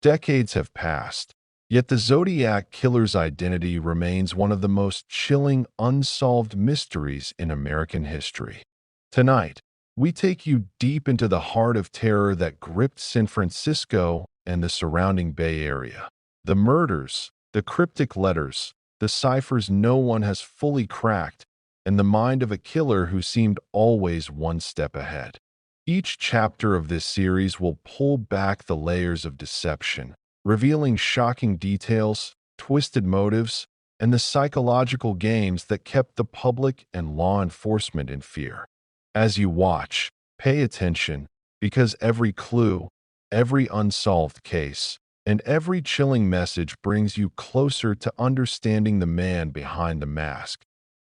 Decades have passed, yet the Zodiac Killer's identity remains one of the most chilling, unsolved mysteries in American history. Tonight, we take you deep into the heart of terror that gripped San Francisco and the surrounding Bay Area. The murders, the cryptic letters, the ciphers no one has fully cracked, and the mind of a killer who seemed always one step ahead. Each chapter of this series will pull back the layers of deception, revealing shocking details, twisted motives, and the psychological games that kept the public and law enforcement in fear. As you watch, pay attention, because every clue, every unsolved case, and every chilling message brings you closer to understanding the man behind the mask,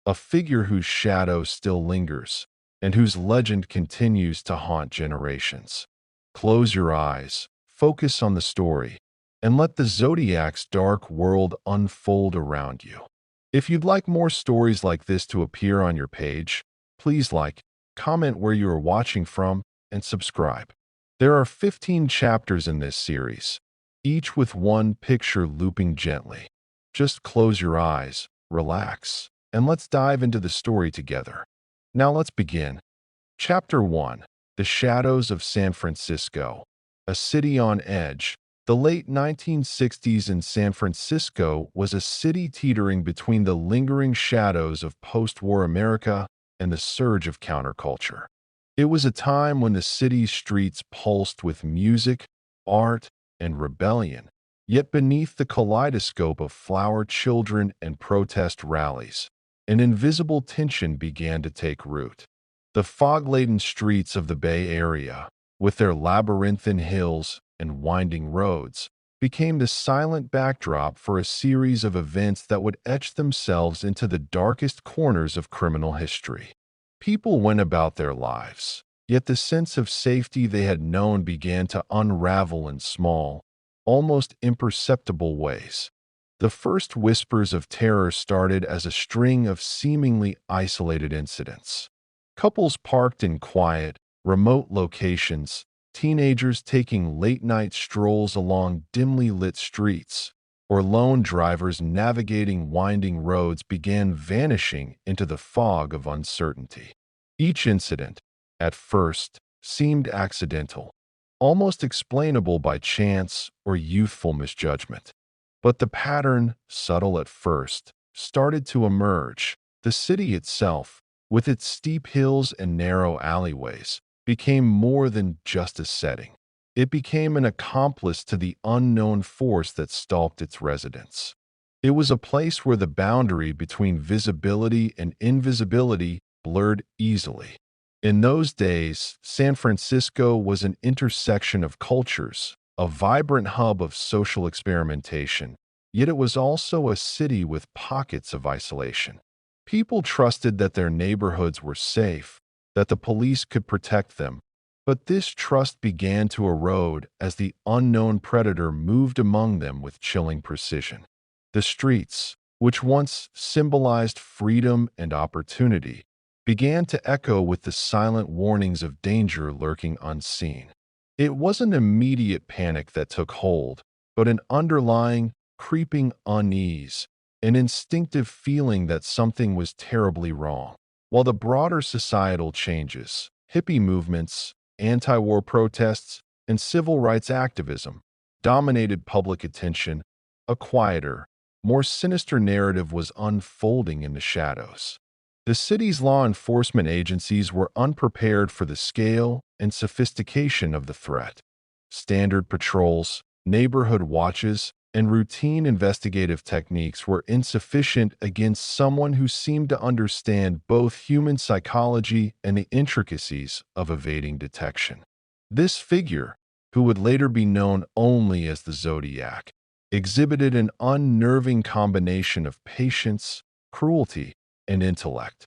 a figure whose shadow still lingers and whose legend continues to haunt generations. Close your eyes, focus on the story, and let the Zodiac's dark world unfold around you. If you'd like more stories like this to appear on your page, please like, comment where you are watching from, and subscribe. There are 15 chapters in this series, each with one picture looping gently. Just close your eyes, relax, and let's dive into the story together. Now let's begin. Chapter 1. The Shadows of San Francisco. A city on edge. The late 1960s in San Francisco was a city teetering between the lingering shadows of post-war America and the surge of counterculture. It was a time when the city's streets pulsed with music, art, and rebellion, yet beneath the kaleidoscope of flower children and protest rallies, an invisible tension began to take root. The fog-laden streets of the Bay Area, with their labyrinthine hills and winding roads, became the silent backdrop for a series of events that would etch themselves into the darkest corners of criminal history. People went about their lives, yet the sense of safety they had known began to unravel in small, almost imperceptible ways. The first whispers of terror started as a string of seemingly isolated incidents. Couples parked in quiet, remote locations, teenagers taking late-night strolls along dimly lit streets, or lone drivers navigating winding roads began vanishing into the fog of uncertainty. Each incident, at first, seemed accidental, almost explainable by chance or youthful misjudgment. But the pattern, subtle at first, started to emerge. The city itself, with its steep hills and narrow alleyways, became more than just a setting. It became an accomplice to the unknown force that stalked its residents. It was a place where the boundary between visibility and invisibility blurred easily. In those days, San Francisco was an intersection of cultures, a vibrant hub of social experimentation, yet it was also a city with pockets of isolation. People trusted that their neighborhoods were safe, that the police could protect them, but this trust began to erode as the unknown predator moved among them with chilling precision. The streets, which once symbolized freedom and opportunity, began to echo with the silent warnings of danger lurking unseen. It wasn't immediate panic that took hold, but an underlying, creeping unease, an instinctive feeling that something was terribly wrong. While the broader societal changes, hippie movements, anti-war protests, and civil rights activism dominated public attention, a quieter, more sinister narrative was unfolding in the shadows. The city's law enforcement agencies were unprepared for the scale and sophistication of the threat. Standard patrols, neighborhood watches, and routine investigative techniques were insufficient against someone who seemed to understand both human psychology and the intricacies of evading detection. This figure, who would later be known only as the Zodiac, exhibited an unnerving combination of patience, cruelty, and intellect.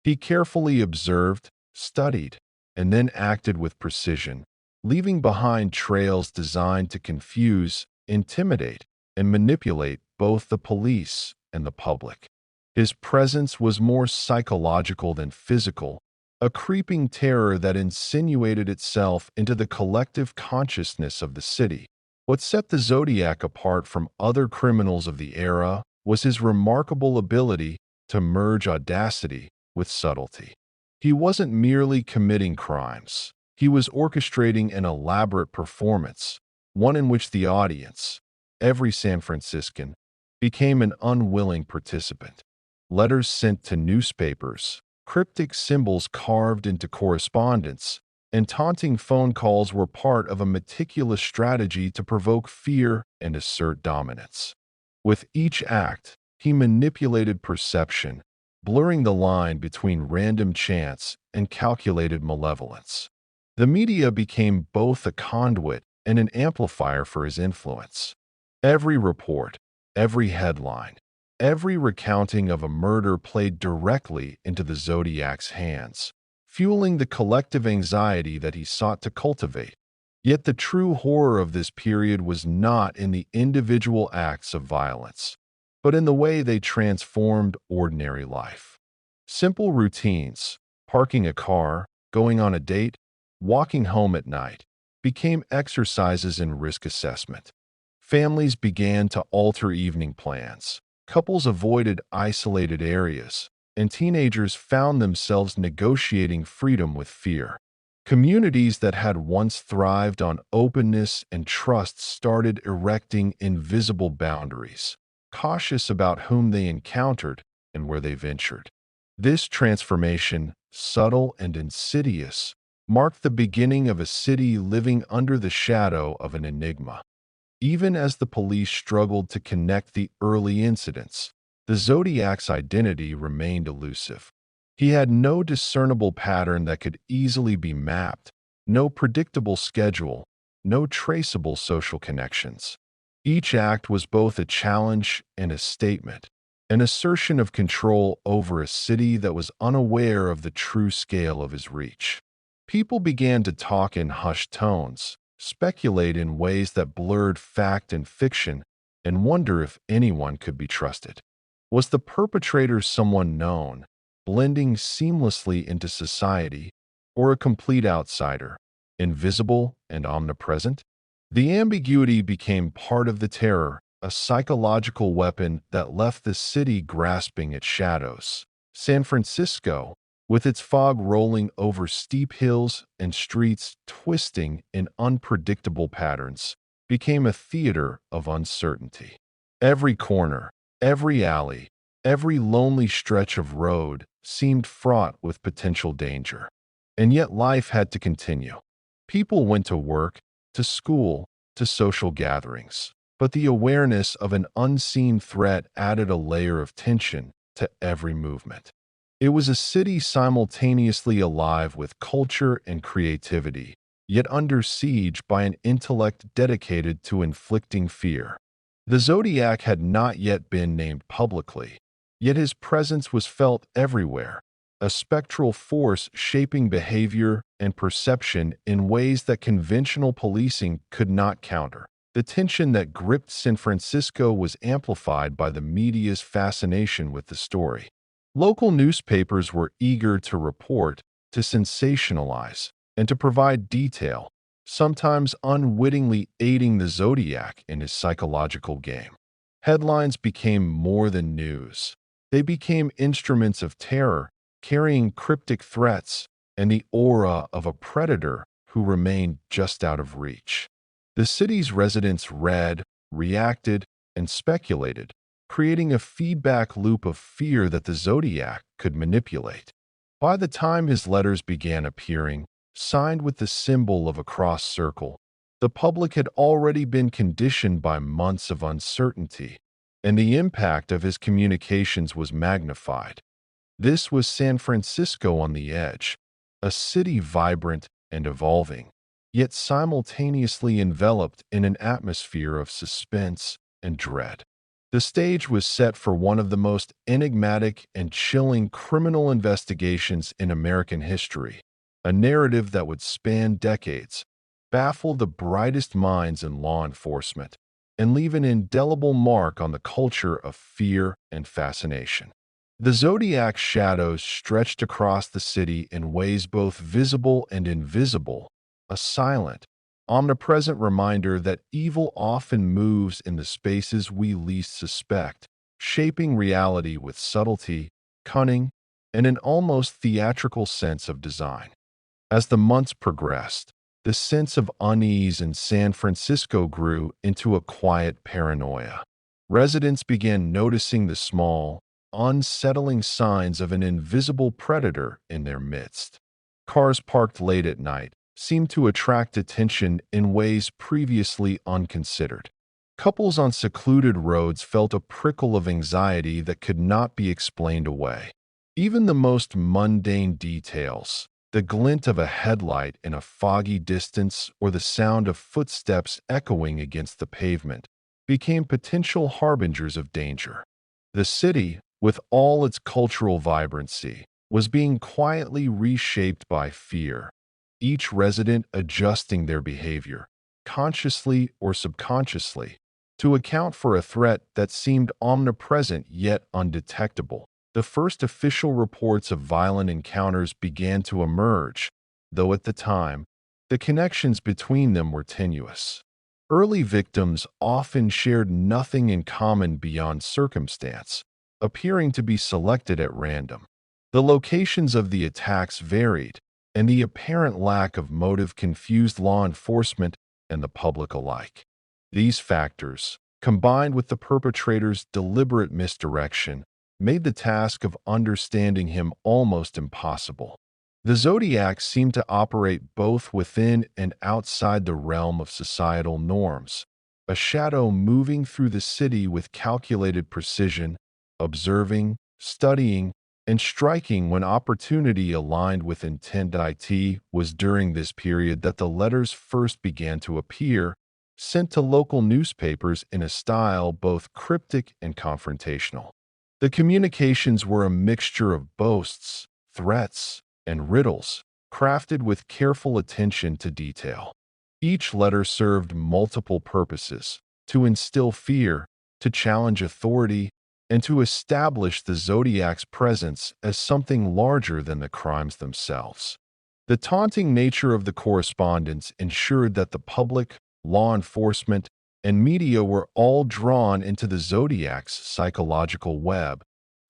He carefully observed, studied, and then acted with precision, leaving behind trails designed to confuse, intimidate, and manipulate both the police and the public. His presence was more psychological than physical, a creeping terror that insinuated itself into the collective consciousness of the city, What set the Zodiac apart from other criminals of the era was his remarkable ability to merge audacity with subtlety. He wasn't merely committing crimes, he was orchestrating an elaborate performance, one in which the audience, every San Franciscan, became an unwilling participant. Letters sent to newspapers, cryptic symbols carved into correspondence, and taunting phone calls were part of a meticulous strategy to provoke fear and assert dominance. With each act, he manipulated perception, blurring the line between random chance and calculated malevolence. The media became both a conduit and an amplifier for his influence. Every report, every headline, every recounting of a murder played directly into the Zodiac's hands, fueling the collective anxiety that he sought to cultivate. Yet the true horror of this period was not in the individual acts of violence, but in the way they transformed ordinary life. Simple routines, parking a car, going on a date, walking home at night, became exercises in risk assessment. Families began to alter evening plans. Couples avoided isolated areas, and teenagers found themselves negotiating freedom with fear. Communities that had once thrived on openness and trust started erecting invisible boundaries, cautious about whom they encountered and where they ventured. This transformation, subtle and insidious, marked the beginning of a city living under the shadow of an enigma. Even as the police struggled to connect the early incidents, the Zodiac's identity remained elusive. He had no discernible pattern that could easily be mapped, no predictable schedule, no traceable social connections. Each act was both a challenge and a statement, an assertion of control over a city that was unaware of the true scale of his reach. People began to talk in hushed tones, speculate in ways that blurred fact and fiction, and wonder if anyone could be trusted. Was the perpetrator someone known, blending seamlessly into society, or a complete outsider, invisible and omnipresent? The ambiguity became part of the terror, a psychological weapon that left the city grasping at shadows. San Francisco, with its fog rolling over steep hills and streets twisting in unpredictable patterns, became a theater of uncertainty. Every corner, every alley, every lonely stretch of road seemed fraught with potential danger. And yet life had to continue. People went to work, to school, to social gatherings. But the awareness of an unseen threat added a layer of tension to every movement. It was a city simultaneously alive with culture and creativity, yet under siege by an intellect dedicated to inflicting fear. The Zodiac had not yet been named publicly, yet his presence was felt everywhere, a spectral force shaping behavior and perception in ways that conventional policing could not counter. The tension that gripped San Francisco was amplified by the media's fascination with the story. Local newspapers were eager to report, to sensationalize, and to provide detail, sometimes unwittingly aiding the Zodiac in his psychological game. Headlines became more than news. They became instruments of terror, carrying cryptic threats and the aura of a predator who remained just out of reach. The city's residents read, reacted, and speculated, creating a feedback loop of fear that the Zodiac could manipulate. By the time his letters began appearing, signed with the symbol of a cross circle, the public had already been conditioned by months of uncertainty, and the impact of his communications was magnified. This was San Francisco on the edge, a city vibrant and evolving, yet simultaneously enveloped in an atmosphere of suspense and dread. The stage was set for one of the most enigmatic and chilling criminal investigations in American history, a narrative that would span decades, baffle the brightest minds in law enforcement, and leave an indelible mark on the culture of fear and fascination. The Zodiac's shadows stretched across the city in ways both visible and invisible, a silent, omnipresent reminder that evil often moves in the spaces we least suspect, shaping reality with subtlety, cunning, and an almost theatrical sense of design. As the months progressed, the sense of unease in San Francisco grew into a quiet paranoia. Residents began noticing the small, unsettling signs of an invisible predator in their midst. Cars parked late at night seemed to attract attention in ways previously unconsidered. Couples on secluded roads felt a prickle of anxiety that could not be explained away. Even the most mundane details, the glint of a headlight in a foggy distance or the sound of footsteps echoing against the pavement, became potential harbingers of danger. The city, with all its cultural vibrancy, was being quietly reshaped by fear, each resident adjusting their behavior, consciously or subconsciously, to account for a threat that seemed omnipresent yet undetectable. The first official reports of violent encounters began to emerge, though at the time, the connections between them were tenuous. Early victims often shared nothing in common beyond circumstance, appearing to be selected at random. The locations of the attacks varied, and the apparent lack of motive confused law enforcement and the public alike. These factors, combined with the perpetrator's deliberate misdirection, made the task of understanding him almost impossible. The Zodiac seemed to operate both within and outside the realm of societal norms, a shadow moving through the city with calculated precision, observing, studying, and striking when opportunity aligned with intent. It was during this period that the letters first began to appear, sent to local newspapers in a style both cryptic and confrontational. The communications were a mixture of boasts, threats, and riddles, crafted with careful attention to detail. Each letter served multiple purposes: to instill fear, to challenge authority, and to establish the Zodiac's presence as something larger than the crimes themselves. The taunting nature of the correspondence ensured that the public, law enforcement, and media were all drawn into the Zodiac's psychological web,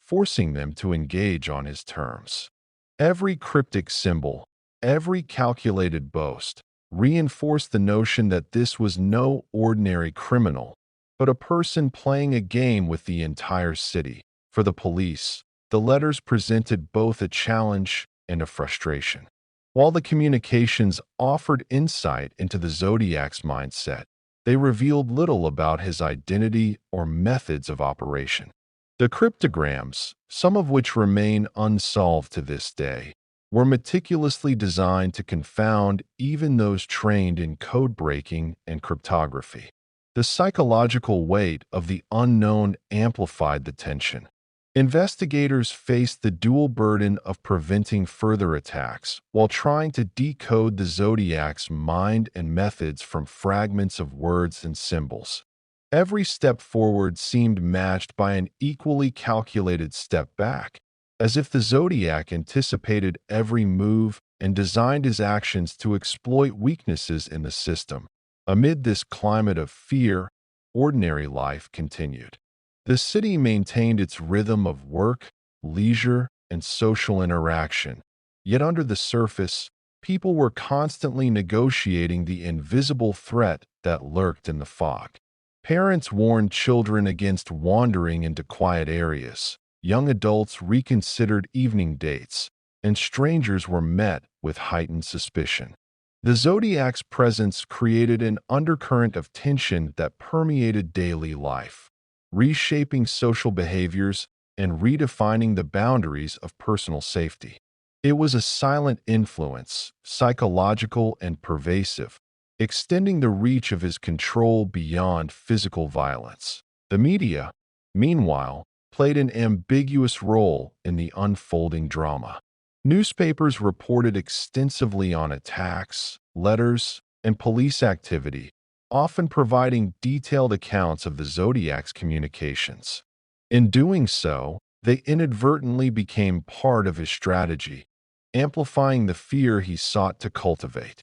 forcing them to engage on his terms. Every cryptic symbol, every calculated boast, reinforced the notion that this was no ordinary criminal, but a person playing a game with the entire city. For the police, the letters presented both a challenge and a frustration. While the communications offered insight into the Zodiac's mindset, they revealed little about his identity or methods of operation. The cryptograms, some of which remain unsolved to this day, were meticulously designed to confound even those trained in code breaking and cryptography. The psychological weight of the unknown amplified the tension. Investigators faced the dual burden of preventing further attacks while trying to decode the Zodiac's mind and methods from fragments of words and symbols. Every step forward seemed matched by an equally calculated step back, as if the Zodiac anticipated every move and designed his actions to exploit weaknesses in the system. Amid this climate of fear, ordinary life continued. The city maintained its rhythm of work, leisure, and social interaction, yet under the surface, people were constantly negotiating the invisible threat that lurked in the fog. Parents warned children against wandering into quiet areas, young adults reconsidered evening dates, and strangers were met with heightened suspicion. The Zodiac's presence created an undercurrent of tension that permeated daily life, reshaping social behaviors and redefining the boundaries of personal safety. It was a silent influence, psychological and pervasive, extending the reach of his control beyond physical violence. The media, meanwhile, played an ambiguous role in the unfolding drama. Newspapers reported extensively on attacks, letters, and police activity, often providing detailed accounts of the Zodiac's communications. In doing so, they inadvertently became part of his strategy, amplifying the fear he sought to cultivate.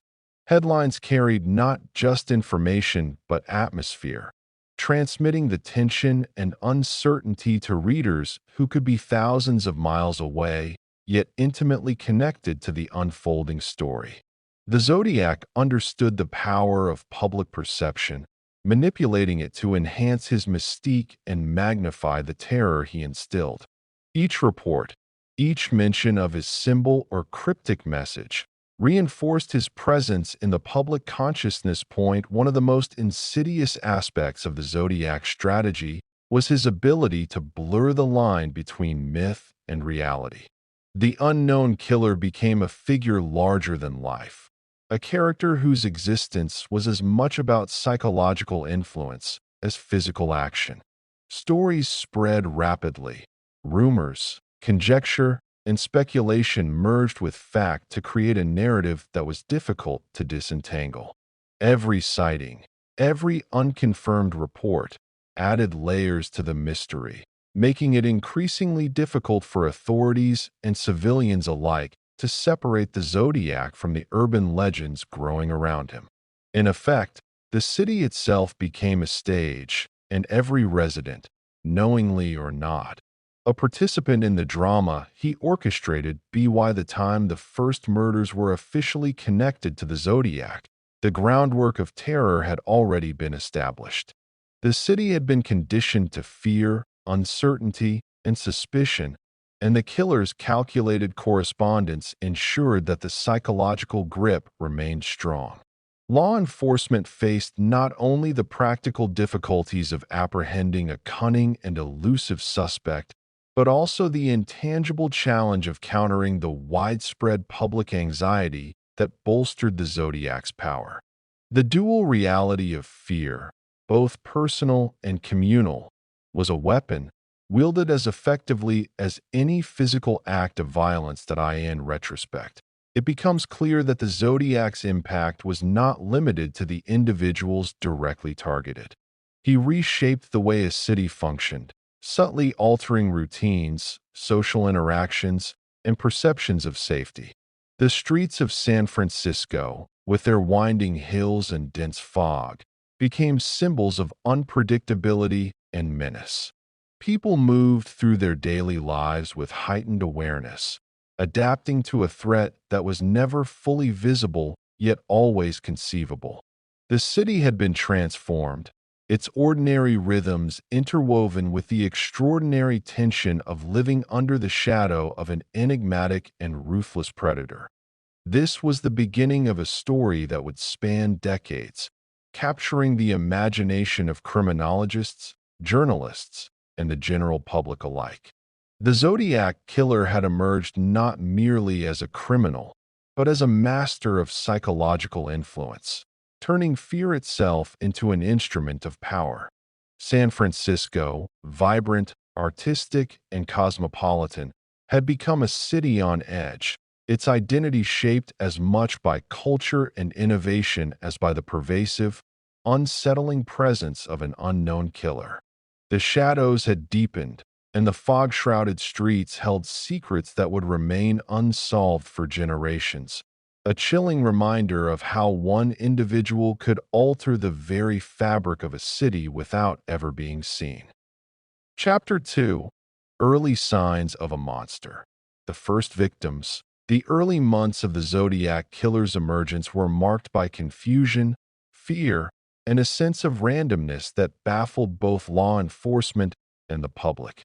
Headlines carried not just information but atmosphere, transmitting the tension and uncertainty to readers who could be thousands of miles away, yet intimately connected to the unfolding story. The Zodiac understood the power of public perception, manipulating it to enhance his mystique and magnify the terror he instilled. Each report, each mention of his symbol or cryptic message, reinforced his presence in the public consciousness. One of the most insidious aspects of the Zodiac strategy was his ability to blur the line between myth and reality. The unknown killer became a figure larger than life, a character whose existence was as much about psychological influence as physical action. Stories spread rapidly. Rumors, conjecture, and speculation merged with fact to create a narrative that was difficult to disentangle. Every sighting, every unconfirmed report added layers to the mystery, making it increasingly difficult for authorities and civilians alike to separate the Zodiac from the urban legends growing around him. In effect, the city itself became a stage, and every resident, knowingly or not, a participant in the drama he orchestrated. By the time the first murders were officially connected to the Zodiac, the groundwork of terror had already been established. The city had been conditioned to fear, uncertainty, and suspicion, and the killer's calculated correspondence ensured that the psychological grip remained strong. Law enforcement faced not only the practical difficulties of apprehending a cunning and elusive suspect, but also the intangible challenge of countering the widespread public anxiety that bolstered the Zodiac's power. The dual reality of fear, both personal and communal, was a weapon wielded as effectively as any physical act of violence. In retrospect, it becomes clear that the Zodiac's impact was not limited to the individuals directly targeted. He reshaped the way a city functioned, subtly altering routines, social interactions, and perceptions of safety. The streets of San Francisco, with their winding hills and dense fog, became symbols of unpredictability and menace. People moved through their daily lives with heightened awareness, adapting to a threat that was never fully visible yet always conceivable. The city had been transformed, its ordinary rhythms interwoven with the extraordinary tension of living under the shadow of an enigmatic and ruthless predator. This was the beginning of a story that would span decades, capturing the imagination of criminologists, journalists, and the general public alike. The Zodiac Killer had emerged not merely as a criminal, but as a master of psychological influence, turning fear itself into an instrument of power. San Francisco, vibrant, artistic, and cosmopolitan, had become a city on edge, its identity shaped as much by culture and innovation as by the pervasive, unsettling presence of an unknown killer. The shadows had deepened, and the fog-shrouded streets held secrets that would remain unsolved for generations, a chilling reminder of how one individual could alter the very fabric of a city without ever being seen. Chapter 2: Early Signs of a Monster. The first victims. The early months of the Zodiac Killer's emergence were marked by confusion, fear, and a sense of randomness that baffled both law enforcement and the public.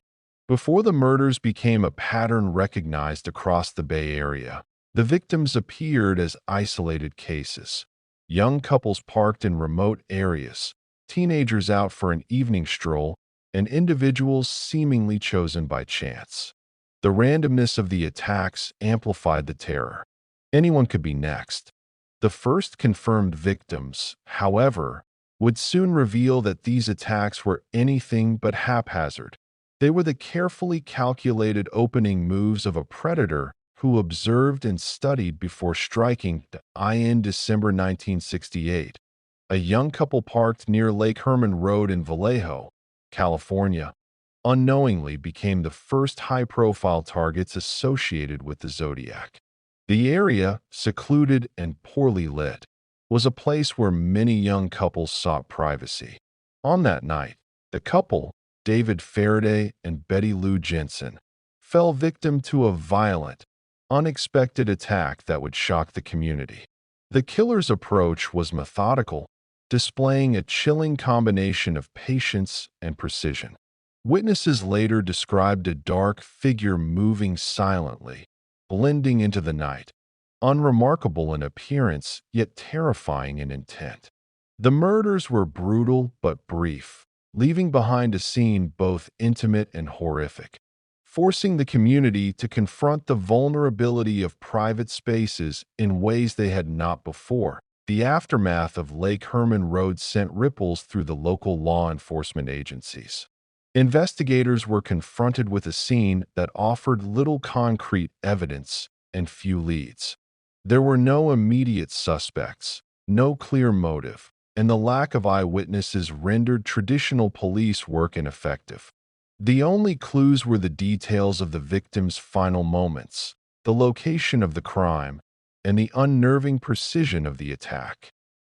Before the murders became a pattern recognized across the Bay Area, the victims appeared as isolated cases. Young couples parked in remote areas, teenagers out for an evening stroll, and individuals seemingly chosen by chance. The randomness of the attacks amplified the terror. Anyone could be next. The first confirmed victims, however, would soon reveal that these attacks were anything but haphazard. They were the carefully calculated opening moves of a predator who observed and studied before striking. In December 1968, a young couple parked near Lake Herman Road in Vallejo, California, unknowingly became the first high-profile targets associated with the Zodiac. The area, secluded and poorly lit, was a place where many young couples sought privacy. On that night, the couple, David Faraday and Betty Lou Jensen, fell victim to a violent, unexpected attack that would shock the community. The killer's approach was methodical, displaying a chilling combination of patience and precision. Witnesses later described a dark figure moving silently, blending into the night, unremarkable in appearance yet terrifying in intent. The murders were brutal but brief, leaving behind a scene both intimate and horrific, forcing the community to confront the vulnerability of private spaces in ways they had not before. The aftermath of Lake Herman Road sent ripples through the local law enforcement agencies. Investigators were confronted with a scene that offered little concrete evidence and few leads. There were no immediate suspects, no clear motive, and the lack of eyewitnesses rendered traditional police work ineffective. The only clues were the details of the victim's final moments, the location of the crime, and the unnerving precision of the attack.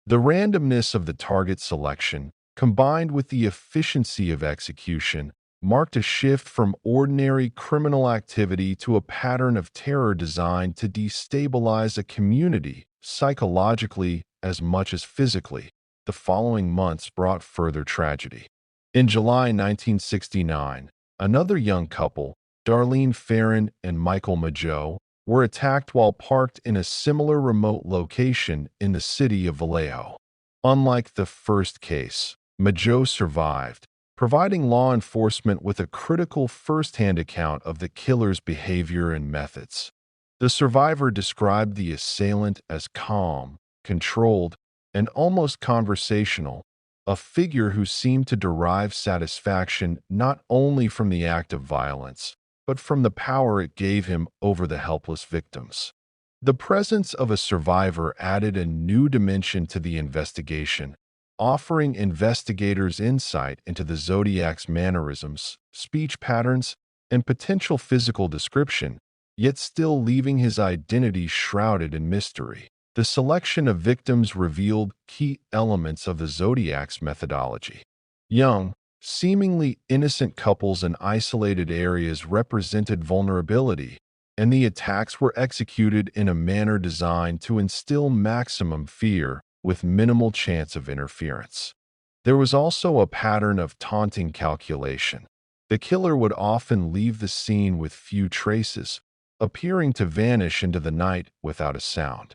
The randomness of the target selection, combined with the efficiency of execution, marked a shift from ordinary criminal activity to a pattern of terror designed to destabilize a community psychologically as much as physically. The following months brought further tragedy. In July 1969, another young couple, Darlene Farron and Michael Mageau, were attacked while parked in a similar remote location in the city of Vallejo. Unlike the first case, Mageau survived, providing law enforcement with a critical first-hand account of the killer's behavior and methods. The survivor described the assailant as calm, controlled, and almost conversational, a figure who seemed to derive satisfaction not only from the act of violence, but from the power it gave him over the helpless victims. The presence of a survivor added a new dimension to the investigation, offering investigators insight into the Zodiac's mannerisms, speech patterns, and potential physical description, yet still leaving his identity shrouded in mystery. The selection of victims revealed key elements of the Zodiac's methodology. Young, seemingly innocent couples in isolated areas represented vulnerability, and the attacks were executed in a manner designed to instill maximum fear with minimal chance of interference. There was also a pattern of taunting calculation. The killer would often leave the scene with few traces, appearing to vanish into the night without a sound.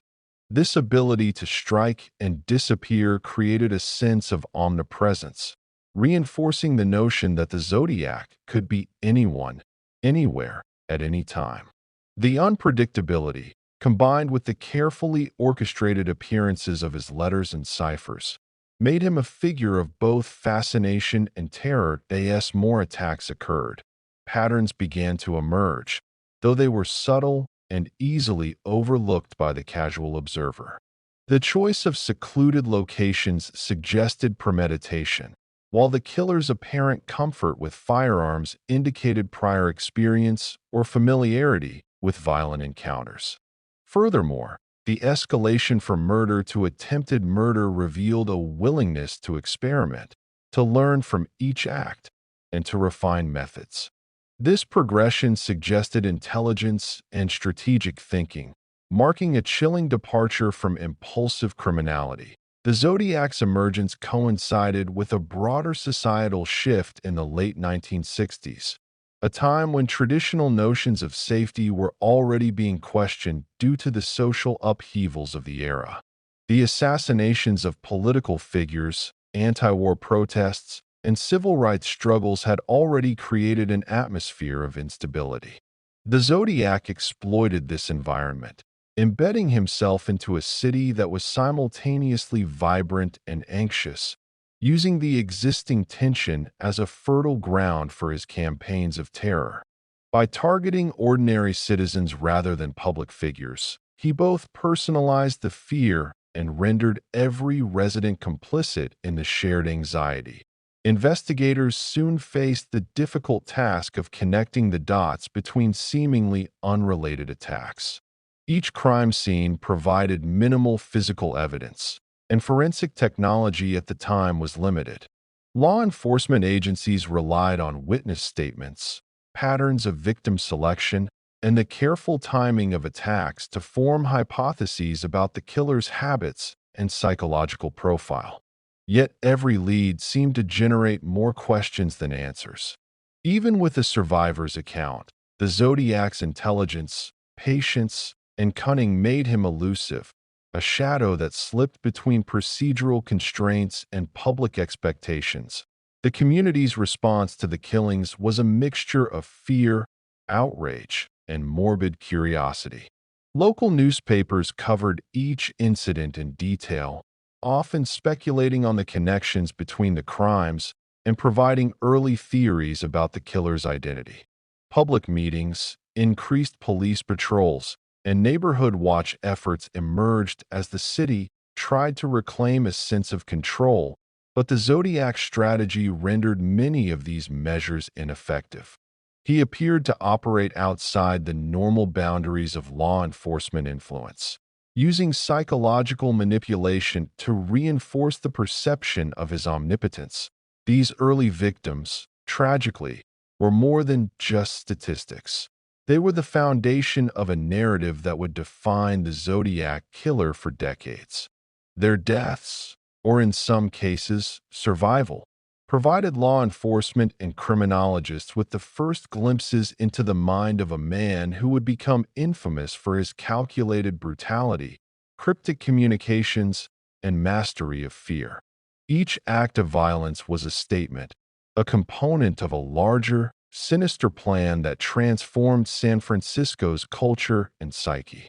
This ability to strike and disappear created a sense of omnipresence, reinforcing the notion that the Zodiac could be anyone, anywhere, at any time. The unpredictability, combined with the carefully orchestrated appearances of his letters and ciphers, made him a figure of both fascination and terror. As more attacks occurred, patterns began to emerge, though they were subtle and easily overlooked by the casual observer. The choice of secluded locations suggested premeditation, while the killer's apparent comfort with firearms indicated prior experience or familiarity with violent encounters. Furthermore, the escalation from murder to attempted murder revealed a willingness to experiment, to learn from each act, and to refine methods. This progression suggested intelligence and strategic thinking, marking a chilling departure from impulsive criminality. The Zodiac's emergence coincided with a broader societal shift in the late 1960s, a time when traditional notions of safety were already being questioned due to the social upheavals of the era. The assassinations of political figures, anti-war protests, and civil rights struggles had already created an atmosphere of instability. The Zodiac exploited this environment, embedding himself into a city that was simultaneously vibrant and anxious, using the existing tension as a fertile ground for his campaigns of terror. By targeting ordinary citizens rather than public figures, he both personalized the fear and rendered every resident complicit in the shared anxiety. Investigators soon faced the difficult task of connecting the dots between seemingly unrelated attacks. Each crime scene provided minimal physical evidence, and forensic technology at the time was limited. Law enforcement agencies relied on witness statements, patterns of victim selection, and the careful timing of attacks to form hypotheses about the killer's habits and psychological profile. Yet every lead seemed to generate more questions than answers. Even with the survivor's account, the Zodiac's intelligence, patience, and cunning made him elusive, a shadow that slipped between procedural constraints and public expectations. The community's response to the killings was a mixture of fear, outrage, and morbid curiosity. Local newspapers covered each incident in detail, often speculating on the connections between the crimes and providing early theories about the killer's identity. Public meetings, increased police patrols, and neighborhood watch efforts emerged as the city tried to reclaim a sense of control, but the Zodiac's strategy rendered many of these measures ineffective. He appeared to operate outside the normal boundaries of law enforcement influence, using psychological manipulation to reinforce the perception of his omnipotence. These early victims, tragically, were more than just statistics. They were the foundation of a narrative that would define the Zodiac Killer for decades. Their deaths, or in some cases, survival, provided law enforcement and criminologists with the first glimpses into the mind of a man who would become infamous for his calculated brutality, cryptic communications, and mastery of fear. Each act of violence was a statement, a component of a larger, sinister plan that transformed San Francisco's culture and psyche.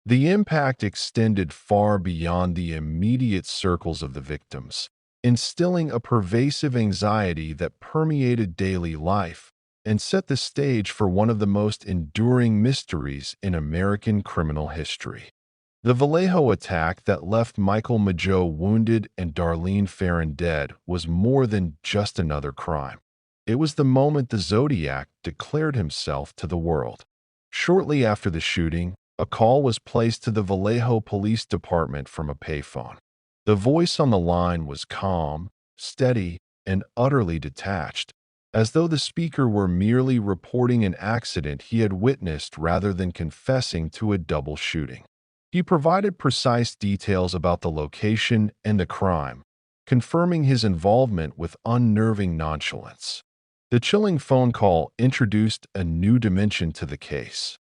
The impact extended far beyond the immediate circles of the victims, instilling a pervasive anxiety that permeated daily life and set the stage for one of the most enduring mysteries in American criminal history. The Vallejo attack that left Michael Mageau wounded and Darlene Ferrin dead was more than just another crime. It was the moment the Zodiac declared himself to the world. Shortly after the shooting, a call was placed to the Vallejo Police Department from a payphone. The voice on the line was calm, steady, and utterly detached, as though the speaker were merely reporting an accident he had witnessed rather than confessing to a double shooting. He provided precise details about the location and the crime, confirming his involvement with unnerving nonchalance. The chilling phone call introduced a new dimension to the case.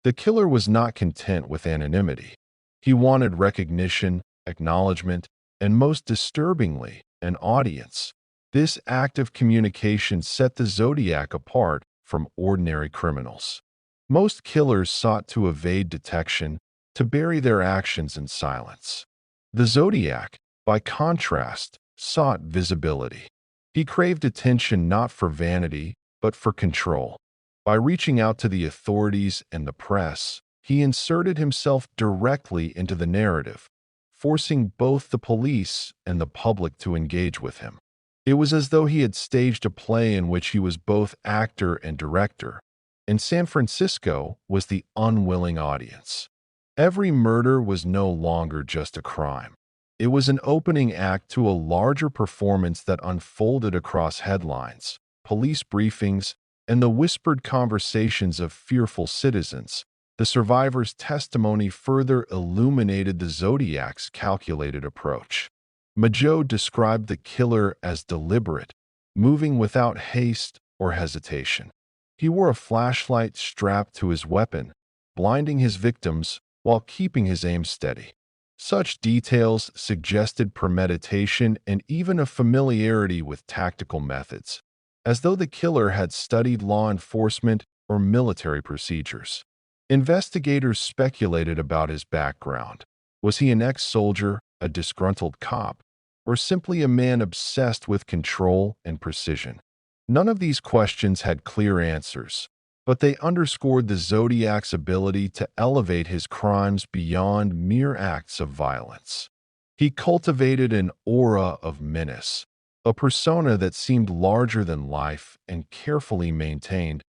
The killer was not content with anonymity. He wanted recognition, acknowledgement, and most disturbingly, an audience. This act of communication set the Zodiac apart from ordinary criminals. Most killers sought to evade detection, to bury their actions in silence. The Zodiac, by contrast, sought visibility. He craved attention not for vanity, but for control. By reaching out to the authorities and the press, he inserted himself directly into the narrative, forcing both the police and the public to engage with him. It was as though he had staged a play in which he was both actor and director, and San Francisco was the unwilling audience. Every murder was no longer just a crime. It was an opening act to a larger performance that unfolded across headlines, police briefings, and the whispered conversations of fearful citizens. The survivor's testimony further illuminated the Zodiac's calculated approach. Mageau described the killer as deliberate, moving without haste or hesitation. He wore a flashlight strapped to his weapon, blinding his victims while keeping his aim steady. Such details suggested premeditation and even a familiarity with tactical methods, as though the killer had studied law enforcement or military procedures. Investigators speculated about his background. Was he an ex-soldier, a disgruntled cop, or simply a man obsessed with control and precision? None of these questions had clear answers, but they underscored the Zodiac's ability to elevate his crimes beyond mere acts of violence. He cultivated an aura of menace, a persona that seemed larger than life and carefully maintained.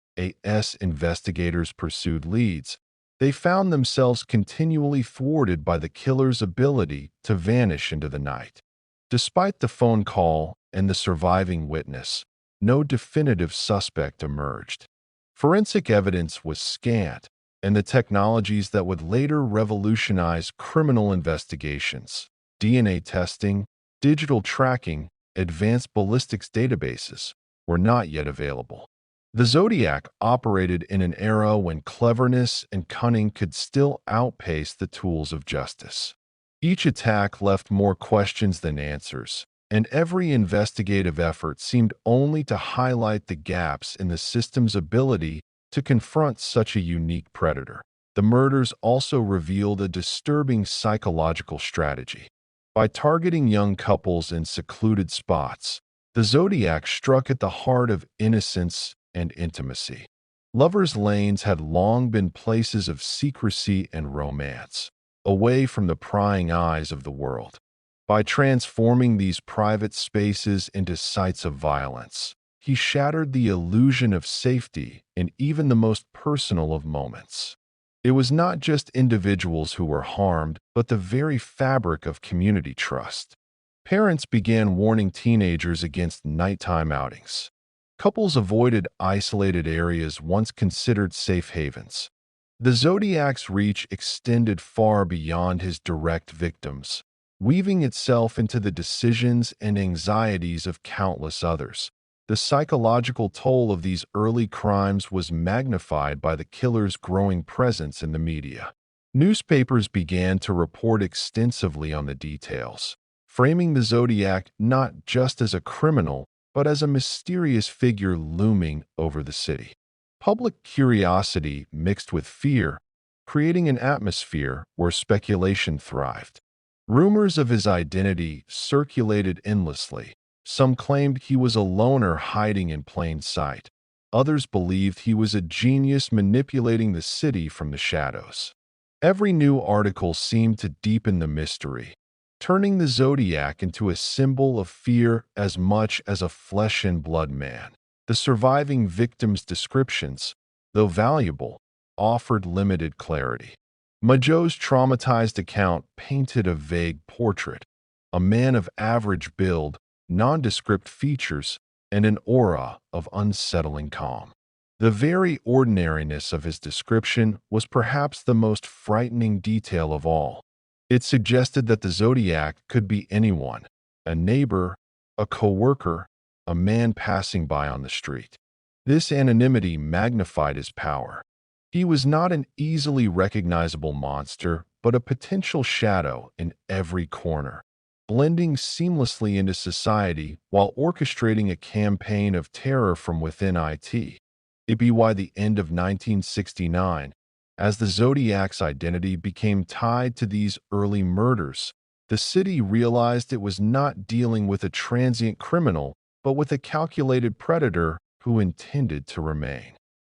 As investigators pursued leads, they found themselves continually thwarted by the killer's ability to vanish into the night. Despite the phone call and the surviving witness, no definitive suspect emerged. Forensic evidence was scant, and the technologies that would later revolutionize criminal investigations, DNA testing, digital tracking, advanced ballistics databases, were not yet available. The Zodiac operated in an era when cleverness and cunning could still outpace the tools of justice. Each attack left more questions than answers, and every investigative effort seemed only to highlight the gaps in the system's ability to confront such a unique predator. The murders also revealed a disturbing psychological strategy. By targeting young couples in secluded spots, the Zodiac struck at the heart of innocence and intimacy. Lovers' lanes had long been places of secrecy and romance, away from the prying eyes of the world. By transforming these private spaces into sites of violence, he shattered the illusion of safety in even the most personal of moments. It was not just individuals who were harmed, but the very fabric of community trust. Parents began warning teenagers against nighttime outings. Couples avoided isolated areas once considered safe havens. The Zodiac's reach extended far beyond his direct victims, weaving itself into the decisions and anxieties of countless others. The psychological toll of these early crimes was magnified by the killer's growing presence in the media. Newspapers began to report extensively on the details, framing the Zodiac not just as a criminal, but as a mysterious figure looming over the city. Public curiosity mixed with fear, creating an atmosphere where speculation thrived. Rumors of his identity circulated endlessly. Some claimed he was a loner hiding in plain sight. Others believed he was a genius manipulating the city from the shadows. Every new article seemed to deepen the mystery, turning the Zodiac into a symbol of fear as much as a flesh-and-blood man. The surviving victims' descriptions, though valuable, offered limited clarity. Majo's traumatized account painted a vague portrait: a man of average build, nondescript features, and an aura of unsettling calm. The very ordinariness of his description was perhaps the most frightening detail of all. It suggested that the Zodiac could be anyone: a neighbor, a coworker, a man passing by on the street. This anonymity magnified his power. He was not an easily recognizable monster, but a potential shadow in every corner, blending seamlessly into society while orchestrating a campaign of terror from within it. It'd be why the end of 1969, as the Zodiac's identity became tied to these early murders, the city realized it was not dealing with a transient criminal, but with a calculated predator who intended to remain.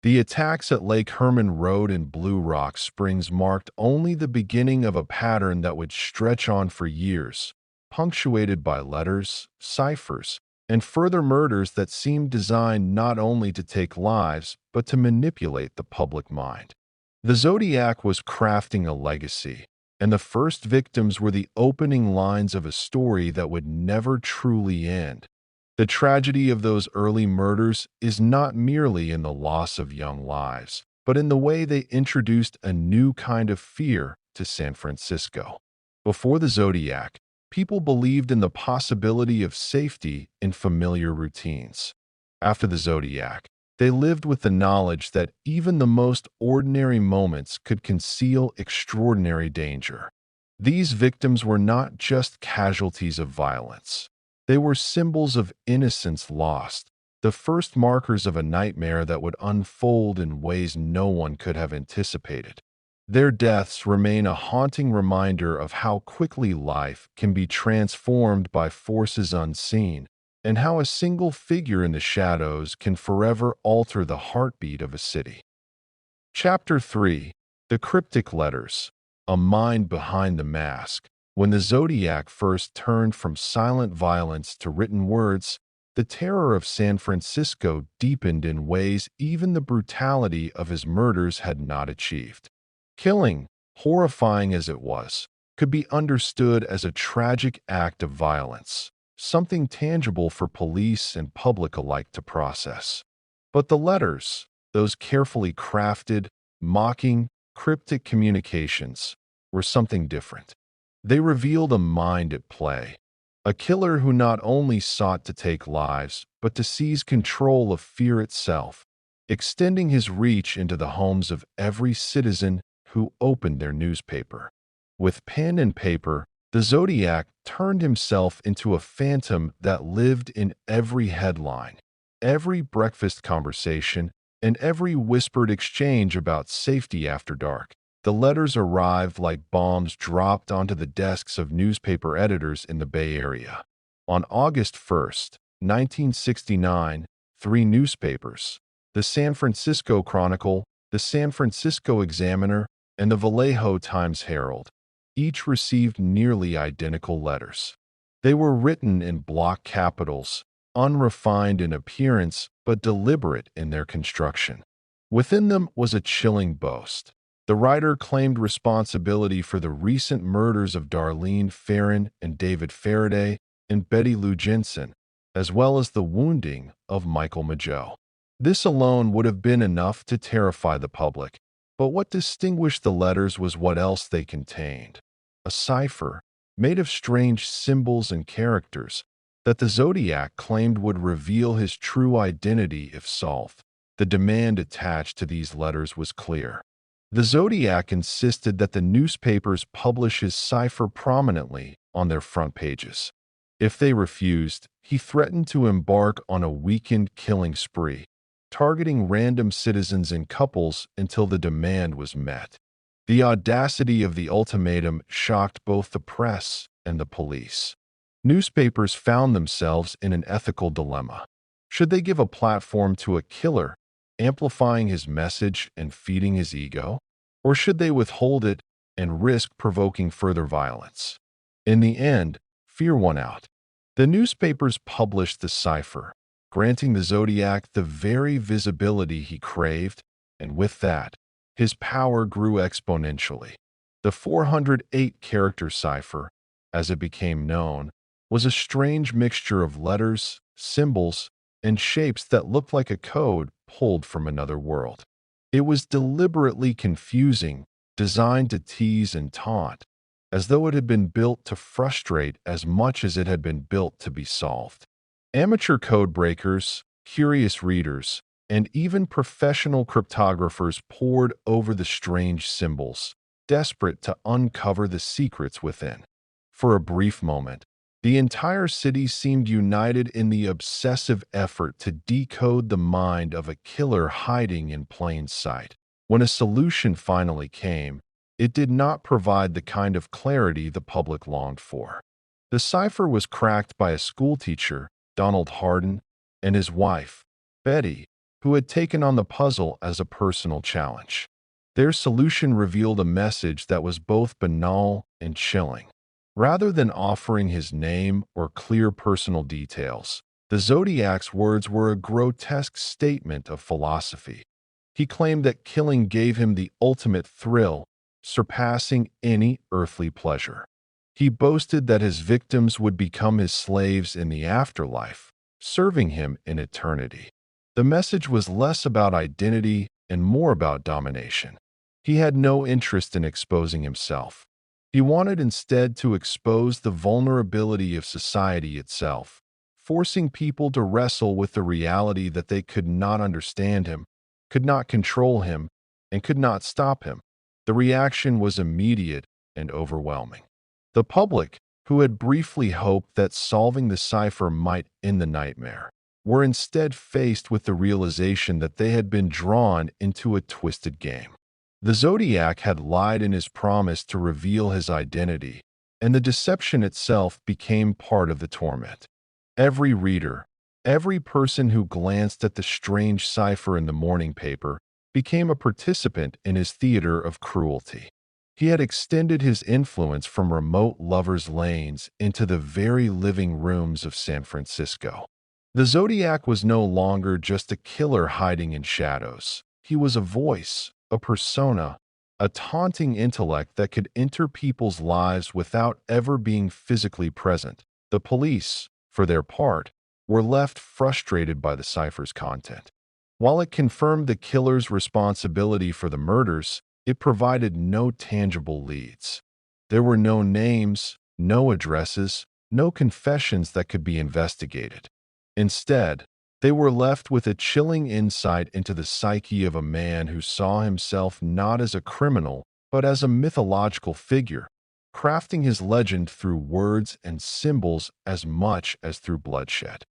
The attacks at Lake Herman Road and Blue Rock Springs marked only the beginning of a pattern that would stretch on for years, punctuated by letters, ciphers, and further murders that seemed designed not only to take lives, but to manipulate the public mind. The Zodiac was crafting a legacy, and the first victims were the opening lines of a story that would never truly end. The tragedy of those early murders is not merely in the loss of young lives, but in the way they introduced a new kind of fear to San Francisco. Before the Zodiac, people believed in the possibility of safety in familiar routines. After the Zodiac, they lived with the knowledge that even the most ordinary moments could conceal extraordinary danger. These victims were not just casualties of violence. They were symbols of innocence lost, the first markers of a nightmare that would unfold in ways no one could have anticipated. Their deaths remain a haunting reminder of how quickly life can be transformed by forces unseen, and how a single figure in the shadows can forever alter the heartbeat of a city. Chapter 3: The Cryptic Letters, A Mind Behind the Mask. When the Zodiac first turned from silent violence to written words, the terror of San Francisco deepened in ways even the brutality of his murders had not achieved. Killing, horrifying as it was, could be understood as a tragic act of violence, something tangible for police and public alike to process. But the letters, those carefully crafted, mocking, cryptic communications, were something different. They revealed a mind at play, a killer who not only sought to take lives, but to seize control of fear itself, extending his reach into the homes of every citizen who opened their newspaper. With pen and paper, the Zodiac turned himself into a phantom that lived in every headline, every breakfast conversation, and every whispered exchange about safety after dark. The letters arrived like bombs dropped onto the desks of newspaper editors in the Bay Area. On August 1st, 1969, three newspapers, the San Francisco Chronicle, the San Francisco Examiner, and the Vallejo Times-Herald, each received nearly identical letters. They were written in block capitals, unrefined in appearance but deliberate in their construction. Within them was a chilling boast. The writer claimed responsibility for the recent murders of Darlene Ferrin and David Faraday and Betty Lou Jensen, as well as the wounding of Michael Mageau. This alone would have been enough to terrify the public, but what distinguished the letters was what else they contained. A cipher, made of strange symbols and characters, that the Zodiac claimed would reveal his true identity if solved. The demand attached to these letters was clear. The Zodiac insisted that the newspapers publish his cipher prominently on their front pages. If they refused, he threatened to embark on a weekend killing spree, targeting random citizens and couples until the demand was met. The audacity of the ultimatum shocked both the press and the police. Newspapers found themselves in an ethical dilemma. Should they give a platform to a killer, amplifying his message and feeding his ego? Or should they withhold it and risk provoking further violence? In the end, fear won out. The newspapers published the cipher, granting the Zodiac the very visibility he craved, and with that, his power grew exponentially. The 408-character cipher, as it became known, was a strange mixture of letters, symbols, and shapes that looked like a code pulled from another world. It was deliberately confusing, designed to tease and taunt, as though it had been built to frustrate as much as it had been built to be solved. Amateur code breakers, curious readers, and even professional cryptographers pored over the strange symbols, desperate to uncover the secrets within. For a brief moment, the entire city seemed united in the obsessive effort to decode the mind of a killer hiding in plain sight. When a solution finally came, it did not provide the kind of clarity the public longed for. The cipher was cracked by a schoolteacher, Donald Hardin, and his wife, Betty, who had taken on the puzzle as a personal challenge. Their solution revealed a message that was both banal and chilling. Rather than offering his name or clear personal details, the Zodiac's words were a grotesque statement of philosophy. He claimed that killing gave him the ultimate thrill, surpassing any earthly pleasure. He boasted that his victims would become his slaves in the afterlife, serving him in eternity. The message was less about identity and more about domination. He had no interest in exposing himself. He wanted instead to expose the vulnerability of society itself, forcing people to wrestle with the reality that they could not understand him, could not control him, and could not stop him. The reaction was immediate and overwhelming. The public, who had briefly hoped that solving the cipher might end the nightmare, were instead faced with the realization that they had been drawn into a twisted game. The Zodiac had lied in his promise to reveal his identity, and the deception itself became part of the torment. Every reader, every person who glanced at the strange cipher in the morning paper, became a participant in his theater of cruelty. He had extended his influence from remote lovers' lanes into the very living rooms of San Francisco. The Zodiac was no longer just a killer hiding in shadows. He was a voice, a persona, a taunting intellect that could enter people's lives without ever being physically present. The police, for their part, were left frustrated by the cipher's content. While it confirmed the killer's responsibility for the murders, it provided no tangible leads. There were no names, no addresses, no confessions that could be investigated. Instead, they were left with a chilling insight into the psyche of a man who saw himself not as a criminal, but as a mythological figure, crafting his legend through words and symbols as much as through bloodshed.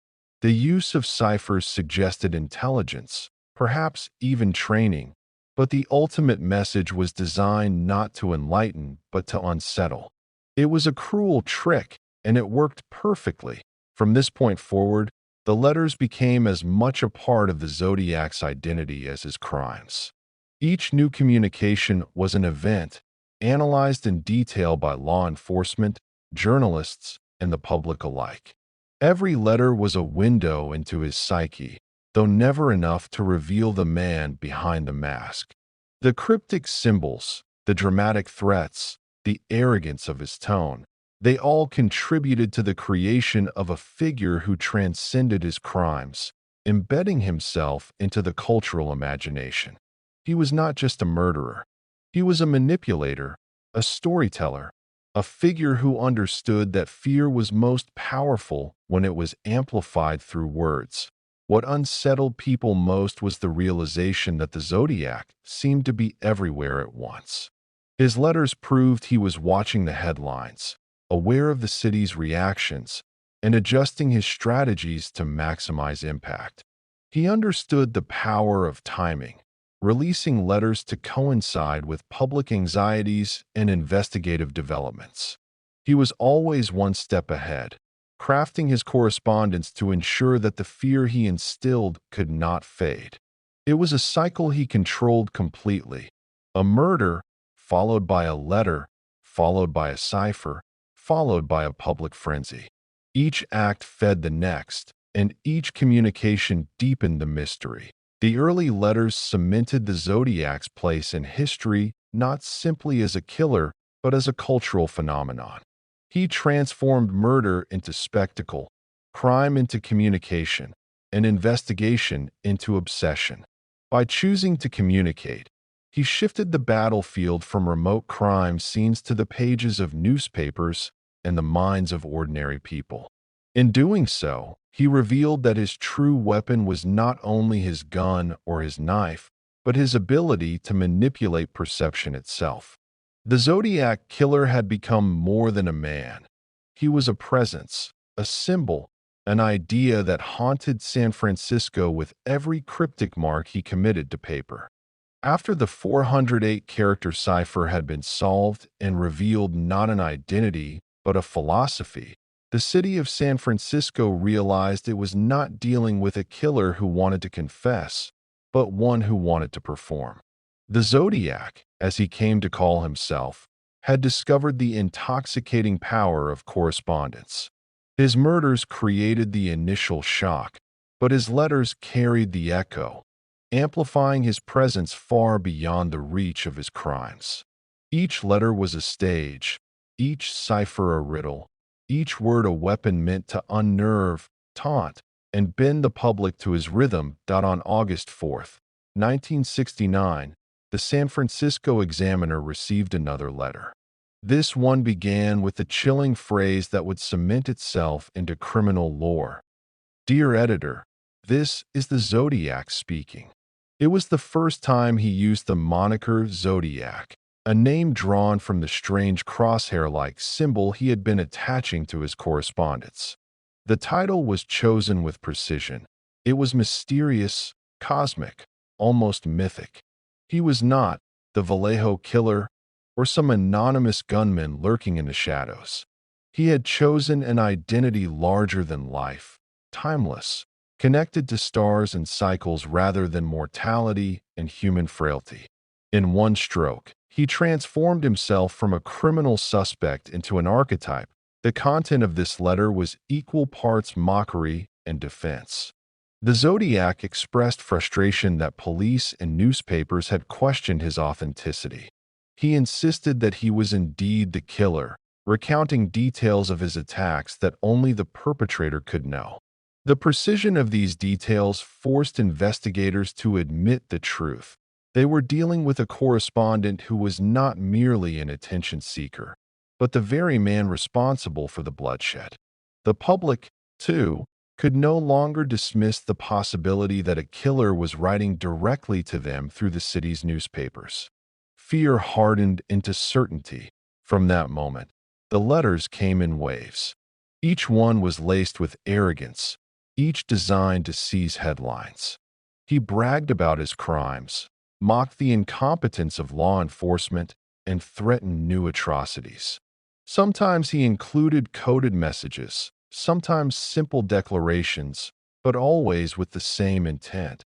The use of ciphers suggested intelligence, perhaps even training, but the ultimate message was designed not to enlighten, but to unsettle. It was a cruel trick, and it worked perfectly. From this point forward, the letters became as much a part of the Zodiac's identity as his crimes. Each new communication was an event, analyzed in detail by law enforcement, journalists, and the public alike. Every letter was a window into his psyche, though never enough to reveal the man behind the mask. The cryptic symbols, the dramatic threats, the arrogance of his tone, they all contributed to the creation of a figure who transcended his crimes, embedding himself into the cultural imagination. He was not just a murderer. He was a manipulator, a storyteller, a figure who understood that fear was most powerful when it was amplified through words. What unsettled people most was the realization that the Zodiac seemed to be everywhere at once. His letters proved he was watching the headlines, aware of the city's reactions, and adjusting his strategies to maximize impact. He understood the power of timing, releasing letters to coincide with public anxieties and investigative developments. He was always one step ahead, crafting his correspondence to ensure that the fear he instilled could not fade. It was a cycle he controlled completely. A murder, followed by a letter, followed by a cipher, followed by a public frenzy. Each act fed the next, and each communication deepened the mystery. The early letters cemented the Zodiac's place in history not simply as a killer, but as a cultural phenomenon. He transformed murder into spectacle, crime into communication, and investigation into obsession. By choosing to communicate, he shifted the battlefield from remote crime scenes to the pages of newspapers and the minds of ordinary people. In doing so, he revealed that his true weapon was not only his gun or his knife, but his ability to manipulate perception itself. The Zodiac Killer had become more than a man. He was a presence, a symbol, an idea that haunted San Francisco with every cryptic mark he committed to paper. After the 408-character cipher had been solved and revealed not an identity, but a philosophy, the city of San Francisco realized it was not dealing with a killer who wanted to confess, but one who wanted to perform. The Zodiac, as he came to call himself, had discovered the intoxicating power of correspondence. His murders created the initial shock, but his letters carried the echo, amplifying his presence far beyond the reach of his crimes. Each letter was a stage, each cipher a riddle, each word a weapon meant to unnerve, taunt, and bend the public to his rhythm. On August 4th, 1969, the San Francisco Examiner received another letter. This one began with the chilling phrase that would cement itself into criminal lore. "Dear editor, this is the Zodiac speaking." It was the first time he used the moniker Zodiac, a name drawn from the strange crosshair-like symbol he had been attaching to his correspondence. The title was chosen with precision. It was mysterious, cosmic, almost mythic. He was not the Vallejo Killer or some anonymous gunman lurking in the shadows. He had chosen an identity larger than life, timeless, connected to stars and cycles rather than mortality and human frailty. In one stroke, he transformed himself from a criminal suspect into an archetype. The content of this letter was equal parts mockery and defense. The Zodiac expressed frustration that police and newspapers had questioned his authenticity. He insisted that he was indeed the killer, recounting details of his attacks that only the perpetrator could know. The precision of these details forced investigators to admit the truth. They were dealing with a correspondent who was not merely an attention seeker, but the very man responsible for the bloodshed. The public, too, could no longer dismiss the possibility that a killer was writing directly to them through the city's newspapers. Fear hardened into certainty. From that moment, the letters came in waves. Each one was laced with arrogance, each designed to seize headlines. He bragged about his crimes, mocked the incompetence of law enforcement, and threatened new atrocities. Sometimes he included coded messages, sometimes simple declarations, but always with the same intent: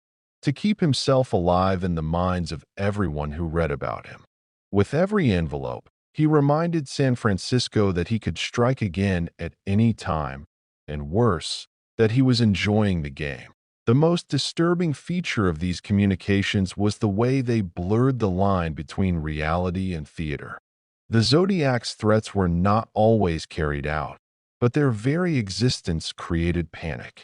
to keep himself alive in the minds of everyone who read about him. With every envelope, he reminded San Francisco that he could strike again at any time, and worse, that he was enjoying the game. The most disturbing feature of these communications was the way they blurred the line between reality and theater. The Zodiac's threats were not always carried out, but their very existence created panic.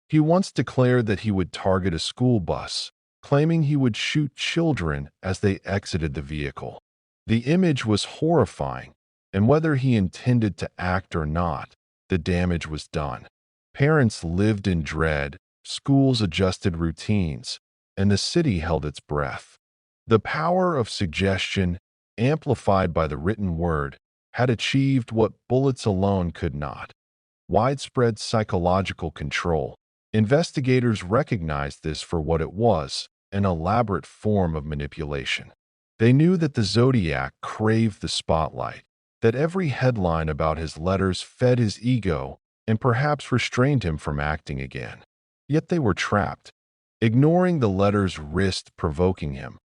He once declared that he would target a school bus, claiming he would shoot children as they exited the vehicle. The image was horrifying, and whether he intended to act or not, the damage was done. Parents lived in dread, schools adjusted routines, and the city held its breath. The power of suggestion, amplified by the written word, had achieved what bullets alone could not: widespread psychological control. Investigators recognized this for what it was: an elaborate form of manipulation. They knew that the Zodiac craved the spotlight, that every headline about his letters fed his ego and perhaps restrained him from acting again. Yet they were trapped. Ignoring the letters risked provoking him.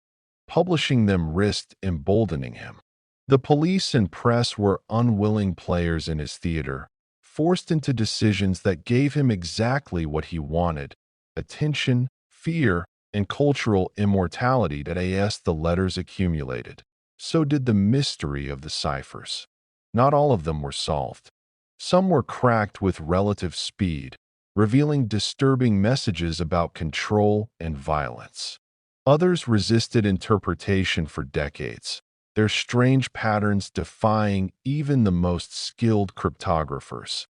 Publishing them risked emboldening him. The police and press were unwilling players in his theater, forced into decisions that gave him exactly what he wanted: attention, fear, and cultural immortality. That as the letters accumulated, so did the mystery of the ciphers. Not all of them were solved. Some were cracked with relative speed, revealing disturbing messages about control and violence. Others resisted interpretation for decades, their strange patterns defying even the most skilled cryptographers.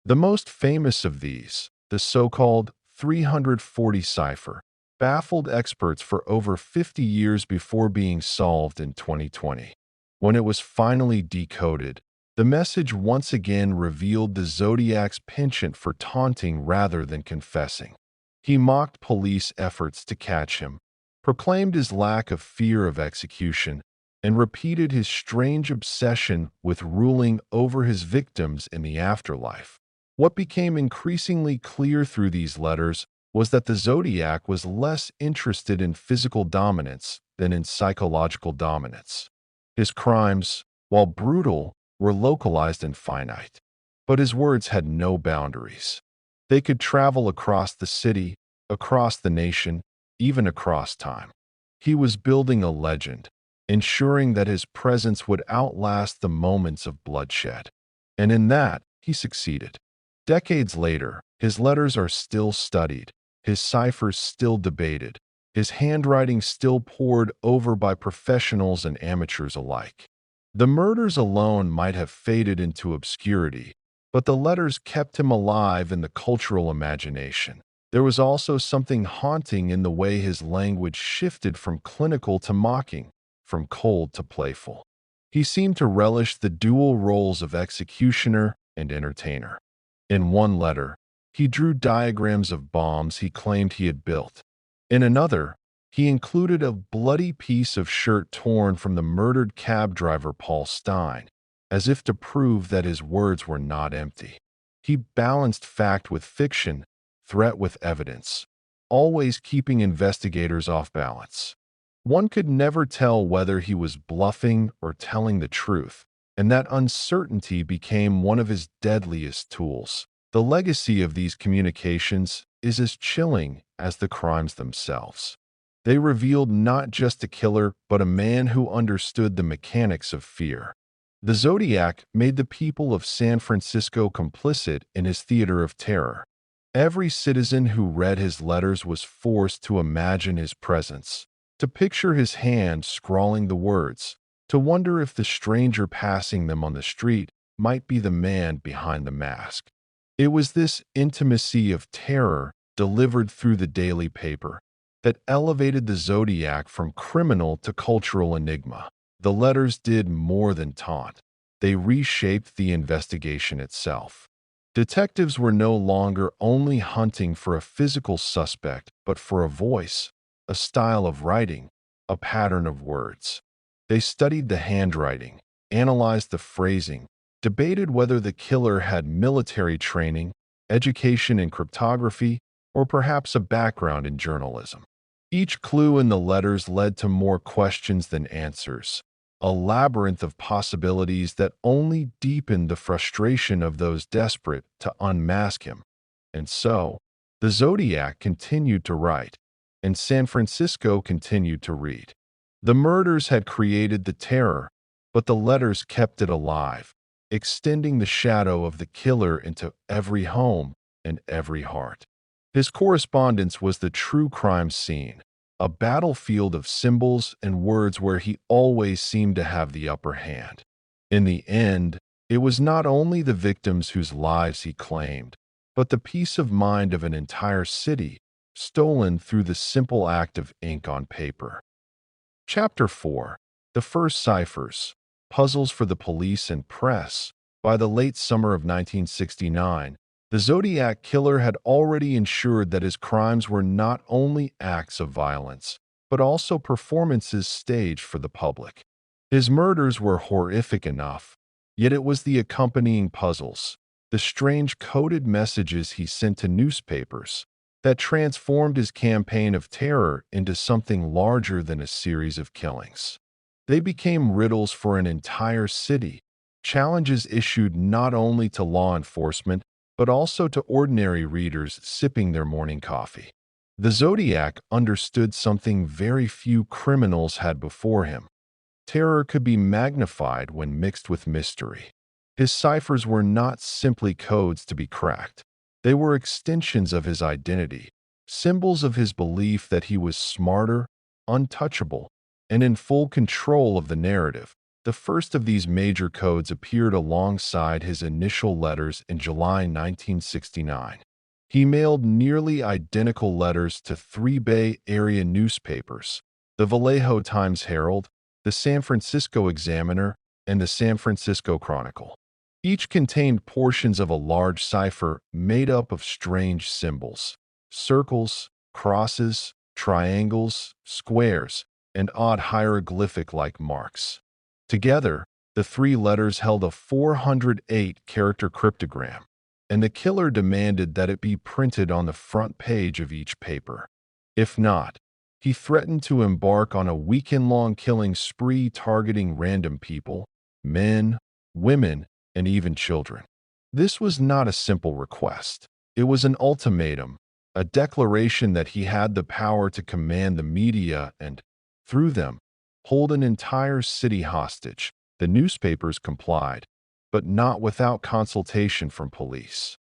The most famous of these, the so-called 340 cipher, baffled experts for over 50 years before being solved in 2020. When it was finally decoded, the message once again revealed the Zodiac's penchant for taunting rather than confessing. He mocked police efforts to catch him, proclaimed his lack of fear of execution, and repeated his strange obsession with ruling over his victims in the afterlife. What became increasingly clear through these letters was that the Zodiac was less interested in physical dominance than in psychological dominance. His crimes, while brutal, were localized and finite, but his words had no boundaries. They could travel across the city, across the nation, even across time. He was building a legend, ensuring that his presence would outlast the moments of bloodshed. And in that, he succeeded. Decades later, his letters are still studied, his ciphers still debated, his handwriting still pored over by professionals and amateurs alike. The murders alone might have faded into obscurity, but the letters kept him alive in the cultural imagination. There was also something haunting in the way his language shifted from clinical to mocking, from cold to playful. He seemed to relish the dual roles of executioner and entertainer. In one letter, he drew diagrams of bombs he claimed he had built. In another, he included a bloody piece of shirt torn from the murdered cab driver Paul Stein, as if to prove that his words were not empty. He balanced fact with fiction, threat with evidence, always keeping investigators off balance. One could never tell whether he was bluffing or telling the truth, and that uncertainty became one of his deadliest tools. The legacy of these communications is as chilling as the crimes themselves. They revealed not just a killer, but a man who understood the mechanics of fear. The Zodiac made the people of San Francisco complicit in his theater of terror. Every citizen who read his letters was forced to imagine his presence, to picture his hand scrawling the words, to wonder if the stranger passing them on the street might be the man behind the mask. It was this intimacy of terror delivered through the daily paper that elevated the Zodiac from criminal to cultural enigma. The letters did more than taunt. They reshaped the investigation itself. Detectives were no longer only hunting for a physical suspect, but for a voice, a style of writing, a pattern of words. They studied the handwriting, analyzed the phrasing, debated whether the killer had military training, education in cryptography, or perhaps a background in journalism. Each clue in the letters led to more questions than answers, a labyrinth of possibilities that only deepened the frustration of those desperate to unmask him. And so, the Zodiac continued to write, and San Francisco continued to read. The murders had created the terror, but the letters kept it alive, extending the shadow of the killer into every home and every heart. His correspondence was the true crime scene, a battlefield of symbols and words where he always seemed to have the upper hand. In the end, it was not only the victims whose lives he claimed, but the peace of mind of an entire city, stolen through the simple act of ink on paper. Chapter 4. The First Ciphers, Puzzles for the Police and Press. By the late summer of 1969, the Zodiac Killer had already ensured that his crimes were not only acts of violence, but also performances staged for the public. His murders were horrific enough, yet it was the accompanying puzzles, the strange coded messages he sent to newspapers, that transformed his campaign of terror into something larger than a series of killings. They became riddles for an entire city, challenges issued not only to law enforcement, but also to ordinary readers sipping their morning coffee. The Zodiac understood something very few criminals had before him. Terror could be magnified when mixed with mystery. His ciphers were not simply codes to be cracked. They were extensions of his identity, symbols of his belief that he was smarter, untouchable, and in full control of the narrative. The first of these major codes appeared alongside his initial letters in July 1969. He mailed nearly identical letters to three Bay Area newspapers, the Vallejo Times-Herald, the San Francisco Examiner, and the San Francisco Chronicle. Each contained portions of a large cipher made up of strange symbols, circles, crosses, triangles, squares, and odd hieroglyphic-like marks. Together, the three letters held a 408-character cryptogram, and the killer demanded that it be printed on the front page of each paper. If not, he threatened to embark on a weekend-long killing spree targeting random people, men, women, and even children. This was not a simple request. It was an ultimatum, a declaration that he had the power to command the media and, through them, hold an entire city hostage. The newspapers complied, but not without consultation from police.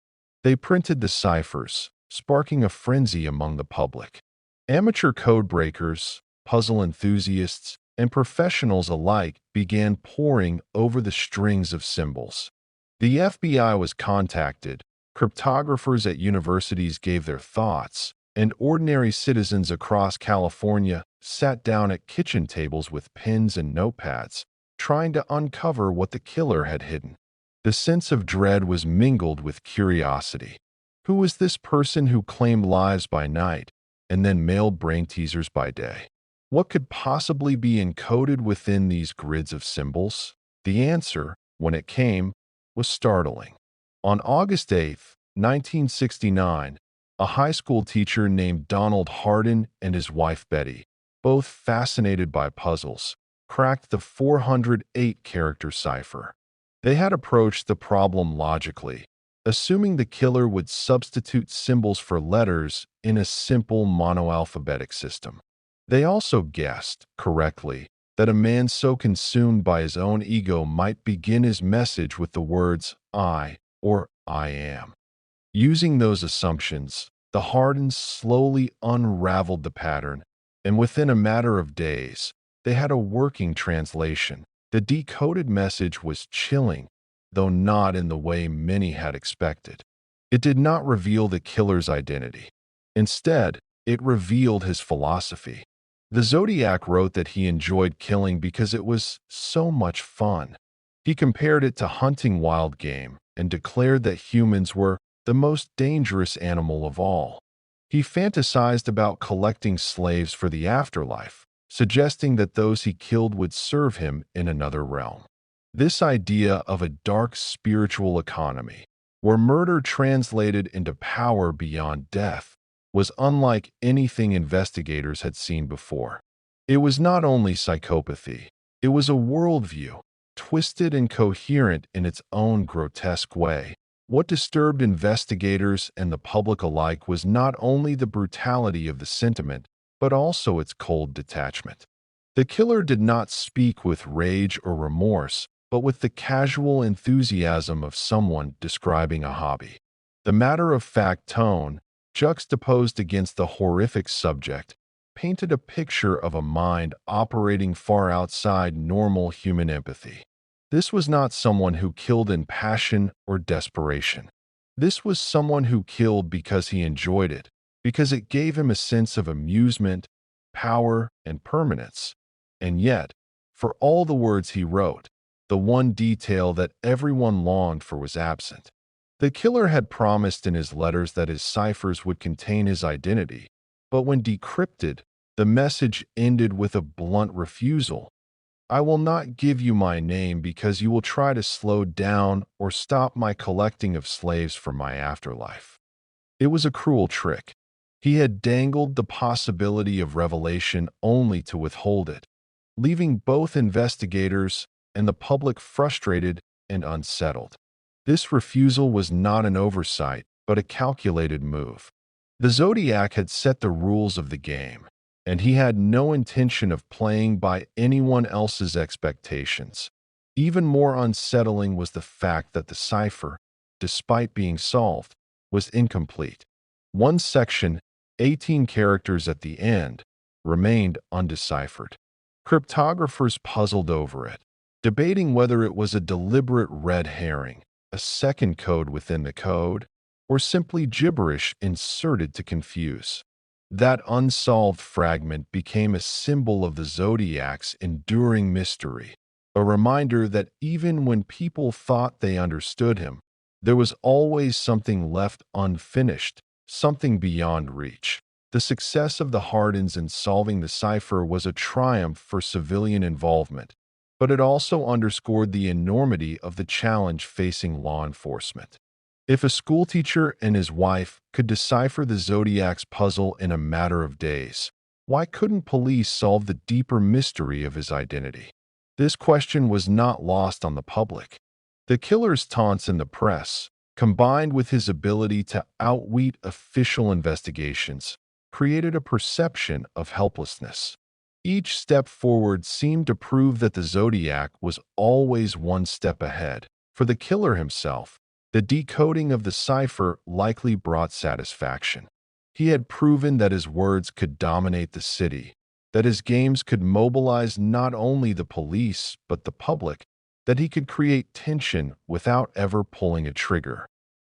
They printed the ciphers, sparking a frenzy among the public. Amateur code breakers, puzzle enthusiasts, and professionals alike began poring over the strings of symbols. The FBI was contacted, cryptographers at universities gave their thoughts, and ordinary citizens across California sat down at kitchen tables with pens and notepads, trying to uncover what the killer had hidden. The sense of dread was mingled with curiosity. Who was this person who claimed lives by night and then mailed brain teasers by day? What could possibly be encoded within these grids of symbols? The answer, when it came, was startling. On August 8, 1969, a high school teacher named Donald Hardin and his wife Betty, both fascinated by puzzles, cracked the 408-character cipher. They had approached the problem logically, assuming the killer would substitute symbols for letters in a simple monoalphabetic system. They also guessed, correctly, that a man so consumed by his own ego might begin his message with the words, I, or I am. Using those assumptions, the Hardens slowly unraveled the pattern, and within a matter of days, they had a working translation. The decoded message was chilling, though not in the way many had expected. It did not reveal the killer's identity. Instead, it revealed his philosophy. The Zodiac wrote that he enjoyed killing because it was so much fun. He compared it to hunting wild game and declared that humans were the most dangerous animal of all. He fantasized about collecting slaves for the afterlife, suggesting that those he killed would serve him in another realm. This idea of a dark spiritual economy, where murder translated into power beyond death, was unlike anything investigators had seen before. It was not only psychopathy, it was a worldview, twisted and coherent in its own grotesque way. What disturbed investigators and the public alike was not only the brutality of the sentiment, but also its cold detachment. The killer did not speak with rage or remorse, but with the casual enthusiasm of someone describing a hobby. The matter-of-fact tone, juxtaposed against the horrific subject, painted a picture of a mind operating far outside normal human empathy. This was not someone who killed in passion or desperation. This was someone who killed because he enjoyed it, because it gave him a sense of amusement, power, and permanence. And yet, for all the words he wrote, the one detail that everyone longed for was absent. The killer had promised in his letters that his ciphers would contain his identity, but when decrypted, the message ended with a blunt refusal. I will not give you my name because you will try to slow down or stop my collecting of slaves for my afterlife. It was a cruel trick. He had dangled the possibility of revelation only to withhold it, leaving both investigators and the public frustrated and unsettled. This refusal was not an oversight, but a calculated move. The Zodiac had set the rules of the game, and he had no intention of playing by anyone else's expectations. Even more unsettling was the fact that the cipher, despite being solved, was incomplete. One section, 18 characters at the end, remained undeciphered. Cryptographers puzzled over it, debating whether it was a deliberate red herring, a second code within the code, or simply gibberish inserted to confuse. That unsolved fragment became a symbol of the Zodiac's enduring mystery, a reminder that even when people thought they understood him, there was always something left unfinished, something beyond reach. The success of the Hardens in solving the cipher was a triumph for civilian involvement, but it also underscored the enormity of the challenge facing law enforcement. If a schoolteacher and his wife could decipher the Zodiac's puzzle in a matter of days, why couldn't police solve the deeper mystery of his identity? This question was not lost on the public. The killer's taunts in the press, combined with his ability to outwit official investigations, created a perception of helplessness. Each step forward seemed to prove that the Zodiac was always one step ahead. For the killer himself, the decoding of the cipher likely brought satisfaction. He had proven that his words could dominate the city, that his games could mobilize not only the police but the public, that he could create tension without ever pulling a trigger.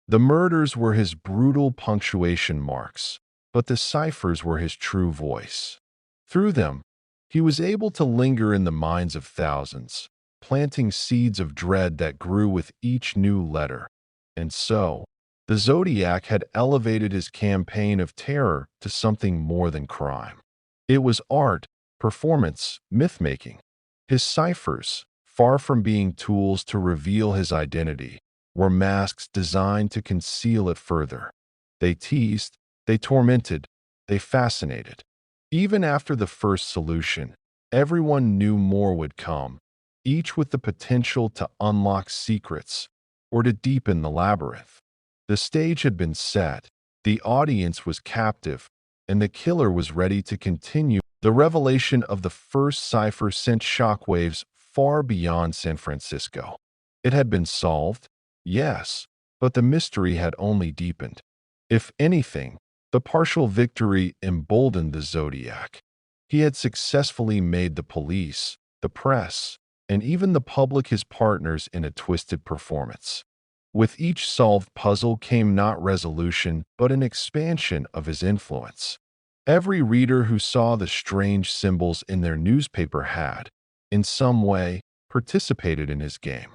The murders were his brutal punctuation marks, but the ciphers were his true voice. Through them, he was able to linger in the minds of thousands, planting seeds of dread that grew with each new letter. And so, the Zodiac had elevated his campaign of terror to something more than crime. It was art, performance, myth-making. His ciphers, far from being tools to reveal his identity, were masks designed to conceal it further. They teased, they tormented, they fascinated. Even after the first solution, everyone knew more would come, each with the potential to unlock secrets or to deepen the labyrinth. The stage had been set, the audience was captive, and the killer was ready to continue The revelation of the first cipher sent shockwaves far beyond San Francisco. It had been solved, yes, but the mystery had only deepened. If anything, the partial victory emboldened the Zodiac. He had successfully made the police, the press, and even the public his partners in a twisted performance. With each solved puzzle came not resolution, but an expansion of his influence. Every reader who saw the strange symbols in their newspaper had, in some way, participated in his game.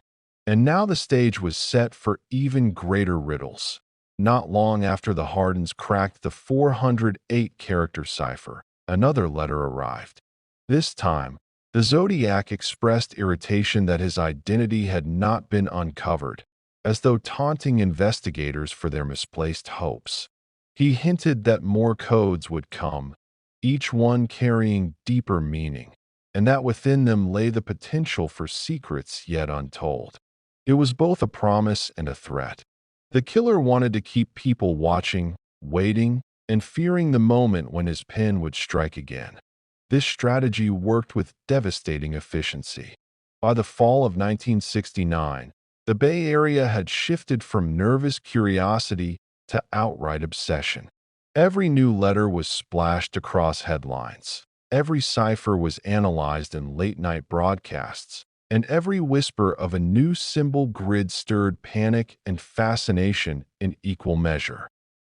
And now the stage was set for even greater riddles. Not long after the Hardens cracked the 408-character cipher, another letter arrived. This time, the Zodiac expressed irritation that his identity had not been uncovered, as though taunting investigators for their misplaced hopes. He hinted that more codes would come, each one carrying deeper meaning, and that within them lay the potential for secrets yet untold. It was both a promise and a threat. The killer wanted to keep people watching, waiting, and fearing the moment when his pen would strike again. This strategy worked with devastating efficiency. By the fall of 1969, the Bay Area had shifted from nervous curiosity to outright obsession. Every new letter was splashed across headlines. Every cipher was analyzed in late-night broadcasts, and every whisper of a new symbol grid stirred panic and fascination in equal measure.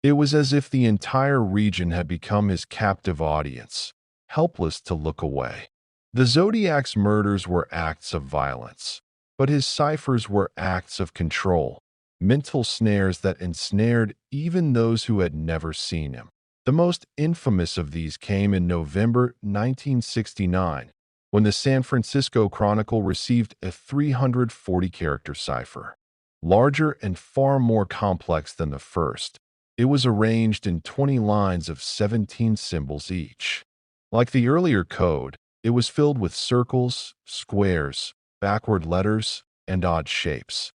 It was as if the entire region had become his captive audience, helpless to look away. The Zodiac's murders were acts of violence, but his ciphers were acts of control, mental snares that ensnared even those who had never seen him. The most infamous of these came in November 1969, when the San Francisco Chronicle received a 340-character cipher. Larger and far more complex than the first, it was arranged in 20 lines of 17 symbols each. Like the earlier code, it was filled with circles, squares, backward letters, and odd shapes.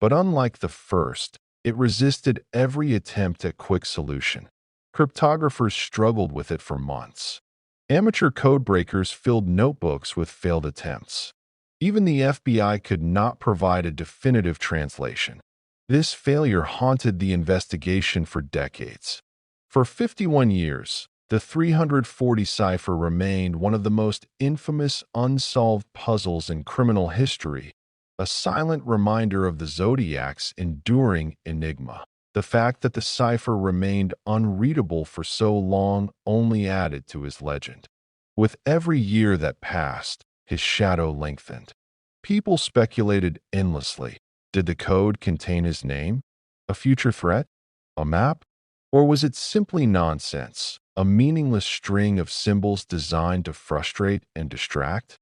But unlike the first, it resisted every attempt at quick solution. Cryptographers struggled with it for months. Amateur codebreakers filled notebooks with failed attempts. Even the FBI could not provide a definitive translation. This failure haunted the investigation for decades. For 51 years, the 340 cipher remained one of the most infamous unsolved puzzles in criminal history, a silent reminder of the Zodiac's enduring enigma. The fact that the cipher remained unreadable for so long only added to his legend. With every year that passed, his shadow lengthened. People speculated endlessly. Did the code contain his name? A future threat? A map? Or was it simply nonsense, a meaningless string of symbols designed to frustrate and distract?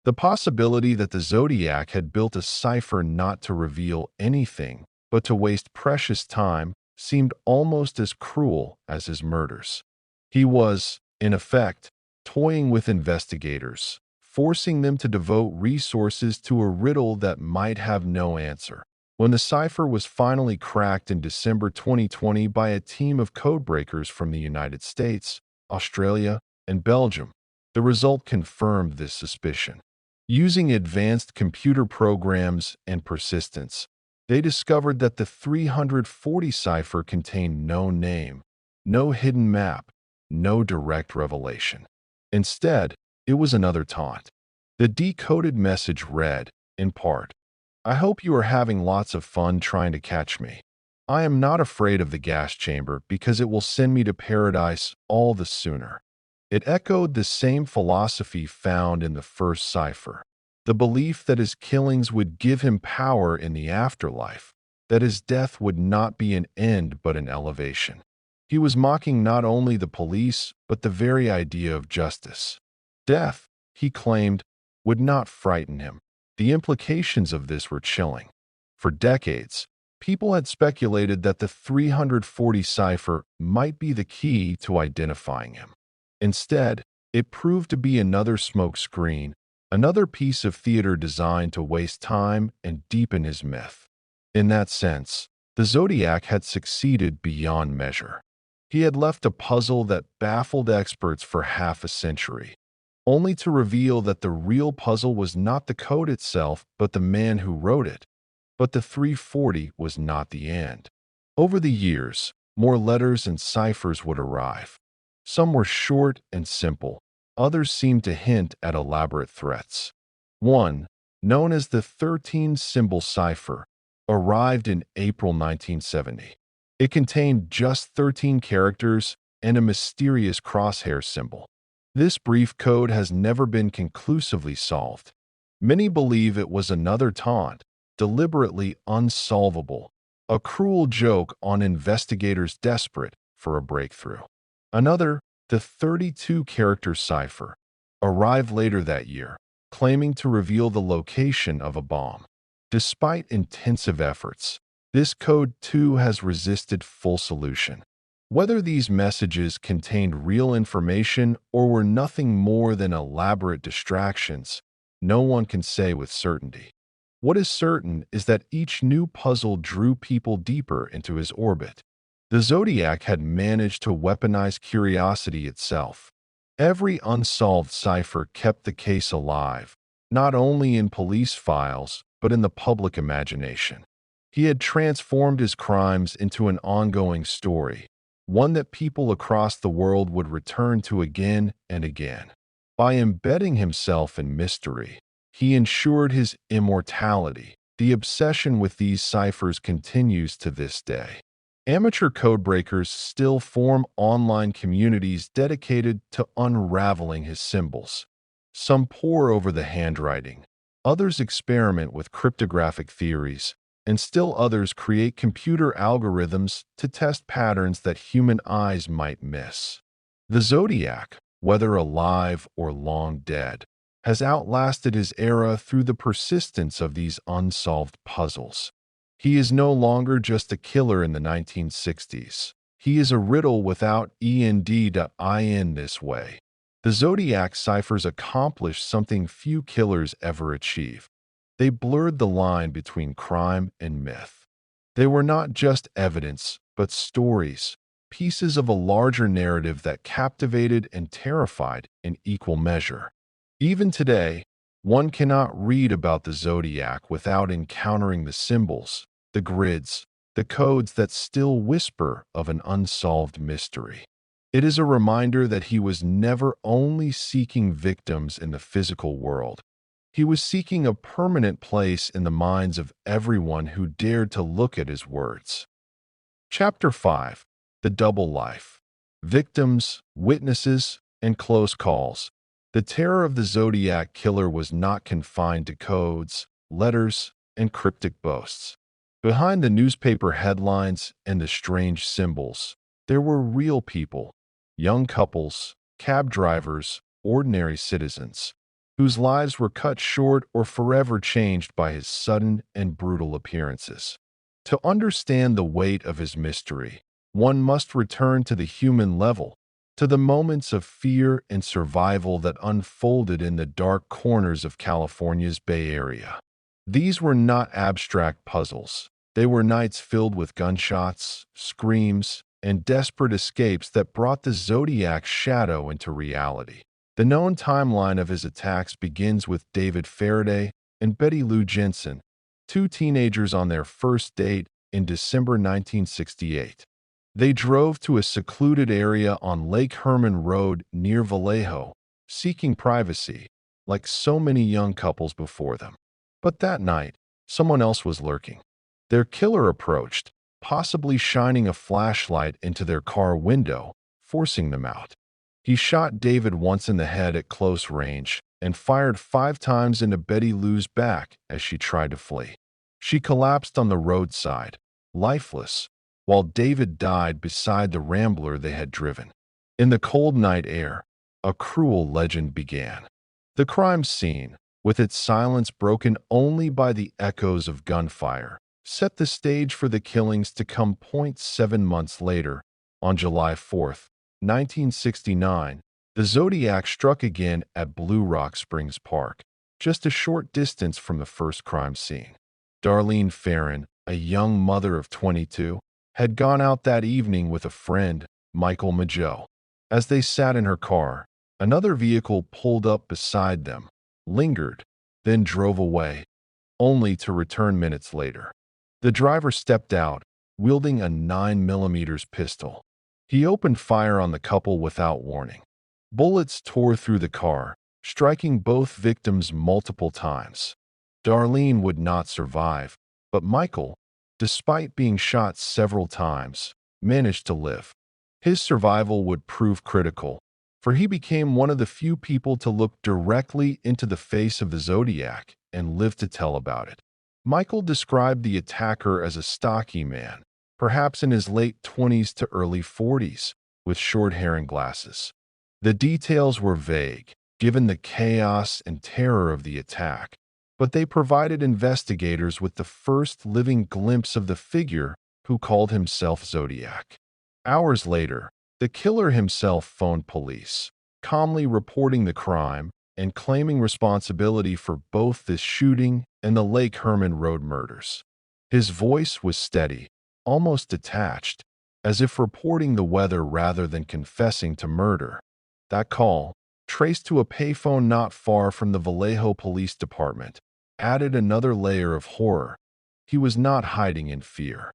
The possibility that the Zodiac had built a cipher not to reveal anything, but to waste precious time, seemed almost as cruel as his murders. He was, in effect, toying with investigators, forcing them to devote resources to a riddle that might have no answer. When the cipher was finally cracked in December 2020 by a team of codebreakers from the United States, Australia, and Belgium, the result confirmed this suspicion. Using advanced computer programs and persistence, they discovered that the 340 cipher contained no name, no hidden map, no direct revelation. Instead, it was another taunt. The decoded message read, in part, "I hope you are having lots of fun trying to catch me. I am not afraid of the gas chamber because it will send me to paradise all the sooner." It echoed the same philosophy found in the first cipher, the belief that his killings would give him power in the afterlife, that his death would not be an end but an elevation. He was mocking not only the police, but the very idea of justice. Death, he claimed, would not frighten him. The implications of this were chilling. For decades, people had speculated that the 340 cipher might be the key to identifying him. Instead, it proved to be another smokescreen, another piece of theater designed to waste time and deepen his myth. In that sense, the Zodiac had succeeded beyond measure. He had left a puzzle that baffled experts for half a century, only to reveal that the real puzzle was not the code itself, but the man who wrote it. But the 340 was not the end. Over the years, more letters and ciphers would arrive. Some were short and simple. Others seemed to hint at elaborate threats. One, known as the 13-symbol cipher, arrived in April 1970. It contained just 13 characters and a mysterious crosshair symbol. This brief code has never been conclusively solved. Many believe it was another taunt, deliberately unsolvable, a cruel joke on investigators desperate for a breakthrough. Another, the 32-character cipher, arrived later that year, claiming to reveal the location of a bomb. Despite intensive efforts, this code too has resisted full solution. Whether these messages contained real information or were nothing more than elaborate distractions, no one can say with certainty. What is certain is that each new puzzle drew people deeper into his orbit. The Zodiac had managed to weaponize curiosity itself. Every unsolved cipher kept the case alive, not only in police files, but in the public imagination. He had transformed his crimes into an ongoing story, one that people across the world would return to again and again. By embedding himself in mystery, he ensured his immortality. The obsession with these ciphers continues to this day. Amateur codebreakers still form online communities dedicated to unraveling his symbols. Some pore over the handwriting, others experiment with cryptographic theories, and still others create computer algorithms to test patterns that human eyes might miss. The Zodiac, whether alive or long dead, has outlasted his era through the persistence of these unsolved puzzles. He is no longer just a killer in the 1960s. He is a riddle without end.in this way. The Zodiac ciphers accomplished something few killers ever achieve. They blurred the line between crime and myth. They were not just evidence, but stories, pieces of a larger narrative that captivated and terrified in equal measure. Even today, one cannot read about the Zodiac without encountering the symbols, the grids, the codes that still whisper of an unsolved mystery. It is a reminder that he was never only seeking victims in the physical world. He was seeking a permanent place in the minds of everyone who dared to look at his words. Chapter 5. The Double Life. Victims, Witnesses, and Close Calls. The terror of the Zodiac Killer was not confined to codes, letters, and cryptic boasts. Behind the newspaper headlines and the strange symbols, there were real people, young couples, cab drivers, ordinary citizens, whose lives were cut short or forever changed by his sudden and brutal appearances. To understand the weight of his mystery, one must return to the human level, to the moments of fear and survival that unfolded in the dark corners of California's Bay Area. These were not abstract puzzles. They were nights filled with gunshots, screams, and desperate escapes that brought the Zodiac's shadow into reality. The known timeline of his attacks begins with David Faraday and Betty Lou Jensen, two teenagers on their first date in December 1968. They drove to a secluded area on Lake Herman Road near Vallejo, seeking privacy, like so many young couples before them. But that night, someone else was lurking. Their killer approached, possibly shining a flashlight into their car window, forcing them out. He shot David once in the head at close range and fired 5 times into Betty Lou's back as she tried to flee. She collapsed on the roadside, lifeless, while David died beside the Rambler they had driven. In the cold night air, a cruel legend began. The crime scene, with its silence broken only by the echoes of gunfire, set the stage for the killings to come. 7 months later, on July 4th, 1969, the Zodiac struck again at Blue Rock Springs Park, just a short distance from the first crime scene. Darlene Farron, a young mother of 22, had gone out that evening with a friend Michael Mageau. As they sat in her car, another vehicle pulled up beside them, lingered, then drove away, only to return minutes later. The driver stepped out, wielding a 9mm pistol. He opened fire on the couple without warning. Bullets tore through the car, striking both victims multiple times. Darlene would not survive, but Michael, despite being shot several times, managed to live. His survival would prove critical, for he became one of the few people to look directly into the face of the Zodiac and live to tell about it. Michael described the attacker as a stocky man, perhaps in his late 20s to early 40s, with short hair and glasses. The details were vague, given the chaos and terror of the attack, but they provided investigators with the first living glimpse of the figure who called himself Zodiac. Hours later, the killer himself phoned police, calmly reporting the crime and claiming responsibility for both this shooting and the Lake Herman Road murders. His voice was steady, almost detached, as if reporting the weather rather than confessing to murder. That call, traced to a payphone not far from the Vallejo Police Department, added another layer of horror. He was not hiding in fear.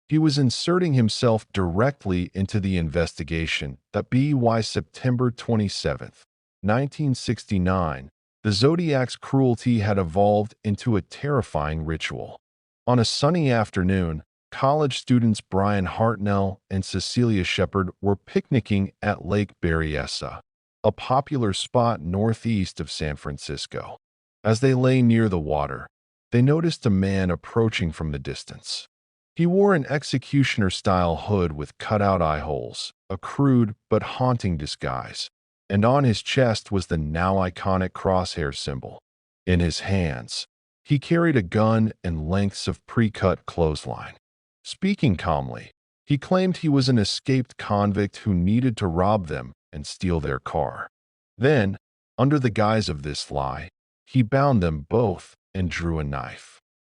He was inserting himself directly into the investigation that by September 27, 1969, the Zodiac's cruelty had evolved into a terrifying ritual. On a sunny afternoon, college students Brian Hartnell and Cecilia Shepard were picnicking at Lake Berryessa, a popular spot northeast of San Francisco. As they lay near the water, they noticed a man approaching from the distance. He wore an executioner-style hood with cut-out eye holes, a crude but haunting disguise, and on his chest was the now iconic crosshair symbol. In his hands, he carried a gun and lengths of pre-cut clothesline. Speaking calmly, he claimed he was an escaped convict who needed to rob them and steal their car. Then, under the guise of this lie, he bound them both and drew a knife.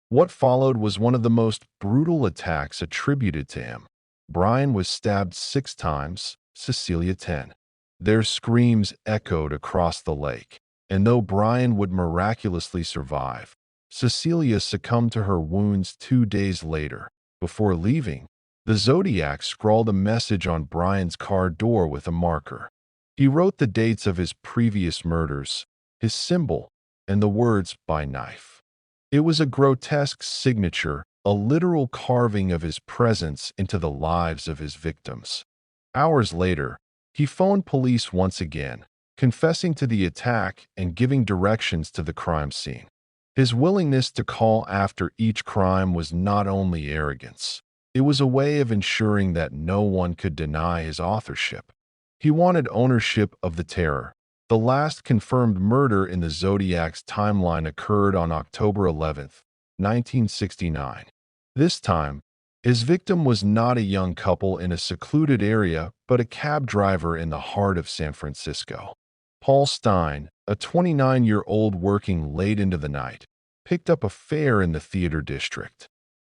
What followed was one of the most brutal attacks attributed to him. Brian was stabbed 6 times, Cecilia 10. Their screams echoed across the lake, and though Brian would miraculously survive, Cecilia succumbed to her wounds 2 days later. Before leaving, the Zodiac scrawled a message on Brian's car door with a marker. He wrote the dates of his previous murders, his symbol, and the words "by knife." It was a grotesque signature, a literal carving of his presence into the lives of his victims. Hours later, he phoned police once again, confessing to the attack and giving directions to the crime scene. His willingness to call after each crime was not only arrogance. It was a way of ensuring that no one could deny his authorship. He wanted ownership of the terror. The last confirmed murder in the Zodiac's timeline occurred on October 11, 1969. This time, his victim was not a young couple in a secluded area, but a cab driver in the heart of San Francisco. Paul Stein, a 29-year-old working late into the night, picked up a fare in the theater district.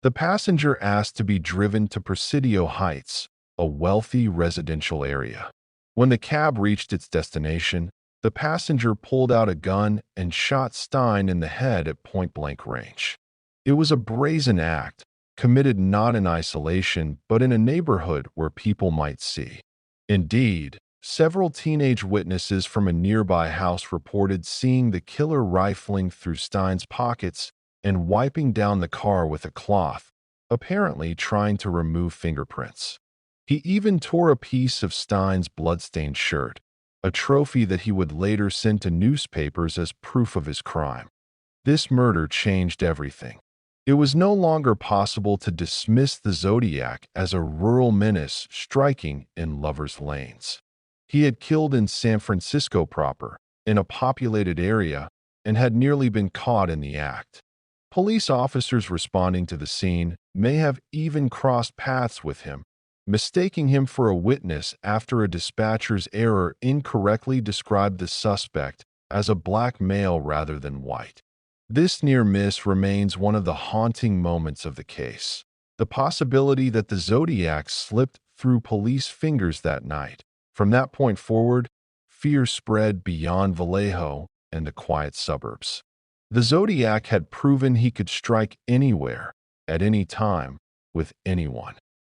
The passenger asked to be driven to Presidio Heights, a wealthy residential area. When the cab reached its destination, the passenger pulled out a gun and shot Stein in the head at point-blank range. It was a brazen act, committed not in isolation but in a neighborhood where people might see. Indeed, several teenage witnesses from a nearby house reported seeing the killer rifling through Stein's pockets and wiping down the car with a cloth, apparently trying to remove fingerprints. He even tore a piece of Stein's bloodstained shirt, a trophy that he would later send to newspapers as proof of his crime. This murder changed everything. It was no longer possible to dismiss the Zodiac as a rural menace striking in lovers' lanes. He had killed in San Francisco proper, in a populated area, and had nearly been caught in the act. Police officers responding to the scene may have even crossed paths with him, mistaking him for a witness after a dispatcher's error incorrectly described the suspect as a black male rather than white. This near miss remains one of the haunting moments of the case. The possibility that the Zodiac slipped through police fingers that night. From that point forward, fear spread beyond Vallejo and the quiet suburbs. The Zodiac had proven he could strike anywhere, at any time, with anyone.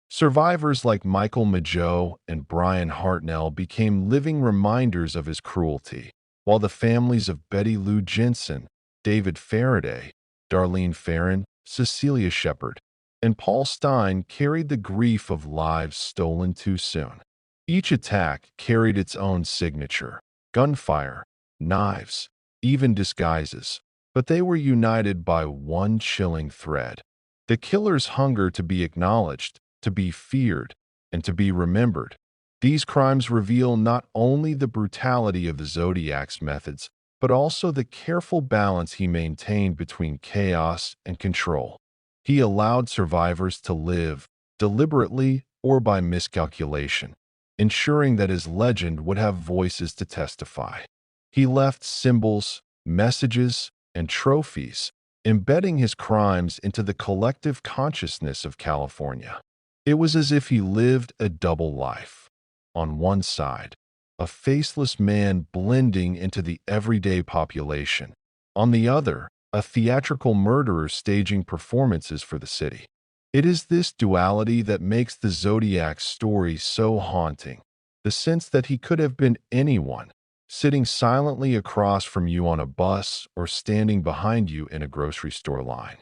Survivors like Michael Mageau and Brian Hartnell became living reminders of his cruelty, while the families of Betty Lou Jensen, David Faraday, Darlene Ferrin, Cecilia Shepard, and Paul Stein carried the grief of lives stolen too soon. Each attack carried its own signature: gunfire, knives, even disguises, but they were united by one chilling thread: the killer's hunger to be acknowledged, to be feared, and to be remembered. These crimes reveal not only the brutality of the Zodiac's methods, but also the careful balance he maintained between chaos and control. He allowed survivors to live, deliberately or by miscalculation, ensuring that his legend would have voices to testify. He left symbols, messages, and trophies, embedding his crimes into the collective consciousness of California. It was as if he lived a double life. On one side, a faceless man blending into the everyday population. On the other, a theatrical murderer staging performances for the city. It is this duality that makes the Zodiac's story so haunting. The sense that he could have been anyone, sitting silently across from you on a bus or standing behind you in a grocery store line.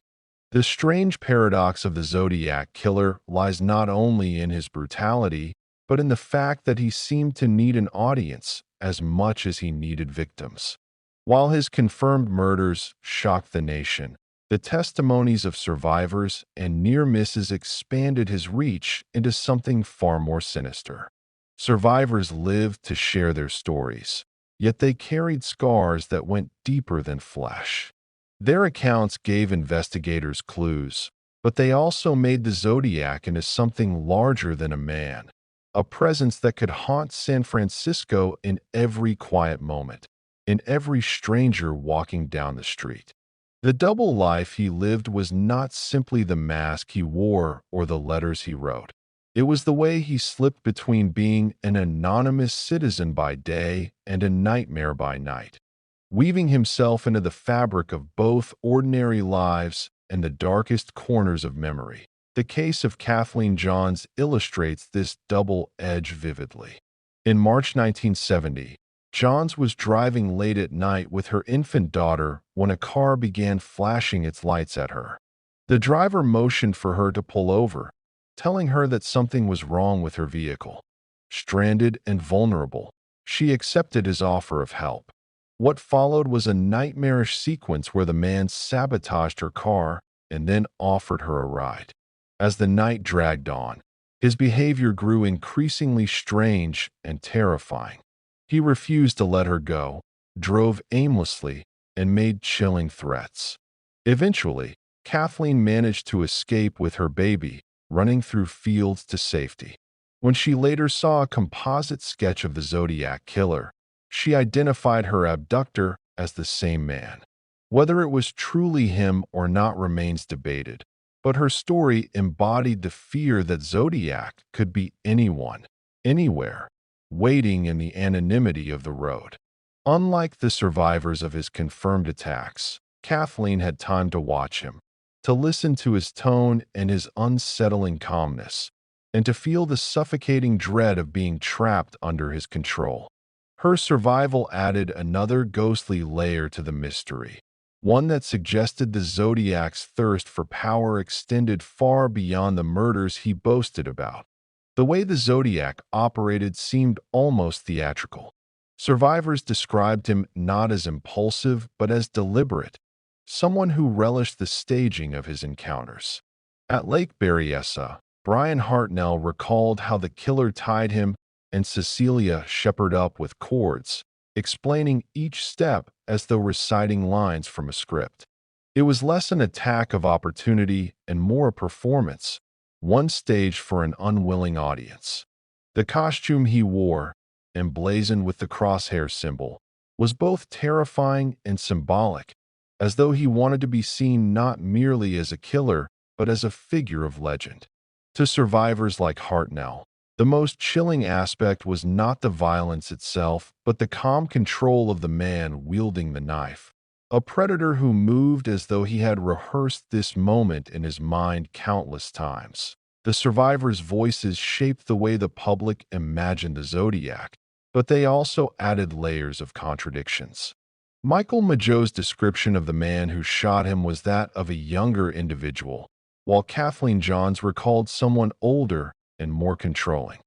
The strange paradox of the Zodiac Killer lies not only in his brutality, but in the fact that he seemed to need an audience as much as he needed victims. While his confirmed murders shocked the nation, the testimonies of survivors and near misses expanded his reach into something far more sinister. Survivors lived to share their stories, yet they carried scars that went deeper than flesh. Their accounts gave investigators clues, but they also made the Zodiac into something larger than a man, a presence that could haunt San Francisco in every quiet moment, in every stranger walking down the street. The double life he lived was not simply the mask he wore or the letters he wrote. It was the way he slipped between being an anonymous citizen by day and a nightmare by night, weaving himself into the fabric of both ordinary lives and the darkest corners of memory. The case of Kathleen Johns illustrates this double edge vividly. In March 1970, Johns was driving late at night with her infant daughter when a car began flashing its lights at her. The driver motioned for her to pull over, telling her that something was wrong with her vehicle. Stranded and vulnerable, she accepted his offer of help. What followed was a nightmarish sequence where the man sabotaged her car and then offered her a ride. As the night dragged on, his behavior grew increasingly strange and terrifying. He refused to let her go, drove aimlessly, and made chilling threats. Eventually, Kathleen managed to escape with her baby, running through fields to safety. When she later saw a composite sketch of the Zodiac Killer, she identified her abductor as the same man. Whether it was truly him or not remains debated, but her story embodied the fear that Zodiac could be anyone, anywhere, waiting in the anonymity of the road. Unlike the survivors of his confirmed attacks, Kathleen had time to watch him, to listen to his tone and his unsettling calmness, and to feel the suffocating dread of being trapped under his control. Her survival added another ghostly layer to the mystery, one that suggested the Zodiac's thirst for power extended far beyond the murders he boasted about. The way the Zodiac operated seemed almost theatrical. Survivors described him not as impulsive, but as deliberate, someone who relished the staging of his encounters. At Lake Berryessa, Brian Hartnell recalled how the killer tied him and Cecilia Shepard up with cords, explaining each step as though reciting lines from a script. It was less an attack of opportunity and more a performance, one staged for an unwilling audience. The costume he wore, emblazoned with the crosshair symbol, was both terrifying and symbolic, as though he wanted to be seen not merely as a killer, but as a figure of legend. To survivors like Hartnell, The most chilling aspect was not the violence itself, but the calm control of the man wielding the knife. A predator who moved as though he had rehearsed this moment in his mind countless times. The survivors' voices shaped the way the public imagined the Zodiac, but they also added layers of contradictions. Michael Mageau's description of the man who shot him was that of a younger individual, while Kathleen Johns recalled someone older and more controlling.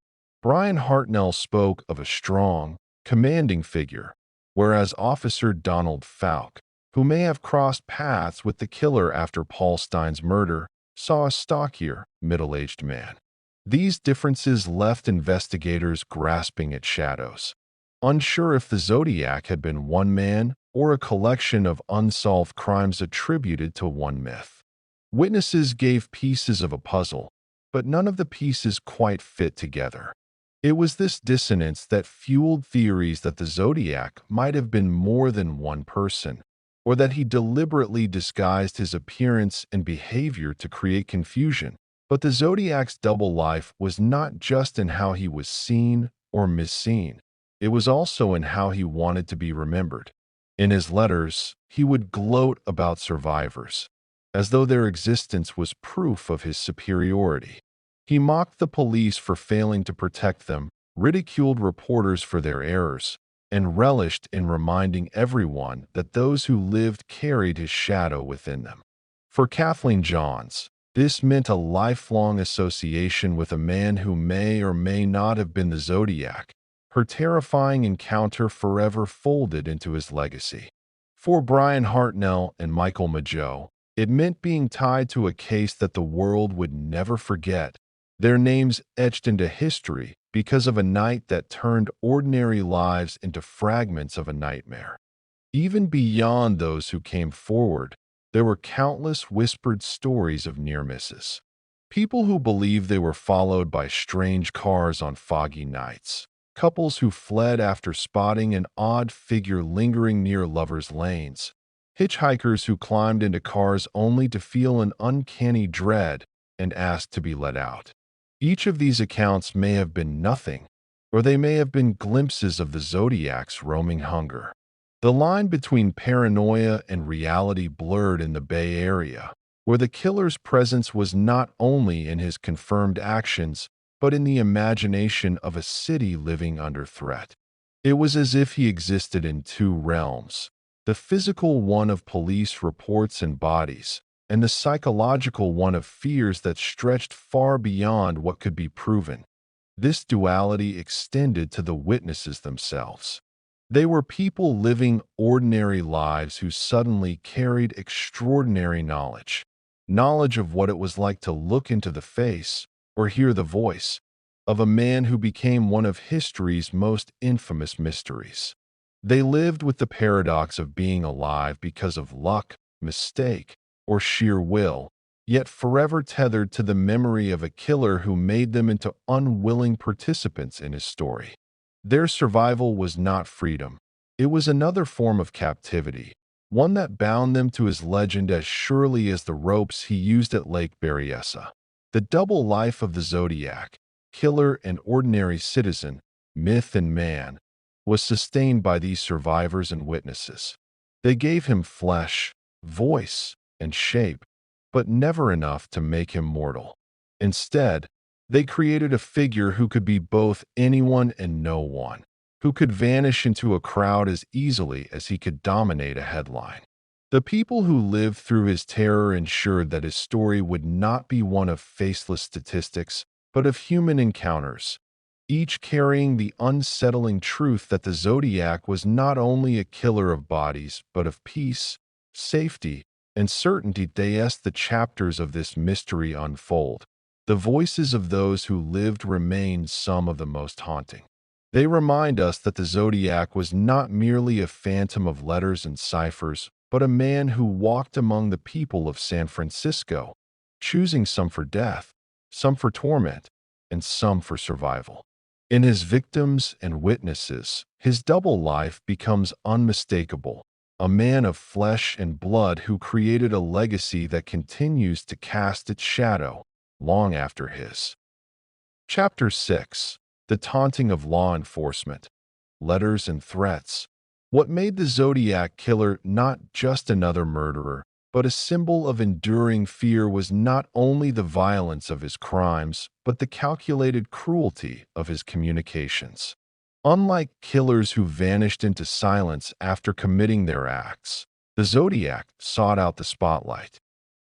Brian Hartnell spoke of a strong, commanding figure, whereas Officer Donald Falk, who may have crossed paths with the killer after Paul Stein's murder, saw a stockier, middle-aged man. These differences left investigators grasping at shadows, unsure if the Zodiac had been one man or a collection of unsolved crimes attributed to one myth. Witnesses gave pieces of a puzzle, but none of the pieces quite fit together. It was this dissonance that fueled theories that the Zodiac might have been more than one person, or that he deliberately disguised his appearance and behavior to create confusion. But the Zodiac's double life was not just in how he was seen or misseen. It was also in how he wanted to be remembered. In his letters, he would gloat about survivors, as though their existence was proof of his superiority. He mocked the police for failing to protect them, ridiculed reporters for their errors, and relished in reminding everyone that those who lived carried his shadow within them. For Kathleen Johns, this meant a lifelong association with a man who may or may not have been the Zodiac. Her terrifying encounter forever folded into his legacy. For Brian Hartnell and Michael Mageau, it meant being tied to a case that the world would never forget, their names etched into history because of a night that turned ordinary lives into fragments of a nightmare. Even beyond those who came forward, there were countless whispered stories of near misses. People who believed they were followed by strange cars on foggy nights. Couples who fled after spotting an odd figure lingering near lovers' lanes. Hitchhikers who climbed into cars only to feel an uncanny dread and asked to be let out. Each of these accounts may have been nothing, or they may have been glimpses of the Zodiac's roaming hunger. The line between paranoia and reality blurred in the Bay Area, where the killer's presence was not only in his confirmed actions, but in the imagination of a city living under threat. It was as if he existed in two realms, the physical one of police reports and bodies, and the psychological one of fears that stretched far beyond what could be proven. This duality extended to the witnesses themselves. They were people living ordinary lives who suddenly carried extraordinary knowledge of what it was like to look into the face or hear the voice of a man who became one of history's most infamous mysteries. They lived with the paradox of being alive because of luck, mistake, or sheer will, yet forever tethered to the memory of a killer who made them into unwilling participants in his story. Their survival was not freedom. It was another form of captivity, one that bound them to his legend as surely as the ropes he used at Lake Berryessa. The double life of the Zodiac, killer and ordinary citizen, myth and man, was sustained by these survivors and witnesses. They gave him flesh, voice, and shape, but never enough to make him mortal. Instead, they created a figure who could be both anyone and no one, who could vanish into a crowd as easily as he could dominate a headline. The people who lived through his terror ensured that his story would not be one of faceless statistics, but of human encounters, each carrying the unsettling truth that the Zodiac was not only a killer of bodies, but of peace, safety, and certainty. As the chapters of this mystery unfold, the voices of those who lived remain some of the most haunting. They remind us that the Zodiac was not merely a phantom of letters and ciphers, but a man who walked among the people of San Francisco, choosing some for death, some for torment, and some for survival. In his victims and witnesses, his double life becomes unmistakable, a man of flesh and blood who created a legacy that continues to cast its shadow long after his Chapter 6. The Taunting of Law Enforcement. Letters and Threats. What made the Zodiac Killer not just another murderer, but a symbol of enduring fear was not only the violence of his crimes, but the calculated cruelty of his communications. Unlike killers who vanished into silence after committing their acts, the Zodiac sought out the spotlight.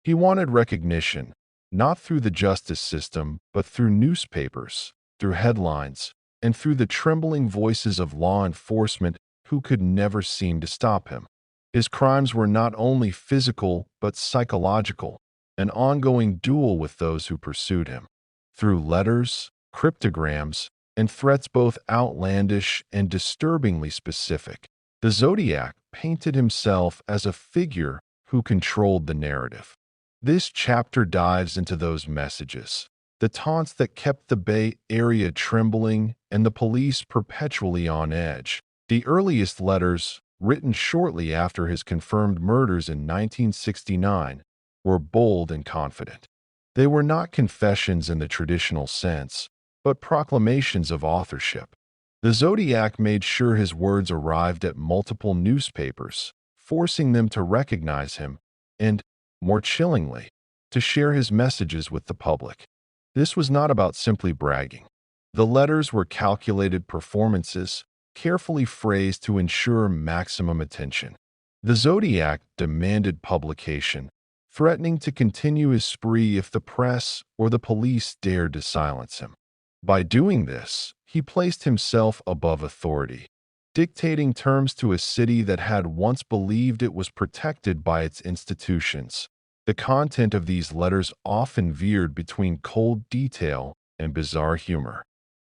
He wanted recognition, not through the justice system, but through newspapers, through headlines, and through the trembling voices of law enforcement who could never seem to stop him. His crimes were not only physical, but psychological, an ongoing duel with those who pursued him. Through letters, cryptograms, and threats both outlandish and disturbingly specific, the Zodiac painted himself as a figure who controlled the narrative. This chapter dives into those messages, the taunts that kept the Bay Area trembling and the police perpetually on edge. The earliest letters, written shortly after his confirmed murders in 1969, were bold and confident. They were not confessions in the traditional sense, but proclamations of authorship. The Zodiac made sure his words arrived at multiple newspapers, forcing them to recognize him and, more chillingly, to share his messages with the public. This was not about simply bragging. The letters were calculated performances, carefully phrased to ensure maximum attention. The Zodiac demanded publication, threatening to continue his spree if the press or the police dared to silence him. By doing this, he placed himself above authority, dictating terms to a city that had once believed it was protected by its institutions. The content of these letters often veered between cold detail and bizarre humor.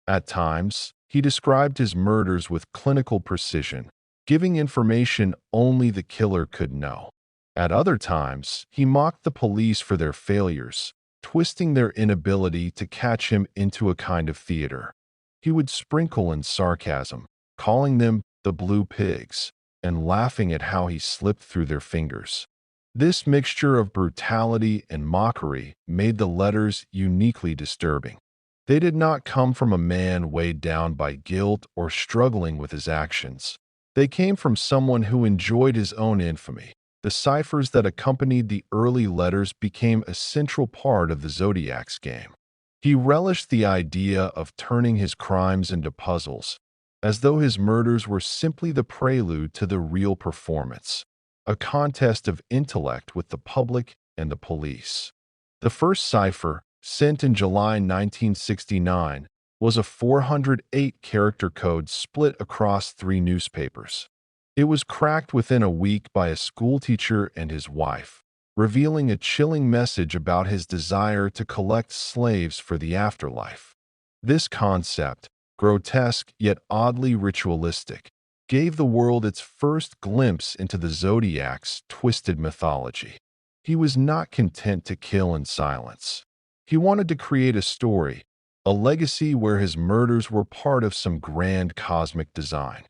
At times, he described his murders with clinical precision, giving information only the killer could know. At other times, he mocked the police for their failures, twisting their inability to catch him into a kind of theater. He would sprinkle in sarcasm, calling them the blue pigs, and laughing at how he slipped through their fingers. This mixture of brutality and mockery made the letters uniquely disturbing. They did not come from a man weighed down by guilt or struggling with his actions. They came from someone who enjoyed his own infamy. The ciphers that accompanied the early letters became a central part of the Zodiac's game. He relished the idea of turning his crimes into puzzles, as though his murders were simply the prelude to the real performance, a contest of intellect with the public and the police. The first cipher, sent in July 1969, was a 408-character code split across 3 newspapers. It was cracked within a week by a schoolteacher and his wife, revealing a chilling message about his desire to collect slaves for the afterlife. This concept, grotesque yet oddly ritualistic, gave the world its first glimpse into the Zodiac's twisted mythology. He was not content to kill in silence. He wanted to create a story, a legacy where his murders were part of some grand cosmic design.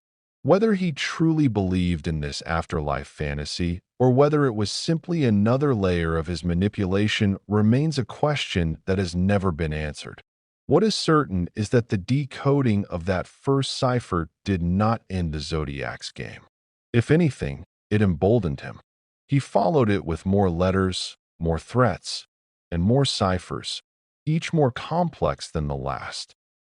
Whether he truly believed in this afterlife fantasy or whether it was simply another layer of his manipulation remains a question that has never been answered. What is certain is that the decoding of that first cipher did not end the Zodiac's game. If anything, it emboldened him. He followed it with more letters, more threats, and more ciphers, each more complex than the last.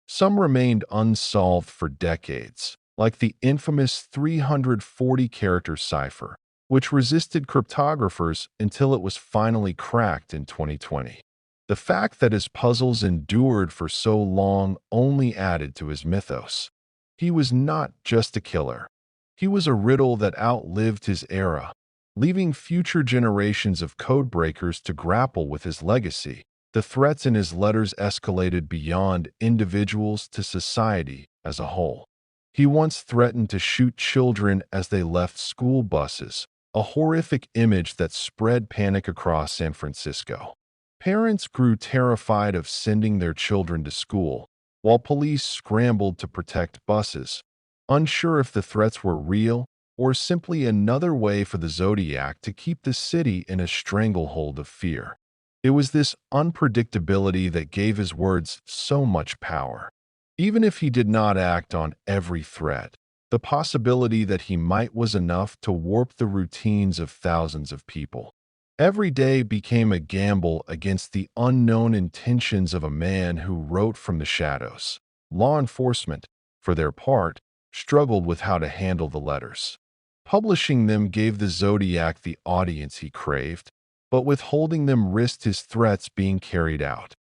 Some remained unsolved for decades, like the infamous 340-character cipher, which resisted cryptographers until it was finally cracked in 2020. The fact that his puzzles endured for so long only added to his mythos. He was not just a killer. He was a riddle that outlived his era, leaving future generations of codebreakers to grapple with his legacy. The threats in his letters escalated beyond individuals to society as a whole. He once threatened to shoot children as they left school buses, a horrific image that spread panic across San Francisco. Parents grew terrified of sending their children to school, while police scrambled to protect buses, unsure if the threats were real or simply another way for the Zodiac to keep the city in a stranglehold of fear. It was this unpredictability that gave his words so much power. Even if he did not act on every threat, the possibility that he might was enough to warp the routines of thousands of people. Every day became a gamble against the unknown intentions of a man who wrote from the shadows. Law enforcement, for their part, struggled with how to handle the letters. Publishing them gave the Zodiac the audience he craved, but withholding them risked his threats being carried out.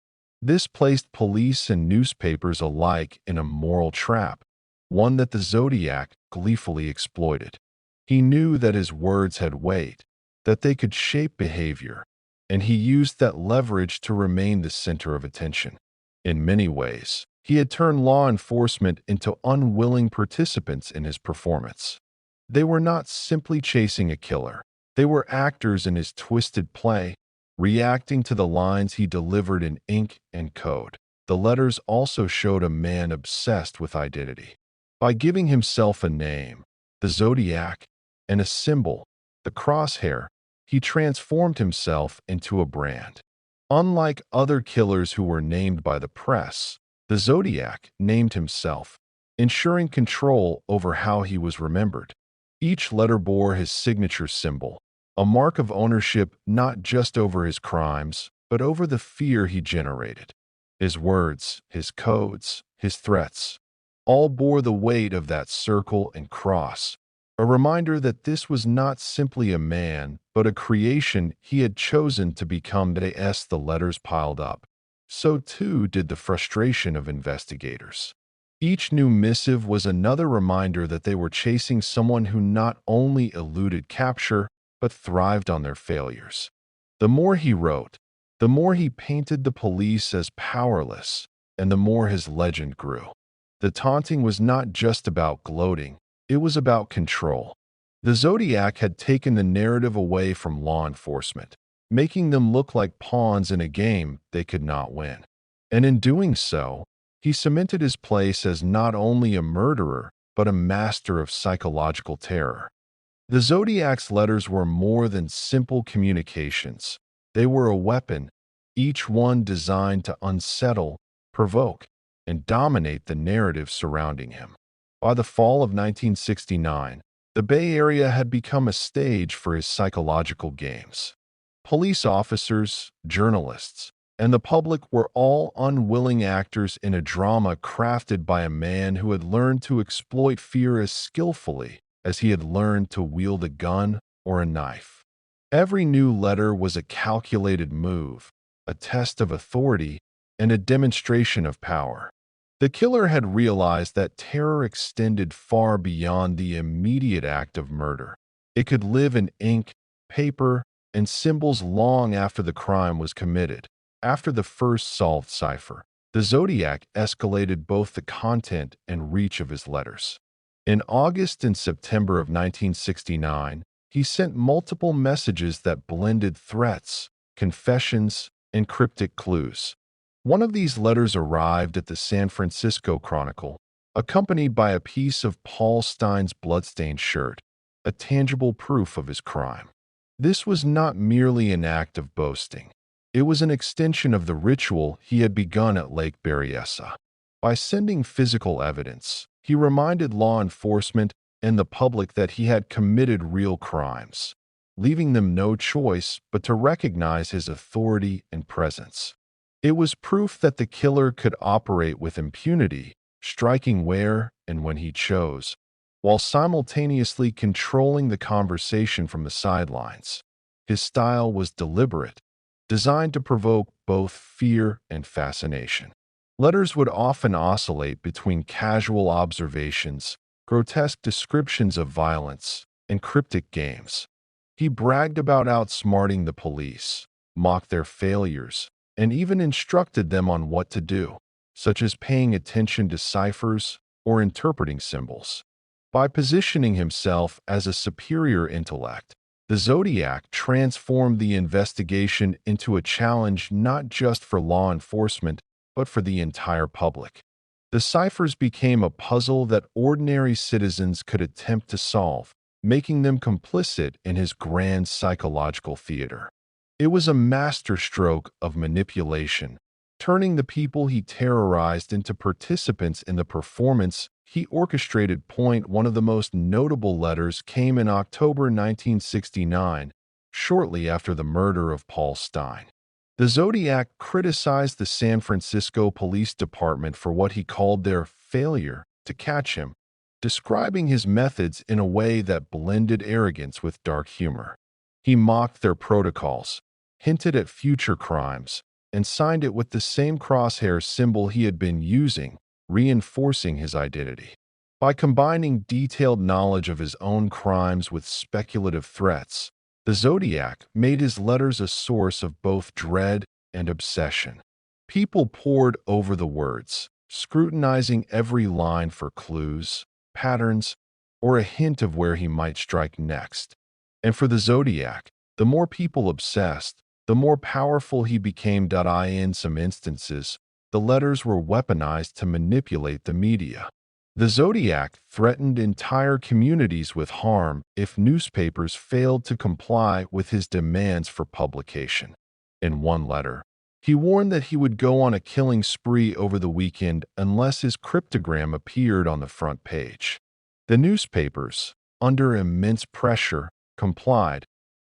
This placed police and newspapers alike in a moral trap, one that the Zodiac gleefully exploited. He knew that his words had weight, that they could shape behavior, and he used that leverage to remain the center of attention. In many ways, he had turned law enforcement into unwilling participants in his performance. They were not simply chasing a killer. They were actors in his twisted play, reacting to the lines he delivered in ink and code. The letters also showed a man obsessed with identity. By giving himself a name, the Zodiac, and a symbol, the crosshair, he transformed himself into a brand. Unlike other killers who were named by the press, the Zodiac named himself, ensuring control over how he was remembered. Each letter bore his signature symbol, a mark of ownership not just over his crimes, but over the fear he generated. His words, his codes, his threats, all bore the weight of that circle and cross, a reminder that this was not simply a man, but a creation he had chosen to become. As the letters piled up, so too did the frustration of investigators. Each new missive was another reminder that they were chasing someone who not only eluded capture, but thrived on their failures. The more he wrote, the more he painted the police as powerless, and the more his legend grew. The Taunting was not just about gloating, it was about control. The Zodiac had taken the narrative away from law enforcement, making them look like pawns in a game they could not win. And in doing so, he cemented his place as not only a murderer, but a master of psychological terror. The Zodiac's letters were more than simple communications. They were a weapon, each one designed to unsettle, provoke, and dominate the narrative surrounding him. By the fall of 1969, the Bay Area had become a stage for his psychological games. Police officers, journalists, and the public were all unwilling actors in a drama crafted by a man who had learned to exploit fear as skillfully as he had learned to wield a gun or a knife. Every new letter was a calculated move, a test of authority, and a demonstration of power. The killer had realized that terror extended far beyond the immediate act of murder. It could live in ink, paper, and symbols long after the crime was committed. After the first solved cipher, the Zodiac escalated both the content and reach of his letters. In August and September of 1969, he sent multiple messages that blended threats, confessions, and cryptic clues. One of these letters arrived at the San Francisco Chronicle, accompanied by a piece of Paul Stein's bloodstained shirt, a tangible proof of his crime. This was not merely an act of boasting. It was an extension of the ritual he had begun at Lake Berryessa. By sending physical evidence, he reminded law enforcement and the public that he had committed real crimes, leaving them no choice but to recognize his authority and presence. It was proof that the killer could operate with impunity, striking where and when he chose, while simultaneously controlling the conversation from the sidelines. His style was deliberate, designed to provoke both fear and fascination. Letters would often oscillate between casual observations, grotesque descriptions of violence, and cryptic games. He bragged about outsmarting the police, mocked their failures, and even instructed them on what to do, such as paying attention to ciphers or interpreting symbols. By positioning himself as a superior intellect, the Zodiac transformed the investigation into a challenge not just for law enforcement, but for the entire public. The ciphers became a puzzle that ordinary citizens could attempt to solve, making them complicit in his grand psychological theater. It was a masterstroke of manipulation, turning the people he terrorized into participants in the performance he orchestrated. One of the most notable letters came in October 1969, shortly after the murder of Paul Stein. The Zodiac criticized the San Francisco Police Department for what he called their failure to catch him, describing his methods in a way that blended arrogance with dark humor. He mocked their protocols, hinted at future crimes, and signed it with the same crosshair symbol he had been using, reinforcing his identity. By combining detailed knowledge of his own crimes with speculative threats, the Zodiac made his letters a source of both dread and obsession. People pored over the words, scrutinizing every line for clues, patterns, or a hint of where he might strike next. And for the Zodiac, the more people obsessed, the more powerful he became. In some instances, the letters were weaponized to manipulate the media. The Zodiac threatened entire communities with harm if newspapers failed to comply with his demands for publication. In one letter, he warned that he would go on a killing spree over the weekend unless his cryptogram appeared on the front page. The newspapers, under immense pressure, complied,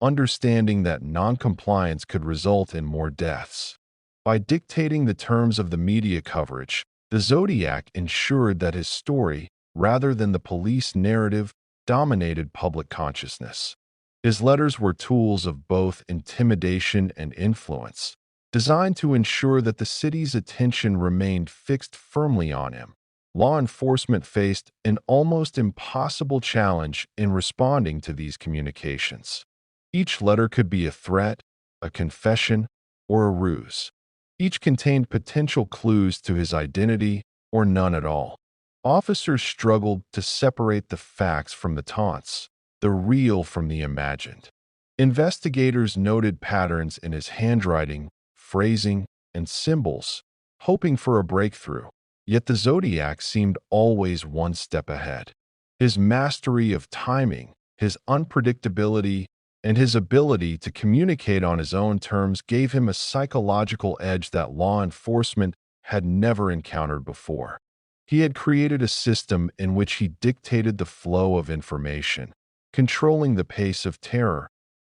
understanding that noncompliance could result in more deaths. By dictating the terms of the media coverage, the Zodiac ensured that his story, rather than the police narrative, dominated public consciousness. His letters were tools of both intimidation and influence, designed to ensure that the city's attention remained fixed firmly on him. Law enforcement faced an almost impossible challenge in responding to these communications. Each letter could be a threat, a confession, or a ruse. Each contained potential clues to his identity or none at all. Officers struggled to separate the facts from the taunts, the real from the imagined. Investigators noted patterns in his handwriting, phrasing, and symbols, hoping for a breakthrough. Yet the Zodiac seemed always one step ahead. His mastery of timing, his unpredictability, and his ability to communicate on his own terms gave him a psychological edge that law enforcement had never encountered before. He had created a system in which he dictated the flow of information, controlling the pace of terror.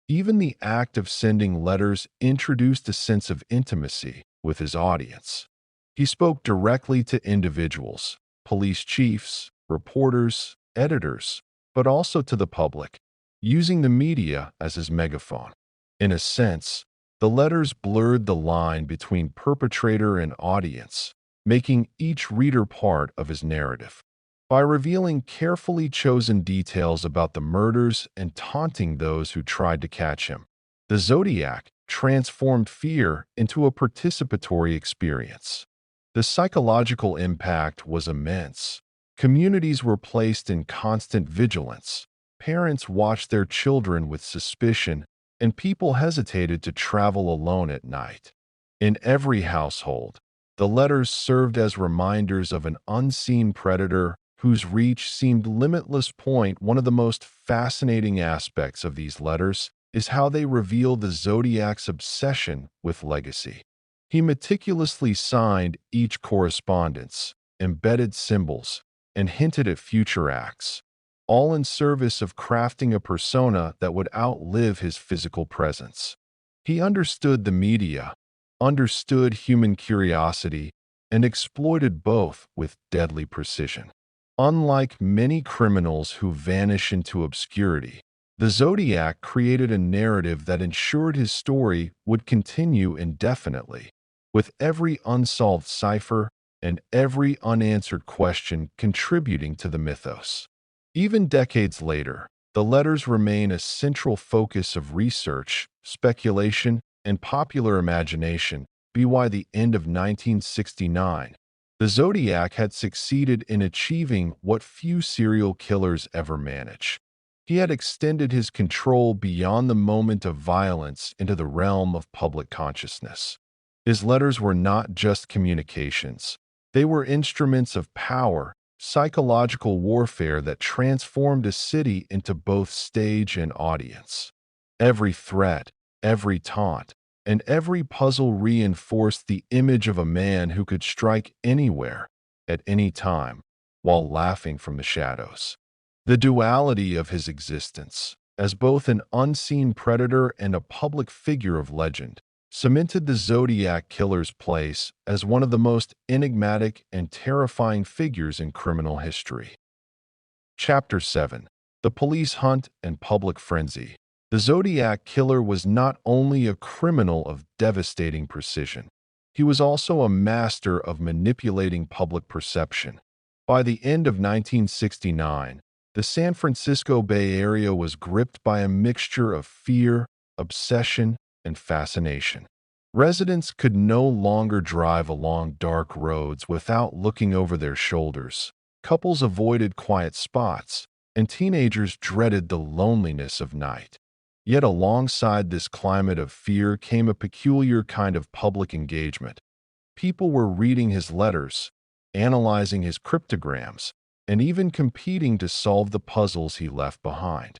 Even the act of sending letters introduced a sense of intimacy with his audience. He spoke directly to individuals, police chiefs, reporters, editors, but also to the public, using the media as his megaphone. In a sense, the letters blurred the line between perpetrator and audience, making each reader part of his narrative. By revealing carefully chosen details about the murders and taunting those who tried to catch him, the Zodiac transformed fear into a participatory experience. The psychological impact was immense. Communities were placed in constant vigilance. Parents watched their children with suspicion, and people hesitated to travel alone at night. In every household, the letters served as reminders of an unseen predator whose reach seemed limitless. One of the most fascinating aspects of these letters is how they reveal the Zodiac's obsession with legacy. He meticulously signed each correspondence, embedded symbols, and hinted at future acts, all in service of crafting a persona that would outlive his physical presence. He understood the media, understood human curiosity, and exploited both with deadly precision. Unlike many criminals who vanish into obscurity, the Zodiac created a narrative that ensured his story would continue indefinitely, with every unsolved cipher and every unanswered question contributing to the mythos. Even decades later, the letters remain a central focus of research, speculation, and popular imagination. By the end of 1969, the Zodiac had succeeded in achieving what few serial killers ever manage. He had extended his control beyond the moment of violence into the realm of public consciousness. His letters were not just communications. They were instruments of power, psychological warfare that transformed a city into both stage and audience. Every threat, Every taunt and every puzzle reinforced the image of a man who could strike anywhere, at any time, while laughing from the shadows. The duality of his existence, as both an unseen predator and a public figure of legend, cemented the Zodiac Killer's place as one of the most enigmatic and terrifying figures in criminal history. Chapter 7: The Police Hunt and Public Frenzy. The Zodiac Killer was not only a criminal of devastating precision, he was also a master of manipulating public perception. By the end of 1969, the San Francisco Bay Area was gripped by a mixture of fear, obsession, and fascination. Residents could no longer drive along dark roads without looking over their shoulders. Couples avoided quiet spots, and teenagers dreaded the loneliness of night. Yet alongside this climate of fear came a peculiar kind of public engagement. People were reading his letters, analyzing his cryptograms, and even competing to solve the puzzles he left behind.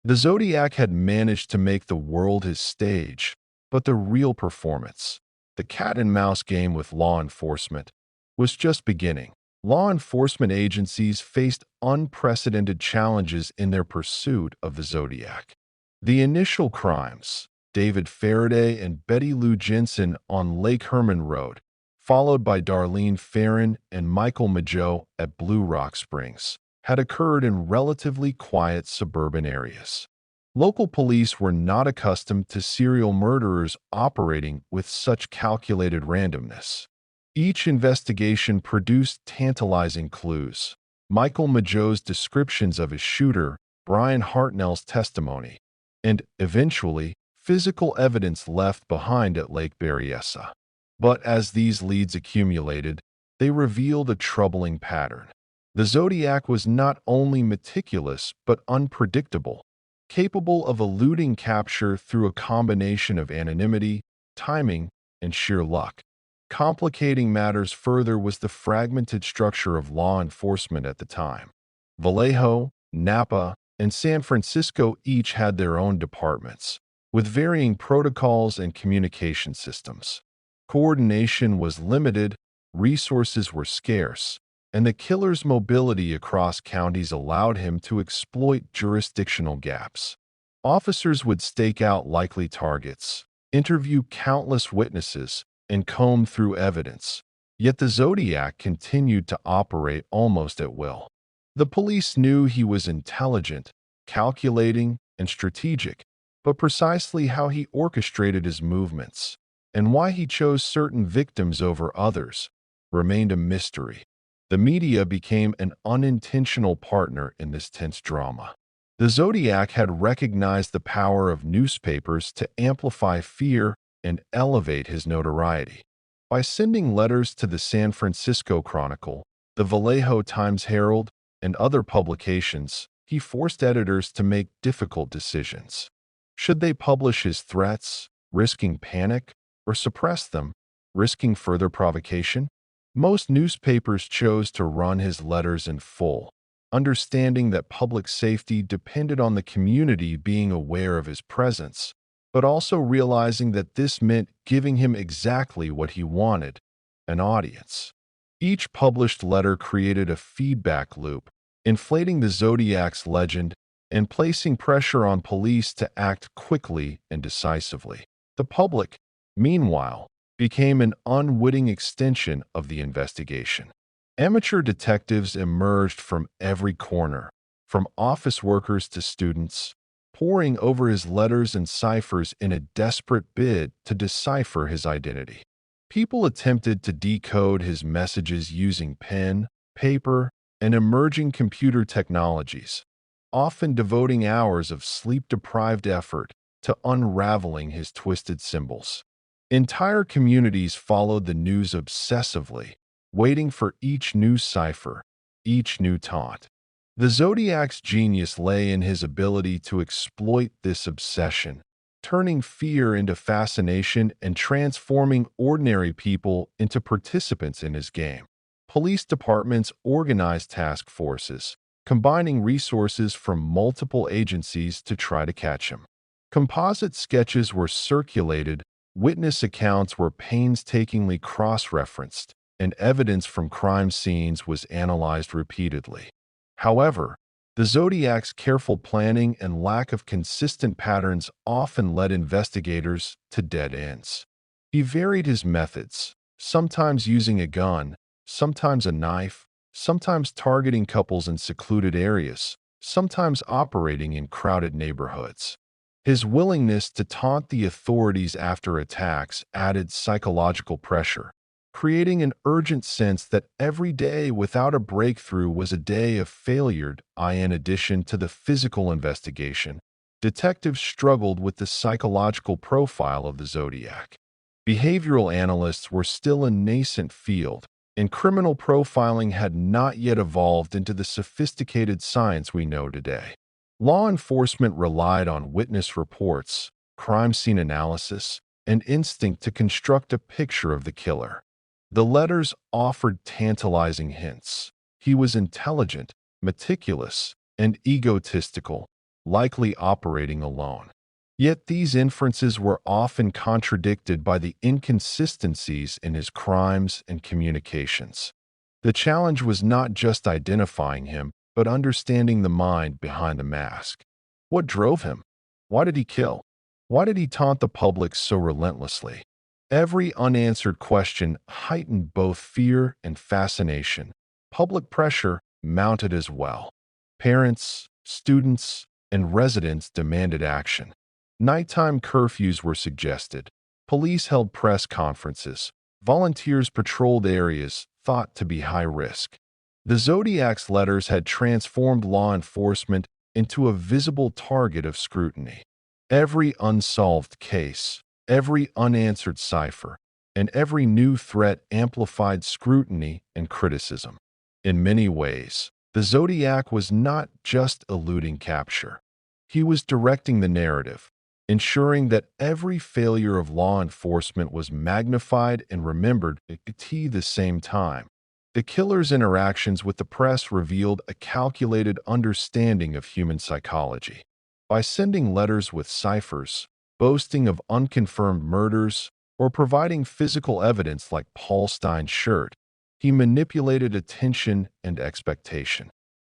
The Zodiac had managed to make the world his stage, but the real performance, the cat-and-mouse game with law enforcement, was just beginning. Law enforcement agencies faced unprecedented challenges in their pursuit of the Zodiac. The initial crimes, David Faraday and Betty Lou Jensen on Lake Herman Road, followed by Darlene Ferrin and Michael Mageau at Blue Rock Springs, had occurred in relatively quiet suburban areas. Local police were not accustomed to serial murderers operating with such calculated randomness. Each investigation produced tantalizing clues. Michael Mageau's descriptions of his shooter, Brian Hartnell's testimony, and, eventually, physical evidence left behind at Lake Berryessa. But as these leads accumulated, they revealed a troubling pattern. The Zodiac was not only meticulous but unpredictable, capable of eluding capture through a combination of anonymity, timing, and sheer luck. Complicating matters further was the fragmented structure of law enforcement at the time. Vallejo, Napa, and San Francisco each had their own departments, with varying protocols and communication systems. Coordination was limited, resources were scarce, and the killer's mobility across counties allowed him to exploit jurisdictional gaps. Officers would stake out likely targets, interview countless witnesses, and comb through evidence, yet the Zodiac continued to operate almost at will. The police knew he was intelligent, calculating, and strategic, but precisely how he orchestrated his movements and why he chose certain victims over others remained a mystery. The media became an unintentional partner in this tense drama. The Zodiac had recognized the power of newspapers to amplify fear and elevate his notoriety. By sending letters to the San Francisco Chronicle, the Vallejo Times-Herald, and other publications, he forced editors to make difficult decisions. Should they publish his threats, risking panic, or suppress them, risking further provocation? Most newspapers chose to run his letters in full, understanding that public safety depended on the community being aware of his presence, but also realizing that this meant giving him exactly what he wanted: an audience. Each published letter created a feedback loop, inflating the Zodiac's legend and placing pressure on police to act quickly and decisively. The public, meanwhile, became an unwitting extension of the investigation. Amateur detectives emerged from every corner, from office workers to students, poring over his letters and ciphers in a desperate bid to decipher his identity. People attempted to decode his messages using pen, paper, and emerging computer technologies, often devoting hours of sleep-deprived effort to unraveling his twisted symbols. Entire communities followed the news obsessively, waiting for each new cipher, each new taunt. The Zodiac's genius lay in his ability to exploit this obsession, turning fear into fascination and transforming ordinary people into participants in his game. Police departments organized task forces, combining resources from multiple agencies to try to catch him. Composite sketches were circulated, witness accounts were painstakingly cross-referenced, and evidence from crime scenes was analyzed repeatedly. However, the Zodiac's careful planning and lack of consistent patterns often led investigators to dead ends. He varied his methods, sometimes using a gun, sometimes a knife, sometimes targeting couples in secluded areas, sometimes operating in crowded neighborhoods. His willingness to taunt the authorities after attacks added psychological pressure, creating an urgent sense that every day without a breakthrough was a day of failure. In addition to the physical investigation, detectives struggled with the psychological profile of the Zodiac. Behavioral analysts were still a nascent field, and criminal profiling had not yet evolved into the sophisticated science we know today. Law enforcement relied on witness reports, crime scene analysis, and instinct to construct a picture of the killer. The letters offered tantalizing hints. He was intelligent, meticulous, and egotistical, likely operating alone. Yet these inferences were often contradicted by the inconsistencies in his crimes and communications. The challenge was not just identifying him, but understanding the mind behind the mask. What drove him? Why did he kill? Why did he taunt the public so relentlessly? Every unanswered question heightened both fear and fascination. Public pressure mounted as well. Parents, students, and residents demanded action. Nighttime curfews were suggested. Police held press conferences. Volunteers patrolled areas thought to be high risk. The Zodiac's letters had transformed law enforcement into a visible target of scrutiny. Every unsolved case, every unanswered cipher, and every new threat amplified scrutiny and criticism. In many ways, the Zodiac was not just eluding capture. He was directing the narrative, ensuring that every failure of law enforcement was magnified and remembered at the same time. The killer's interactions with the press revealed a calculated understanding of human psychology. By sending letters with ciphers, boasting of unconfirmed murders, or providing physical evidence like Paul Stein's shirt, he manipulated attention and expectation.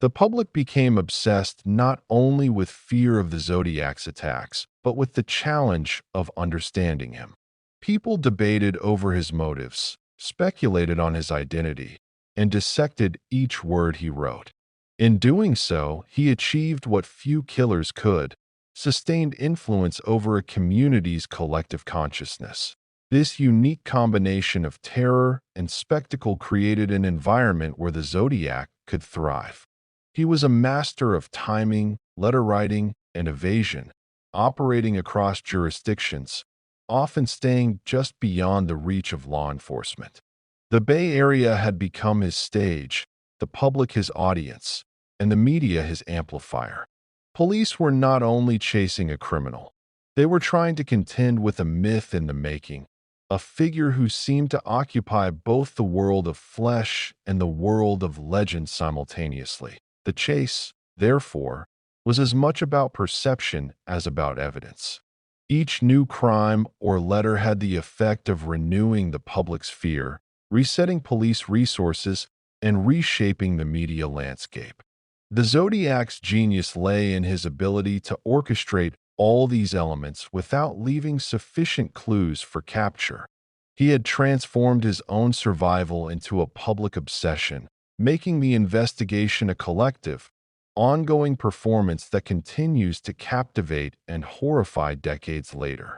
The public became obsessed not only with fear of the Zodiac's attacks, but with the challenge of understanding him. People debated over his motives, speculated on his identity, and dissected each word he wrote. In doing so, he achieved what few killers could: sustained influence over a community's collective consciousness. This unique combination of terror and spectacle created an environment where the Zodiac could thrive. He was a master of timing, letter writing, and evasion, operating across jurisdictions, often staying just beyond the reach of law enforcement. The Bay Area had become his stage, the public his audience, and the media his amplifier. Police were not only chasing a criminal, they were trying to contend with a myth in the making, a figure who seemed to occupy both the world of flesh and the world of legend simultaneously. The chase, therefore, was as much about perception as about evidence. Each new crime or letter had the effect of renewing the public's fear, resetting police resources, and reshaping the media landscape. The Zodiac's genius lay in his ability to orchestrate all these elements without leaving sufficient clues for capture. He had transformed his own survival into a public obsession, making the investigation a collective, ongoing performance that continues to captivate and horrify decades later.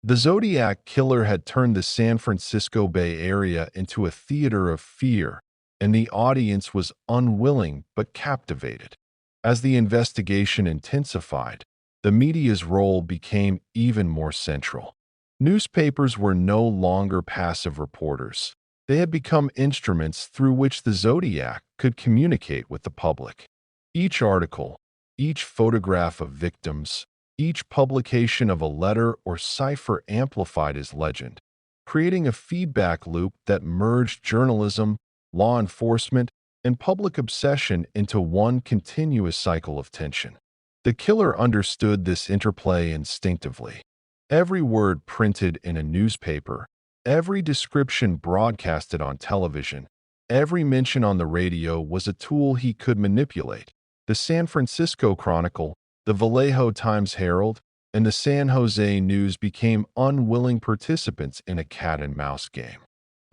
The Zodiac Killer had turned the San Francisco Bay Area into a theater of fear, and the audience was unwilling but captivated. As the investigation intensified, the media's role became even more central. Newspapers were no longer passive reporters. They had become instruments through which the Zodiac could communicate with the public. Each article, each photograph of victims, each publication of a letter or cipher amplified his legend, creating a feedback loop that merged journalism, law enforcement, and public obsession into one continuous cycle of tension. The killer understood this interplay instinctively. Every word printed in a newspaper, every description broadcasted on television, every mention on the radio was a tool he could manipulate. The San Francisco Chronicle, the Vallejo Times-Herald, and the San Jose News became unwilling participants in a cat-and-mouse game.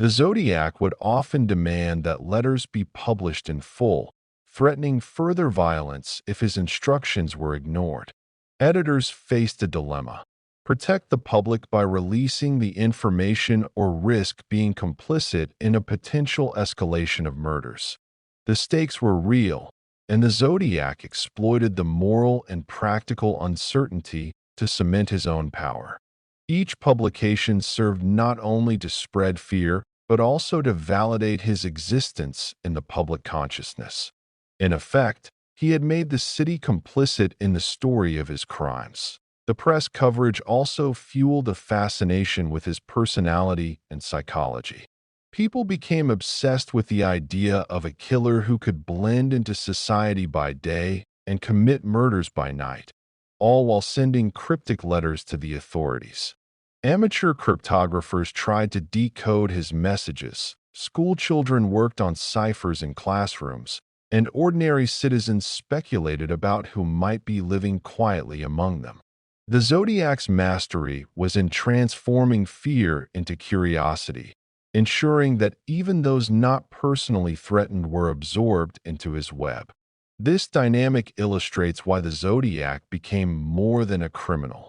The Zodiac would often demand that letters be published in full, threatening further violence if his instructions were ignored. Editors faced a dilemma: protect the public by releasing the information or risk being complicit in a potential escalation of murders. The stakes were real, and the Zodiac exploited the moral and practical uncertainty to cement his own power. Each publication served not only to spread fear, but also to validate his existence in the public consciousness. In effect, he had made the city complicit in the story of his crimes. The press coverage also fueled a fascination with his personality and psychology. People became obsessed with the idea of a killer who could blend into society by day and commit murders by night, all while sending cryptic letters to the authorities. Amateur cryptographers tried to decode his messages, school children worked on ciphers in classrooms, and ordinary citizens speculated about who might be living quietly among them. The Zodiac's mastery was in transforming fear into curiosity, ensuring that even those not personally threatened were absorbed into his web. This dynamic illustrates why the Zodiac became more than a criminal.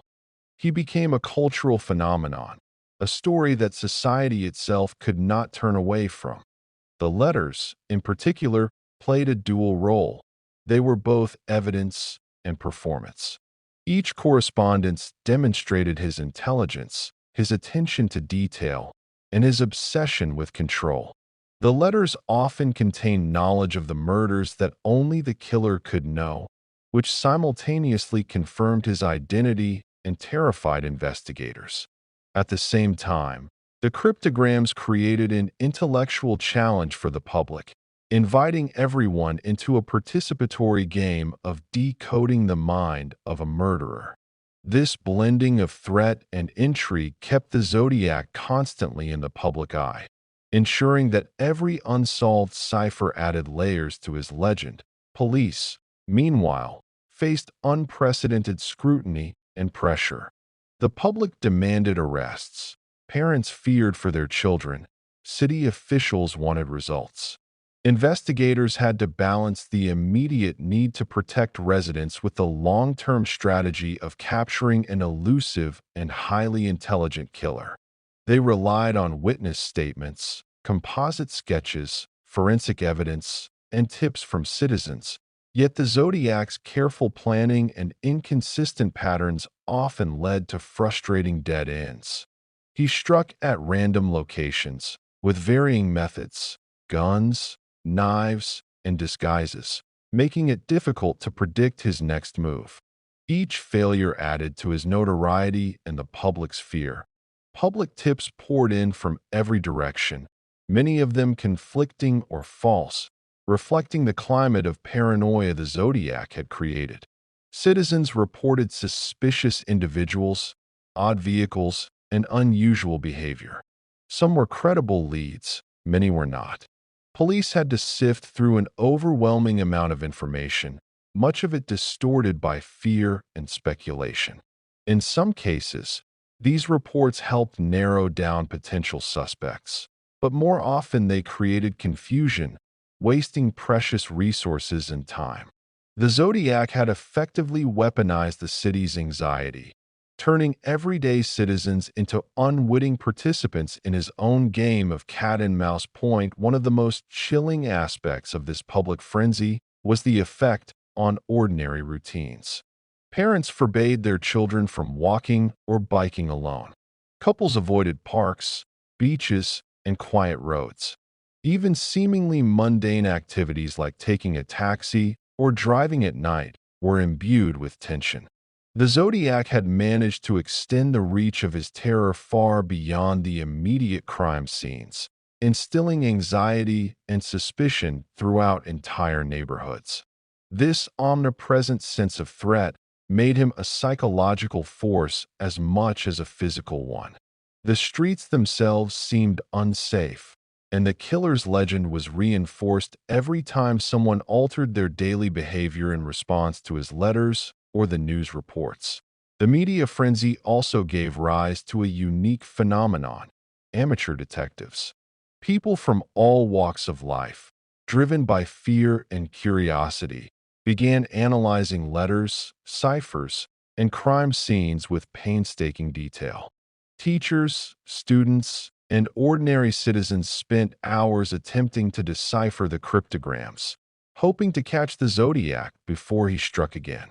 He became a cultural phenomenon, a story that society itself could not turn away from. The letters, in particular, played a dual role. They were both evidence and performance. Each correspondence demonstrated his intelligence, his attention to detail, and his obsession with control. The letters often contained knowledge of the murders that only the killer could know, which simultaneously confirmed his identity and terrified investigators. At the same time, the cryptograms created an intellectual challenge for the public, inviting everyone into a participatory game of decoding the mind of a murderer. This blending of threat and intrigue kept the Zodiac constantly in the public eye, ensuring that every unsolved cipher added layers to his legend. Police, meanwhile, faced unprecedented scrutiny and pressure. The public demanded arrests, parents feared for their children, city officials wanted results. Investigators had to balance the immediate need to protect residents with the long-term strategy of capturing an elusive and highly intelligent killer. They relied on witness statements, composite sketches, forensic evidence, and tips from citizens. Yet the Zodiac's careful planning and inconsistent patterns often led to frustrating dead ends. He struck at random locations, with varying methods: guns, knives, and disguises, making it difficult to predict his next move. Each failure added to his notoriety and the public's fear. Public tips poured in from every direction, many of them conflicting or false, reflecting the climate of paranoia the Zodiac had created. Citizens reported suspicious individuals, odd vehicles, and unusual behavior. Some were credible leads, many were not. Police had to sift through an overwhelming amount of information, much of it distorted by fear and speculation. In some cases, these reports helped narrow down potential suspects, but more often they created confusion, wasting precious resources and time. The Zodiac had effectively weaponized the city's anxiety, turning everyday citizens into unwitting participants in his own game of cat-and-mouse point. One of the most chilling aspects of this public frenzy was the effect on ordinary routines. Parents forbade their children from walking or biking alone. Couples avoided parks, beaches, and quiet roads. Even seemingly mundane activities like taking a taxi or driving at night were imbued with tension. The Zodiac had managed to extend the reach of his terror far beyond the immediate crime scenes, instilling anxiety and suspicion throughout entire neighborhoods. This omnipresent sense of threat made him a psychological force as much as a physical one. The streets themselves seemed unsafe, and the killer's legend was reinforced every time someone altered their daily behavior in response to his letters or the news reports. The media frenzy also gave rise to a unique phenomenon: amateur detectives. People from all walks of life, driven by fear and curiosity, began analyzing letters, ciphers, and crime scenes with painstaking detail. Teachers, students, and ordinary citizens spent hours attempting to decipher the cryptograms, hoping to catch the Zodiac before he struck again.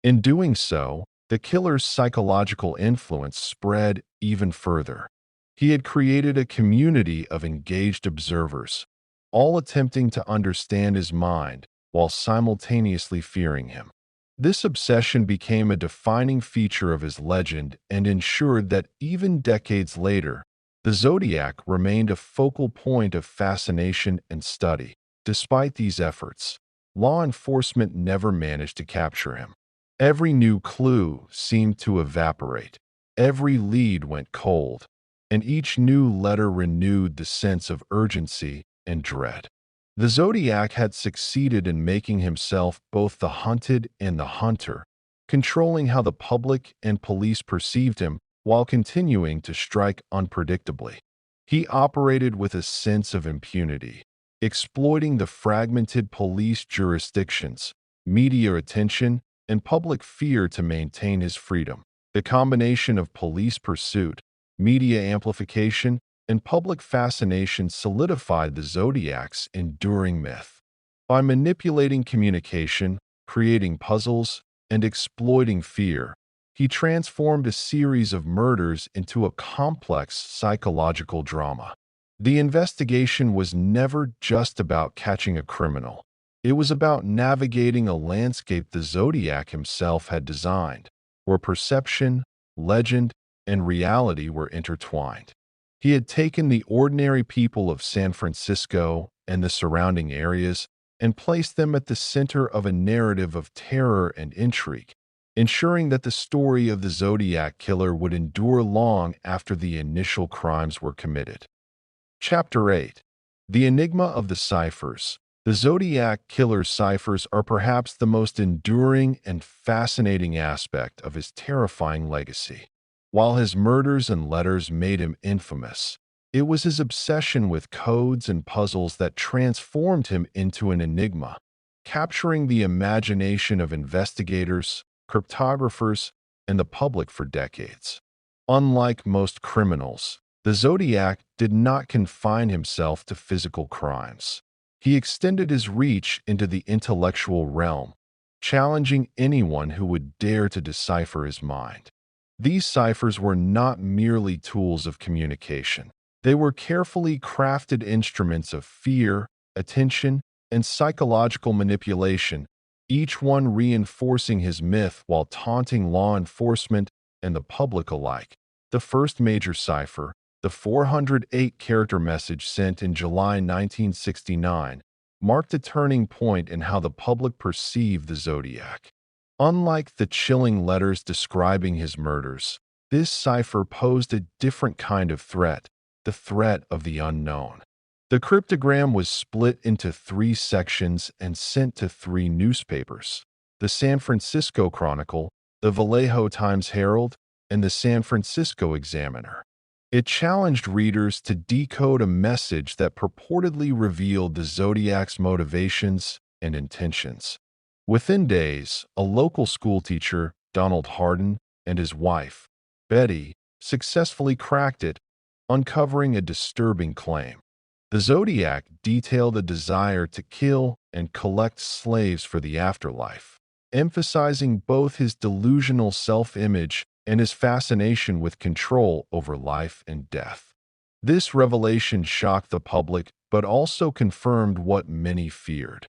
In doing so, the killer's psychological influence spread even further. He had created a community of engaged observers, all attempting to understand his mind while simultaneously fearing him. This obsession became a defining feature of his legend and ensured that even decades later, the Zodiac remained a focal point of fascination and study. Despite these efforts, law enforcement never managed to capture him. Every new clue seemed to evaporate, every lead went cold, and each new letter renewed the sense of urgency and dread. The Zodiac had succeeded in making himself both the hunted and the hunter, controlling how the public and police perceived him while continuing to strike unpredictably. He operated with a sense of impunity, exploiting the fragmented police jurisdictions, media attention, and public fear to maintain his freedom. The combination of police pursuit, media amplification, and public fascination solidified the Zodiac's enduring myth. By manipulating communication, creating puzzles, and exploiting fear, he transformed a series of murders into a complex psychological drama. The investigation was never just about catching a criminal. It was about navigating a landscape the Zodiac himself had designed, where perception, legend, and reality were intertwined. He had taken the ordinary people of San Francisco and the surrounding areas and placed them at the center of a narrative of terror and intrigue, ensuring that the story of the Zodiac Killer would endure long after the initial crimes were committed. Chapter 8: The Enigma of the Ciphers. The Zodiac Killer's ciphers are perhaps the most enduring and fascinating aspect of his terrifying legacy. While his murders and letters made him infamous, it was his obsession with codes and puzzles that transformed him into an enigma, capturing the imagination of investigators, cryptographers, and the public for decades. Unlike most criminals, the Zodiac did not confine himself to physical crimes. He extended his reach into the intellectual realm, challenging anyone who would dare to decipher his mind. These ciphers were not merely tools of communication. They were carefully crafted instruments of fear, attention, and psychological manipulation, each one reinforcing his myth while taunting law enforcement and the public alike. The first major cipher, the 408-character message sent in July 1969, marked a turning point in how the public perceived the Zodiac. Unlike the chilling letters describing his murders, this cipher posed a different kind of threat: the threat of the unknown. The cryptogram was split into 3 sections and sent to 3 newspapers: the San Francisco Chronicle, the Vallejo Times-Herald, and the San Francisco Examiner. It challenged readers to decode a message that purportedly revealed the Zodiac's motivations and intentions. Within days, a local schoolteacher, Donald Hardin, and his wife, Betty, successfully cracked it, uncovering a disturbing claim. The Zodiac detailed a desire to kill and collect slaves for the afterlife, emphasizing both his delusional self-image and his fascination with control over life and death. This revelation shocked the public but also confirmed what many feared.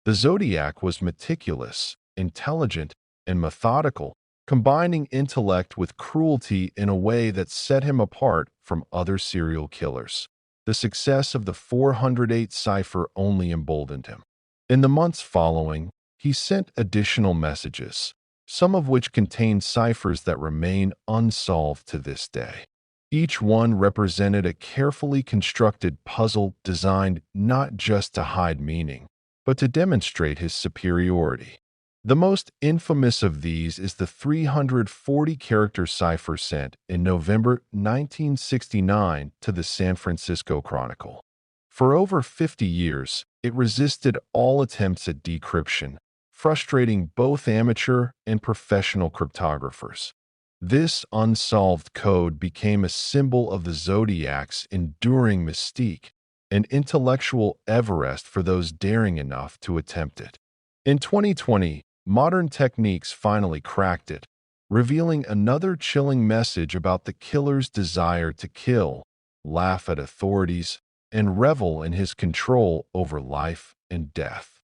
The Zodiac was meticulous, intelligent, and methodical, combining intellect with cruelty in a way that set him apart from other serial killers. The success of the 408 cipher only emboldened him. In the months following, he sent additional messages, some of which contain ciphers that remain unsolved to this day. Each one represented a carefully constructed puzzle designed not just to hide meaning, but to demonstrate his superiority. The most infamous of these is the 340-character cipher sent in November 1969 to the San Francisco Chronicle. For over 50 years, it resisted all attempts at decryption, frustrating both amateur and professional cryptographers. This unsolved code became a symbol of the Zodiac's enduring mystique, an intellectual Everest for those daring enough to attempt it. In 2020, modern techniques finally cracked it, revealing another chilling message about the killer's desire to kill, laugh at authorities, and revel in his control over life and death.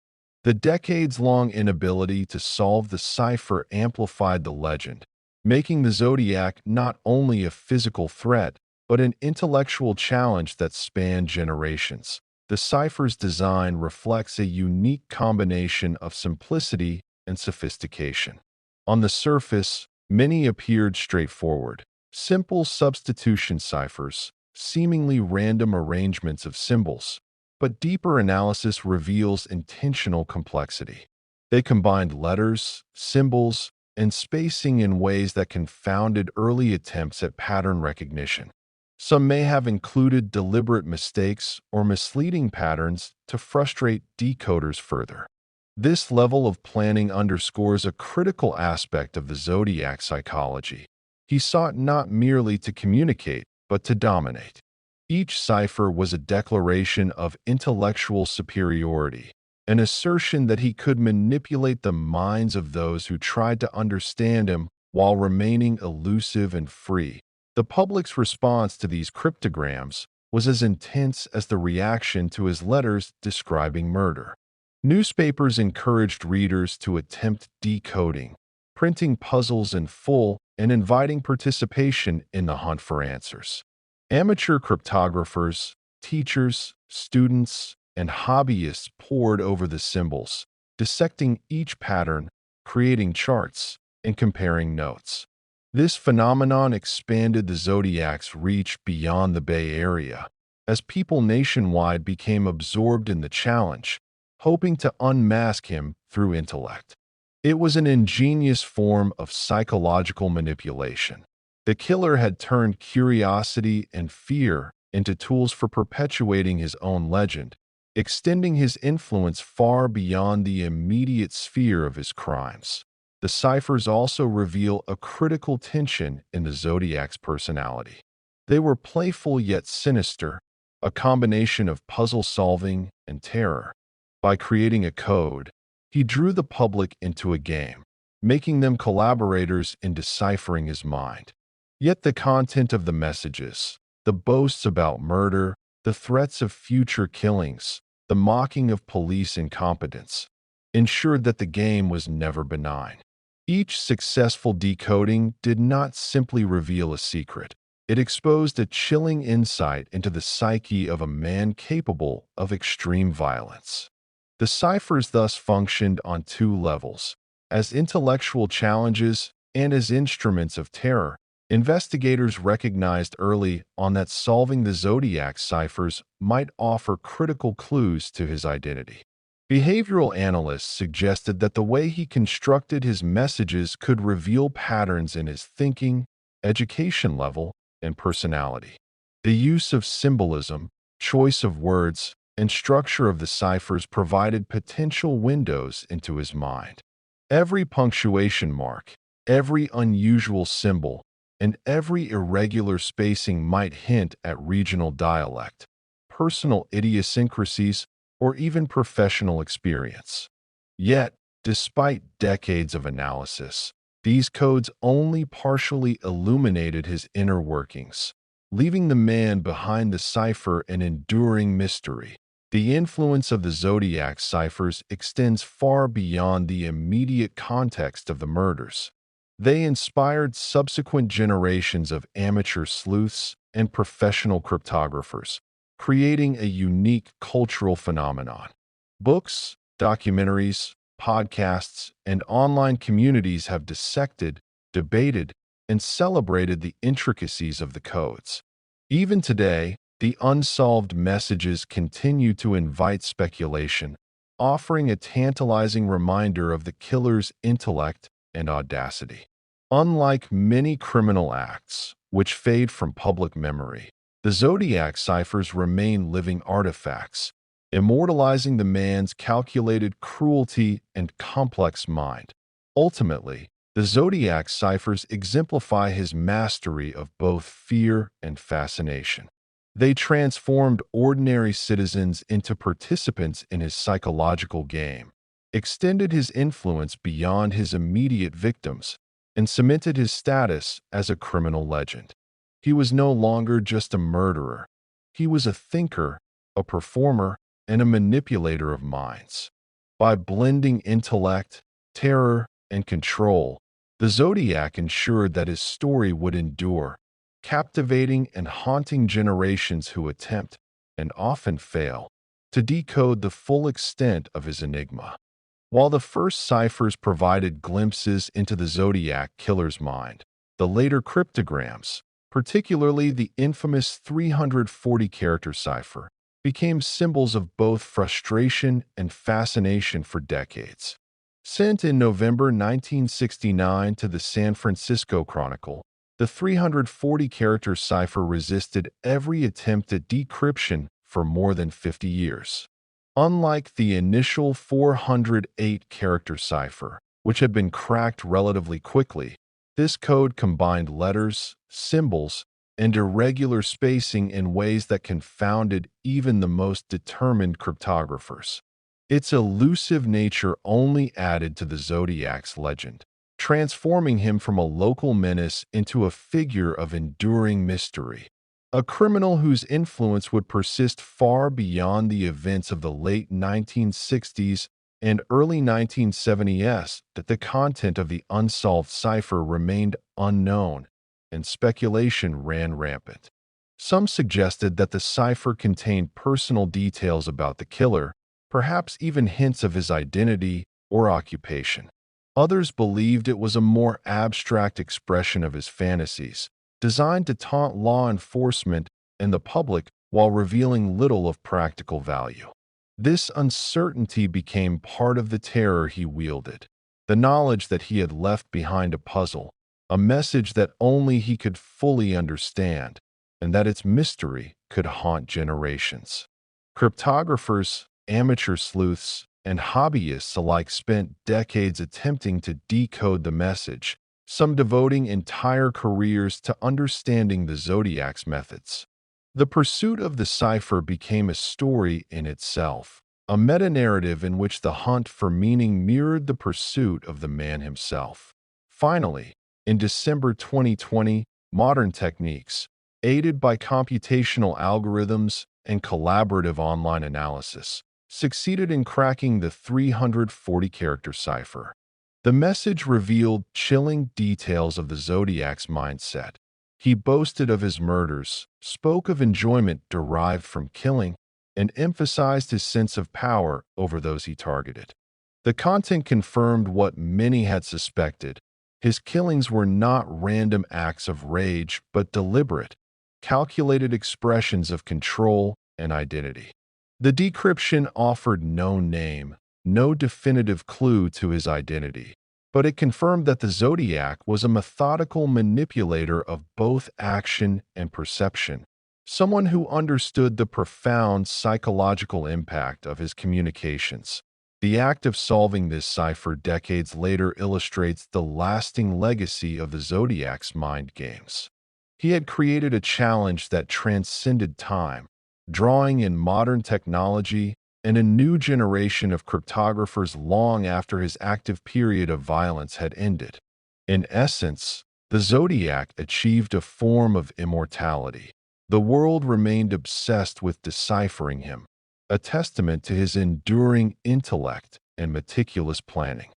The decades-long inability to solve the cipher amplified the legend, making the Zodiac not only a physical threat, but an intellectual challenge that spanned generations. The cipher's design reflects a unique combination of simplicity and sophistication. On the surface, many appeared straightforward, simple substitution ciphers, seemingly random arrangements of symbols, but deeper analysis reveals intentional complexity. They combined letters, symbols, and spacing in ways that confounded early attempts at pattern recognition. Some may have included deliberate mistakes or misleading patterns to frustrate decoders further. This level of planning underscores a critical aspect of the Zodiac's psychology. He sought not merely to communicate, but to dominate. Each cipher was a declaration of intellectual superiority, an assertion that he could manipulate the minds of those who tried to understand him while remaining elusive and free. The public's response to these cryptograms was as intense as the reaction to his letters describing murder. Newspapers encouraged readers to attempt decoding, printing puzzles in full and inviting participation in the hunt for answers. Amateur cryptographers, teachers, students, and hobbyists pored over the symbols, dissecting each pattern, creating charts, and comparing notes. This phenomenon expanded the Zodiac's reach beyond the Bay Area, as people nationwide became absorbed in the challenge, hoping to unmask him through intellect. It was an ingenious form of psychological manipulation. The killer had turned curiosity and fear into tools for perpetuating his own legend, extending his influence far beyond the immediate sphere of his crimes. The ciphers also reveal a critical tension in the Zodiac's personality. They were playful yet sinister, a combination of puzzle solving and terror. By creating a code, he drew the public into a game, making them collaborators in deciphering his mind. Yet the content of the messages, the boasts about murder, the threats of future killings, the mocking of police incompetence, ensured that the game was never benign. Each successful decoding did not simply reveal a secret. It exposed a chilling insight into the psyche of a man capable of extreme violence. The ciphers thus functioned on two levels, as intellectual challenges and as instruments of terror. Investigators recognized early on that solving the Zodiac ciphers might offer critical clues to his identity. Behavioral analysts suggested that the way he constructed his messages could reveal patterns in his thinking, education level, and personality. The use of symbolism, choice of words, and structure of the ciphers provided potential windows into his mind. Every punctuation mark, every unusual symbol, and every irregular spacing might hint at regional dialect, personal idiosyncrasies, or even professional experience. Yet, despite decades of analysis, these codes only partially illuminated his inner workings, leaving the man behind the cipher an enduring mystery. The influence of the Zodiac ciphers extends far beyond the immediate context of the murders. They inspired subsequent generations of amateur sleuths and professional cryptographers, creating a unique cultural phenomenon. Books, documentaries, podcasts, and online communities have dissected, debated, and celebrated the intricacies of the codes. Even today, the unsolved messages continue to invite speculation, offering a tantalizing reminder of the killer's intellect and audacity. Unlike many criminal acts, which fade from public memory, the Zodiac ciphers remain living artifacts, immortalizing the man's calculated cruelty and complex mind. Ultimately, the Zodiac ciphers exemplify his mastery of both fear and fascination. They transformed ordinary citizens into participants in his psychological game, extended his influence beyond his immediate victims, and cemented his status as a criminal legend. He was no longer just a murderer. He was a thinker, a performer, and a manipulator of minds. By blending intellect, terror, and control, the Zodiac ensured that his story would endure, captivating and haunting generations who attempt, and often fail, to decode the full extent of his enigma. While the first ciphers provided glimpses into the Zodiac Killer's mind, the later cryptograms, particularly the infamous 340-character cipher, became symbols of both frustration and fascination for decades. Sent in November 1969 to the San Francisco Chronicle, the 340-character cipher resisted every attempt at decryption for more than 50 years. Unlike the initial 408-character cipher, which had been cracked relatively quickly, this code combined letters, symbols, and irregular spacing in ways that confounded even the most determined cryptographers. Its elusive nature only added to the Zodiac's legend, transforming him from a local menace into a figure of enduring mystery. A criminal whose influence would persist far beyond the events of the late 1960s and early 1970s, that the content of the unsolved cipher remained unknown, and speculation ran rampant. Some suggested that the cipher contained personal details about the killer, perhaps even hints of his identity or occupation. Others believed it was a more abstract expression of his fantasies, designed to taunt law enforcement and the public while revealing little of practical value. This uncertainty became part of the terror he wielded, the knowledge that he had left behind a puzzle, a message that only he could fully understand, and that its mystery could haunt generations. Cryptographers, amateur sleuths, and hobbyists alike spent decades attempting to decode the message, some devoting entire careers to understanding the Zodiac's methods. The pursuit of the cipher became a story in itself, a meta-narrative in which the hunt for meaning mirrored the pursuit of the man himself. Finally, in December 2020, modern techniques, aided by computational algorithms and collaborative online analysis, succeeded in cracking the 340-character cipher. The message revealed chilling details of the Zodiac's mindset. He boasted of his murders, spoke of enjoyment derived from killing, and emphasized his sense of power over those he targeted. The content confirmed what many had suspected. His killings were not random acts of rage, but deliberate, calculated expressions of control and identity. The decryption offered no name, no definitive clue to his identity, but it confirmed that the Zodiac was a methodical manipulator of both action and perception, someone who understood the profound psychological impact of his communications. The act of solving this cipher decades later illustrates the lasting legacy of the Zodiac's mind games. He had created a challenge that transcended time, drawing in modern technology and a new generation of cryptographers long after his active period of violence had ended. In essence, the Zodiac achieved a form of immortality. The world remained obsessed with deciphering him, a testament to his enduring intellect and meticulous planning.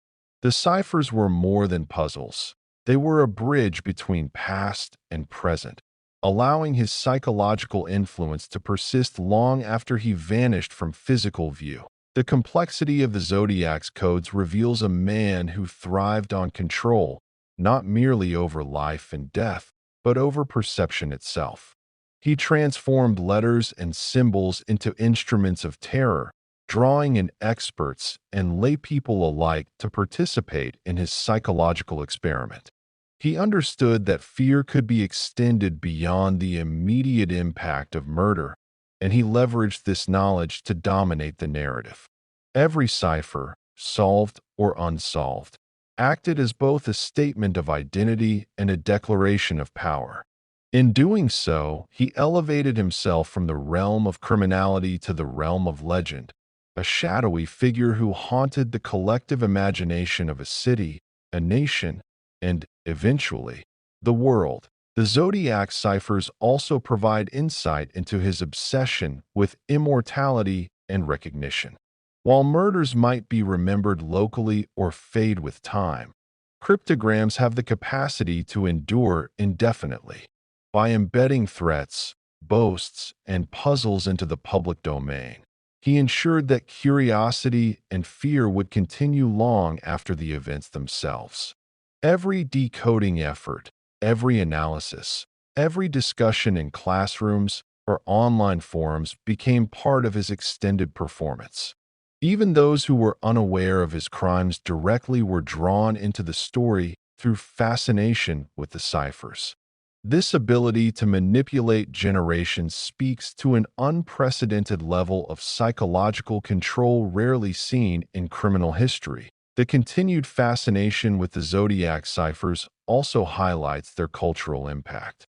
The ciphers were more than puzzles. They were a bridge between past and present, allowing his psychological influence to persist long after he vanished from physical view. The complexity of the Zodiac's codes reveals a man who thrived on control, not merely over life and death, but over perception itself. He transformed letters and symbols into instruments of terror, drawing in experts and laypeople alike to participate in his psychological experiment. He understood that fear could be extended beyond the immediate impact of murder, and he leveraged this knowledge to dominate the narrative. Every cipher, solved or unsolved, acted as both a statement of identity and a declaration of power. In doing so, he elevated himself from the realm of criminality to the realm of legend, a shadowy figure who haunted the collective imagination of a city, a nation, and, eventually, the world. The Zodiac ciphers also provide insight into his obsession with immortality and recognition. While murders might be remembered locally or fade with time, cryptograms have the capacity to endure indefinitely. By embedding threats, boasts, and puzzles into the public domain, he ensured that curiosity and fear would continue long after the events themselves. Every decoding effort, every analysis, every discussion in classrooms or online forums became part of his extended performance. Even those who were unaware of his crimes directly were drawn into the story through fascination with the ciphers. This ability to manipulate generations speaks to an unprecedented level of psychological control rarely seen in criminal history. The continued fascination with the Zodiac ciphers also highlights their cultural impact.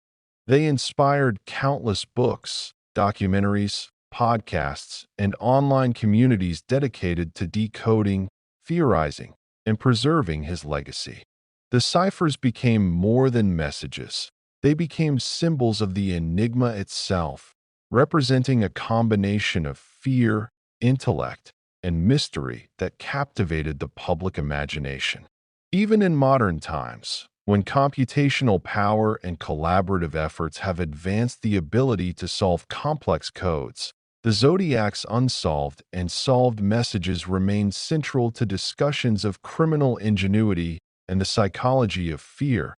They inspired countless books, documentaries, podcasts, and online communities dedicated to decoding, theorizing, and preserving his legacy. The ciphers became more than messages. They became symbols of the enigma itself, representing a combination of fear, intellect, and mystery that captivated the public imagination. Even in modern times, when computational power and collaborative efforts have advanced the ability to solve complex codes, the Zodiac's unsolved and solved messages remain central to discussions of criminal ingenuity and the psychology of fear.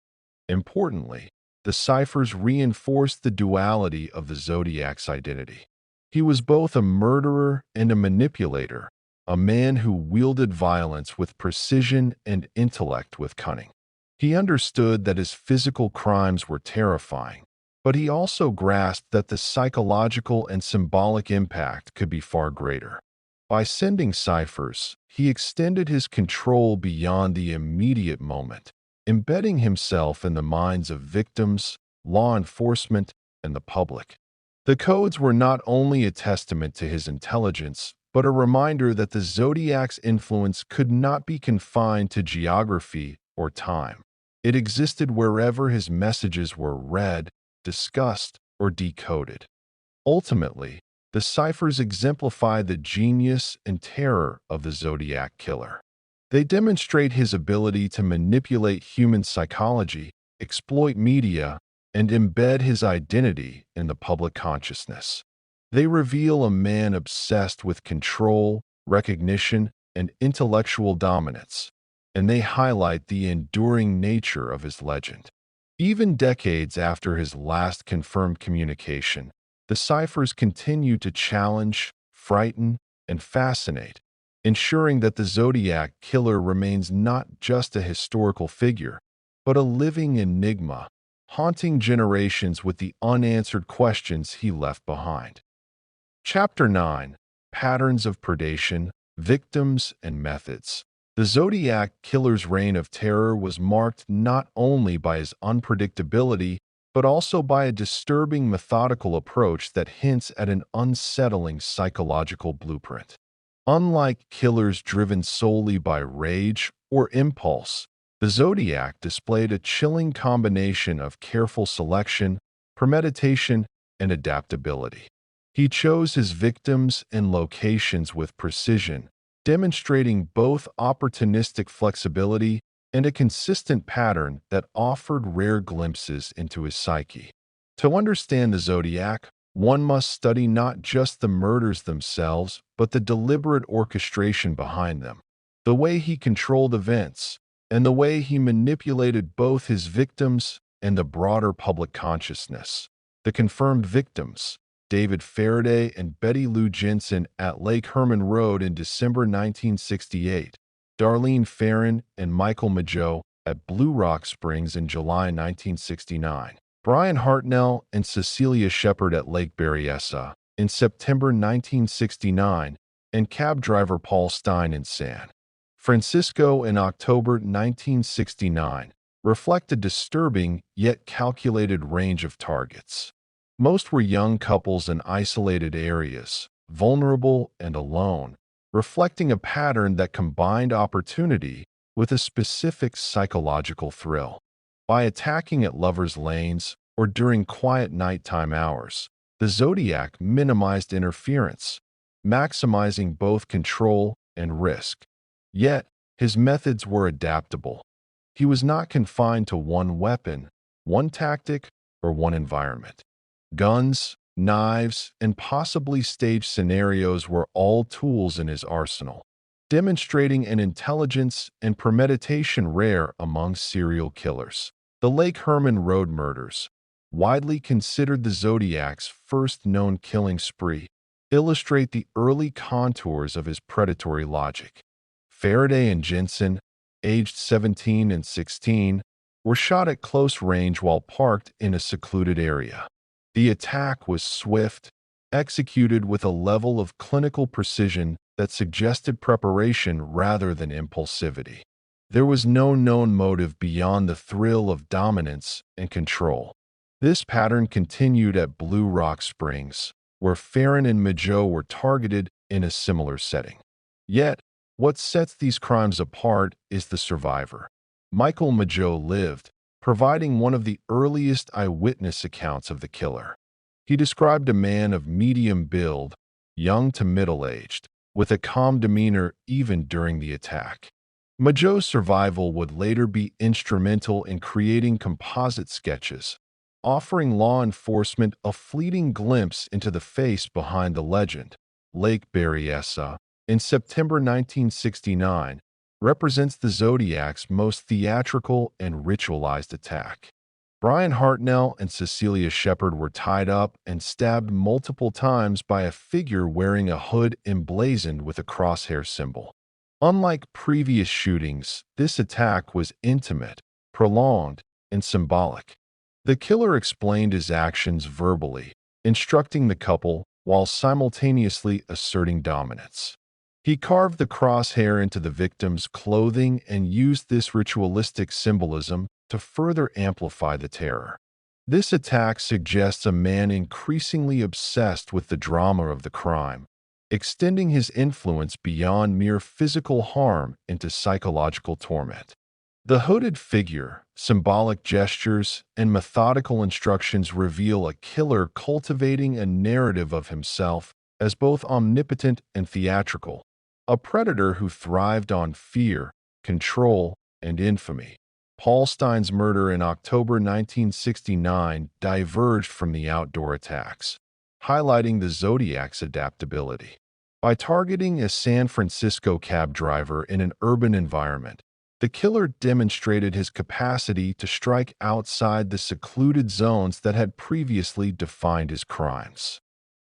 Importantly, the ciphers reinforce the duality of the Zodiac's identity. He was both a murderer and a manipulator, a man who wielded violence with precision and intellect with cunning. He understood that his physical crimes were terrifying, but he also grasped that the psychological and symbolic impact could be far greater. By sending ciphers, he extended his control beyond the immediate moment, embedding himself in the minds of victims, law enforcement, and the public. The codes were not only a testament to his intelligence, but a reminder that the Zodiac's influence could not be confined to geography or time. It existed wherever his messages were read, discussed, or decoded. Ultimately, the ciphers exemplify the genius and terror of the Zodiac Killer. They demonstrate his ability to manipulate human psychology, exploit media, and embed his identity in the public consciousness. They reveal a man obsessed with control, recognition, and intellectual dominance, and they highlight the enduring nature of his legend. Even decades after his last confirmed communication, the ciphers continue to challenge, frighten, and fascinate, ensuring that the Zodiac Killer remains not just a historical figure, but a living enigma, haunting generations with the unanswered questions he left behind. Chapter 9: Patterns of Predation, Victims, and Methods. The Zodiac Killer's reign of terror was marked not only by his unpredictability, but also by a disturbing methodical approach that hints at an unsettling psychological blueprint. Unlike killers driven solely by rage or impulse, the Zodiac displayed a chilling combination of careful selection, premeditation, and adaptability. He chose his victims and locations with precision, demonstrating both opportunistic flexibility and a consistent pattern that offered rare glimpses into his psyche. To understand the Zodiac, one must study not just the murders themselves, but the deliberate orchestration behind them, the way he controlled events, and the way he manipulated both his victims and the broader public consciousness. The confirmed victims, David Faraday and Betty Lou Jensen at Lake Herman Road in December 1968, Darlene Ferrin and Michael Mageau at Blue Rock Springs in July 1969, Brian Hartnell and Cecilia Shepard at Lake Berryessa in September 1969, and cab driver Paul Stein in San Francisco in October 1969, reflect a disturbing yet calculated range of targets. Most were young couples in isolated areas, vulnerable and alone, reflecting a pattern that combined opportunity with a specific psychological thrill. By attacking at lovers' lanes or during quiet nighttime hours, the Zodiac minimized interference, maximizing both control and risk. Yet, his methods were adaptable. He was not confined to one weapon, one tactic, or one environment. Guns, knives, and possibly staged scenarios were all tools in his arsenal, demonstrating an intelligence and premeditation rare among serial killers. The Lake Herman Road murders, widely considered the Zodiac's first known killing spree, illustrate the early contours of his predatory logic. Faraday and Jensen, aged 17 and 16, were shot at close range while parked in a secluded area. The attack was swift, executed with a level of clinical precision that suggested preparation rather than impulsivity. There was no known motive beyond the thrill of dominance and control. This pattern continued at Blue Rock Springs, where Ferrin and Mageau were targeted in a similar setting. Yet, what sets these crimes apart is the survivor. Michael Mageau lived, providing one of the earliest eyewitness accounts of the killer. He described a man of medium build, young to middle-aged, with a calm demeanor even during the attack. Mageau's survival would later be instrumental in creating composite sketches, offering law enforcement a fleeting glimpse into the face behind the legend. Lake Berryessa, in September 1969, represents the Zodiac's most theatrical and ritualized attack. Brian Hartnell and Cecilia Shepard were tied up and stabbed multiple times by a figure wearing a hood emblazoned with a crosshair symbol. Unlike previous shootings, this attack was intimate, prolonged, and symbolic. The killer explained his actions verbally, instructing the couple while simultaneously asserting dominance. He carved the crosshair into the victim's clothing and used this ritualistic symbolism to further amplify the terror. This attack suggests a man increasingly obsessed with the drama of the crime, extending his influence beyond mere physical harm into psychological torment. The hooded figure, symbolic gestures, and methodical instructions reveal a killer cultivating a narrative of himself as both omnipotent and theatrical, a predator who thrived on fear, control, and infamy. Paul Stein's murder in October 1969 diverged from the outdoor attacks, highlighting the Zodiac's adaptability. By targeting a San Francisco cab driver in an urban environment, the killer demonstrated his capacity to strike outside the secluded zones that had previously defined his crimes.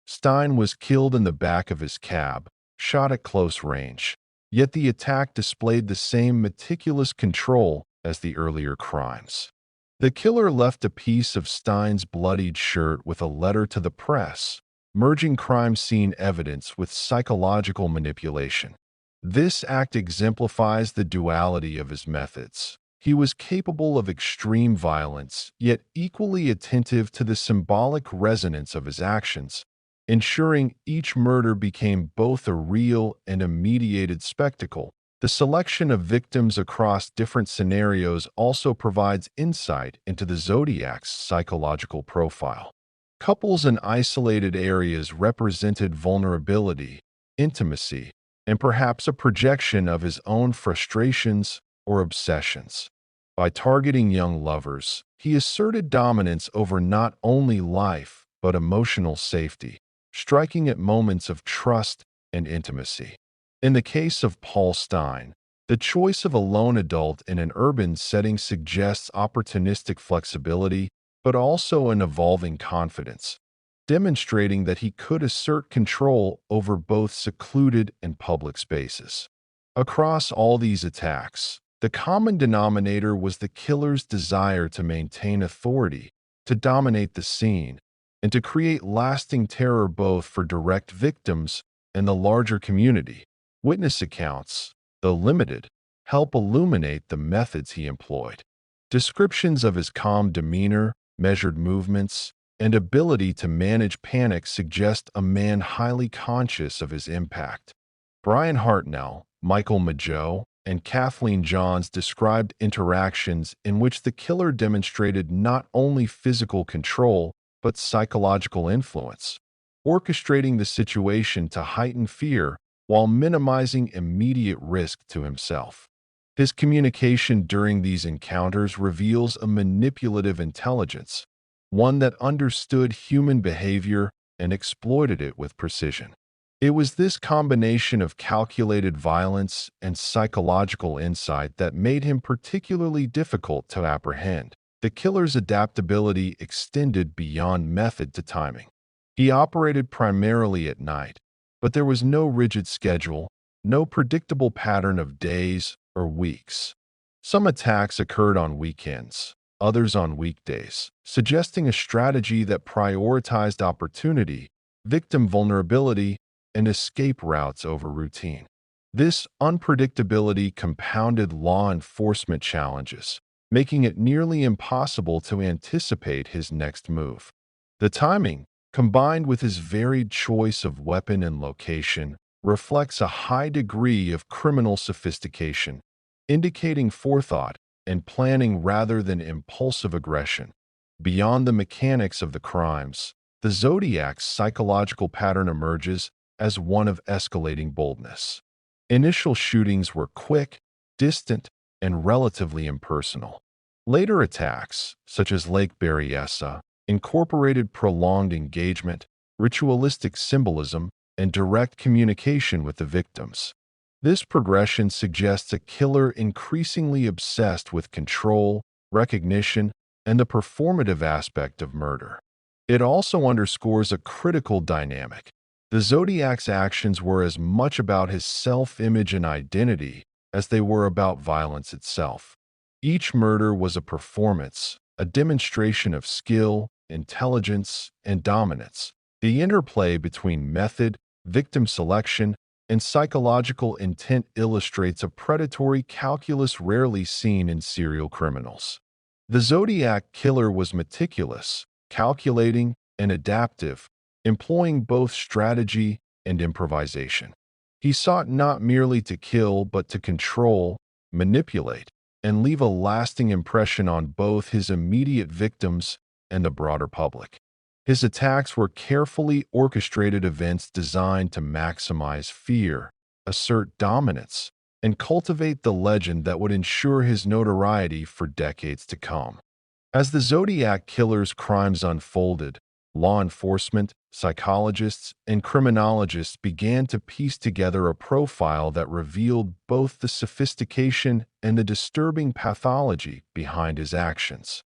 Stein was killed in the back of his cab, shot at close range, yet the attack displayed the same meticulous control as the earlier crimes. The killer left a piece of Stein's bloodied shirt with a letter to the press, merging crime scene evidence with psychological manipulation. This act exemplifies the duality of his methods. He was capable of extreme violence, yet equally attentive to the symbolic resonance of his actions, ensuring each murder became both a real and a mediated spectacle. The selection of victims across different scenarios also provides insight into the Zodiac's psychological profile. Couples in isolated areas represented vulnerability, intimacy, and perhaps a projection of his own frustrations or obsessions. By targeting young lovers, he asserted dominance over not only life, but emotional safety, striking at moments of trust and intimacy. In the case of Paul Stein, the choice of a lone adult in an urban setting suggests opportunistic flexibility, but also an evolving confidence, demonstrating that he could assert control over both secluded and public spaces. Across all these attacks, the common denominator was the killer's desire to maintain authority, to dominate the scene, and to create lasting terror both for direct victims and the larger community. Witness accounts, though limited, help illuminate the methods he employed. Descriptions of his calm demeanor, measured movements, and ability to manage panic suggest a man highly conscious of his impact. Brian Hartnell, Michael Mageau, and Kathleen Johns described interactions in which the killer demonstrated not only physical control, but psychological influence, orchestrating the situation to heighten fear while minimizing immediate risk to himself. His communication during these encounters reveals a manipulative intelligence, one that understood human behavior and exploited it with precision. It was this combination of calculated violence and psychological insight that made him particularly difficult to apprehend. The killer's adaptability extended beyond method to timing. He operated primarily at night, but there was no rigid schedule, no predictable pattern of days or weeks. Some attacks occurred on weekends, others on weekdays, suggesting a strategy that prioritized opportunity, victim vulnerability, and escape routes over routine. This unpredictability compounded law enforcement challenges, making it nearly impossible to anticipate his next move. The timing, combined with his varied choice of weapon and location, reflects a high degree of criminal sophistication, indicating forethought and planning rather than impulsive aggression. Beyond the mechanics of the crimes, the Zodiac's psychological pattern emerges as one of escalating boldness. Initial shootings were quick, distant, and relatively impersonal. Later attacks, such as Lake Berryessa, incorporated prolonged engagement, ritualistic symbolism, and direct communication with the victims. This progression suggests a killer increasingly obsessed with control, recognition, and the performative aspect of murder. It also underscores a critical dynamic. The Zodiac's actions were as much about his self-image and identity as they were about violence itself. Each murder was a performance, a demonstration of skill, intelligence, and dominance. The interplay between method, victim selection, and psychological intent illustrates a predatory calculus rarely seen in serial criminals. The Zodiac Killer was meticulous, calculating, and adaptive, employing both strategy and improvisation. He sought not merely to kill but to control, manipulate, and leave a lasting impression on both his immediate victims and the broader public. His attacks were carefully orchestrated events designed to maximize fear, assert dominance, and cultivate the legend that would ensure his notoriety for decades to come. As the Zodiac Killer's crimes unfolded, law enforcement, psychologists, and criminologists began to piece together a profile that revealed both the sophistication and the disturbing pathology behind his actions.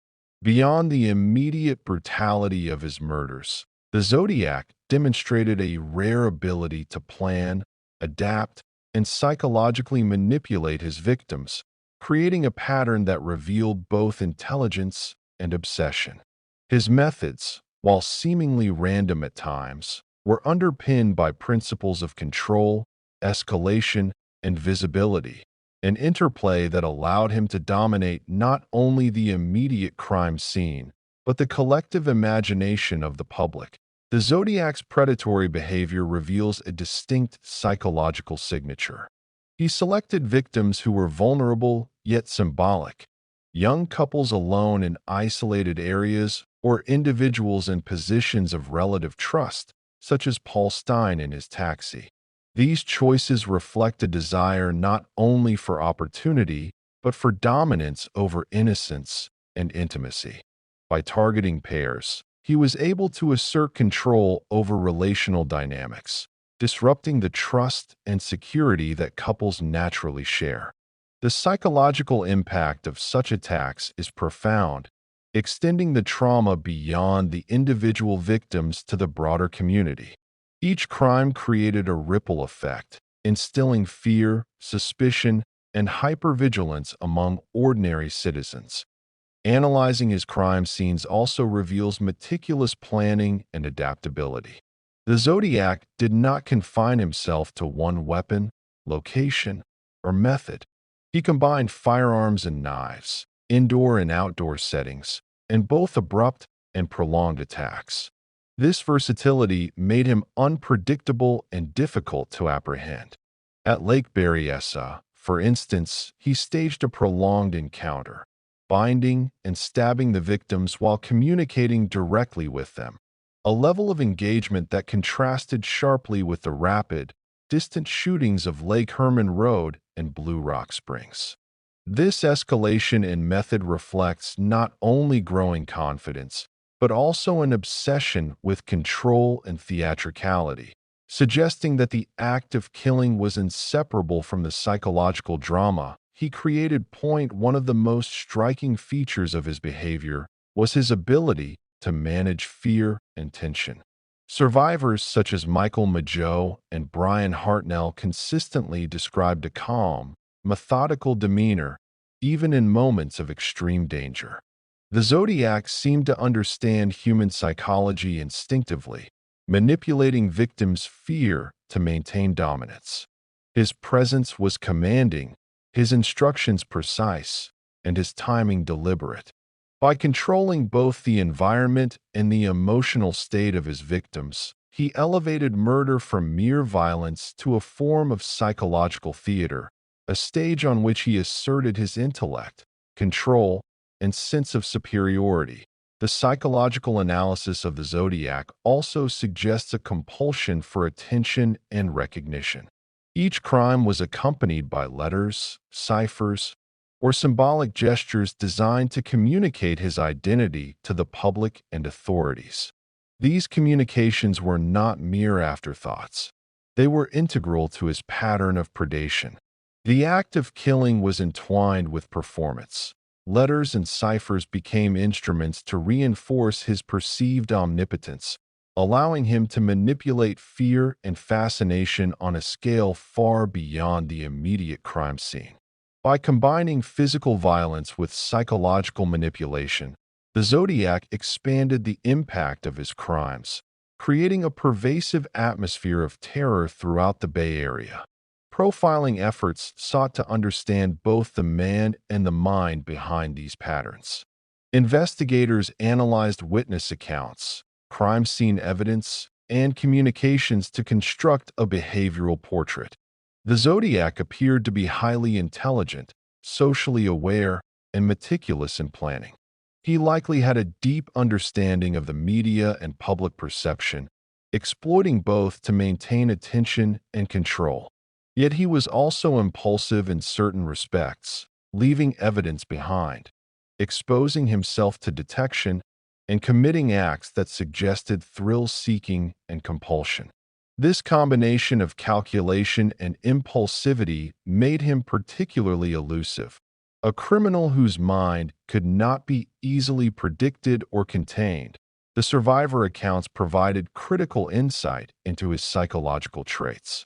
Beyond the immediate brutality of his murders, the Zodiac demonstrated a rare ability to plan, adapt, and psychologically manipulate his victims, creating a pattern that revealed both intelligence and obsession. His methods, while seemingly random at times, were underpinned by principles of control, escalation, and visibility, an interplay that allowed him to dominate not only the immediate crime scene, but the collective imagination of the public. The Zodiac's predatory behavior reveals a distinct psychological signature. He selected victims who were vulnerable yet symbolic, young couples alone in isolated areas, or individuals in positions of relative trust, such as Paul Stein in his taxi. These choices reflect a desire not only for opportunity, but for dominance over innocence and intimacy. By targeting pairs, he was able to assert control over relational dynamics, disrupting the trust and security that couples naturally share. The psychological impact of such attacks is profound, extending the trauma beyond the individual victims to the broader community. Each crime created a ripple effect, instilling fear, suspicion, and hypervigilance among ordinary citizens. Analyzing his crime scenes also reveals meticulous planning and adaptability. The Zodiac did not confine himself to one weapon, location, or method. He combined firearms and knives, indoor and outdoor settings, and both abrupt and prolonged attacks. This versatility made him unpredictable and difficult to apprehend. At Lake Berryessa, for instance, he staged a prolonged encounter, binding and stabbing the victims while communicating directly with them, a level of engagement that contrasted sharply with the rapid, distant shootings of Lake Herman Road and Blue Rock Springs. This escalation in method reflects not only growing confidence, but also an obsession with control and theatricality, suggesting that the act of killing was inseparable from the psychological drama he created. One of the most striking features of his behavior was his ability to manage fear and tension. Survivors such as Michael Mageau and Brian Hartnell consistently described a calm, methodical demeanor, even in moments of extreme danger. The Zodiac seemed to understand human psychology instinctively, manipulating victims' fear to maintain dominance. His presence was commanding, his instructions precise, and his timing deliberate. By controlling both the environment and the emotional state of his victims, he elevated murder from mere violence to a form of psychological theater, a stage on which he asserted his intellect, control, and sense of superiority. The psychological analysis of the Zodiac also suggests a compulsion for attention and recognition. Each crime was accompanied by letters, ciphers, or symbolic gestures designed to communicate his identity to the public and authorities. These communications were not mere afterthoughts. They were integral to his pattern of predation. The act of killing was entwined with performance. Letters and ciphers became instruments to reinforce his perceived omnipotence, allowing him to manipulate fear and fascination on a scale far beyond the immediate crime scene. By combining physical violence with psychological manipulation, the Zodiac expanded the impact of his crimes, creating a pervasive atmosphere of terror throughout the Bay Area. Profiling efforts sought to understand both the man and the mind behind these patterns. Investigators analyzed witness accounts, crime scene evidence, and communications to construct a behavioral portrait. The Zodiac appeared to be highly intelligent, socially aware, and meticulous in planning. He likely had a deep understanding of the media and public perception, exploiting both to maintain attention and control. Yet he was also impulsive in certain respects, leaving evidence behind, exposing himself to detection, and committing acts that suggested thrill-seeking and compulsion. This combination of calculation and impulsivity made him particularly elusive, a criminal whose mind could not be easily predicted or contained. The survivor accounts provided critical insight into his psychological traits.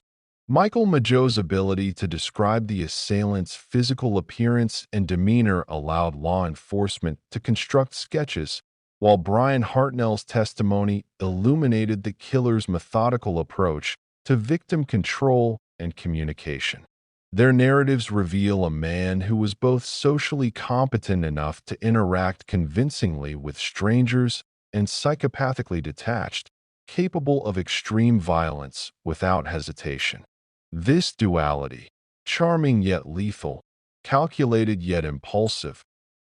Michael Mageau's ability to describe the assailant's physical appearance and demeanor allowed law enforcement to construct sketches, while Brian Hartnell's testimony illuminated the killer's methodical approach to victim control and communication. Their narratives reveal a man who was both socially competent enough to interact convincingly with strangers and psychopathically detached, capable of extreme violence without hesitation. This duality, charming yet lethal, calculated yet impulsive,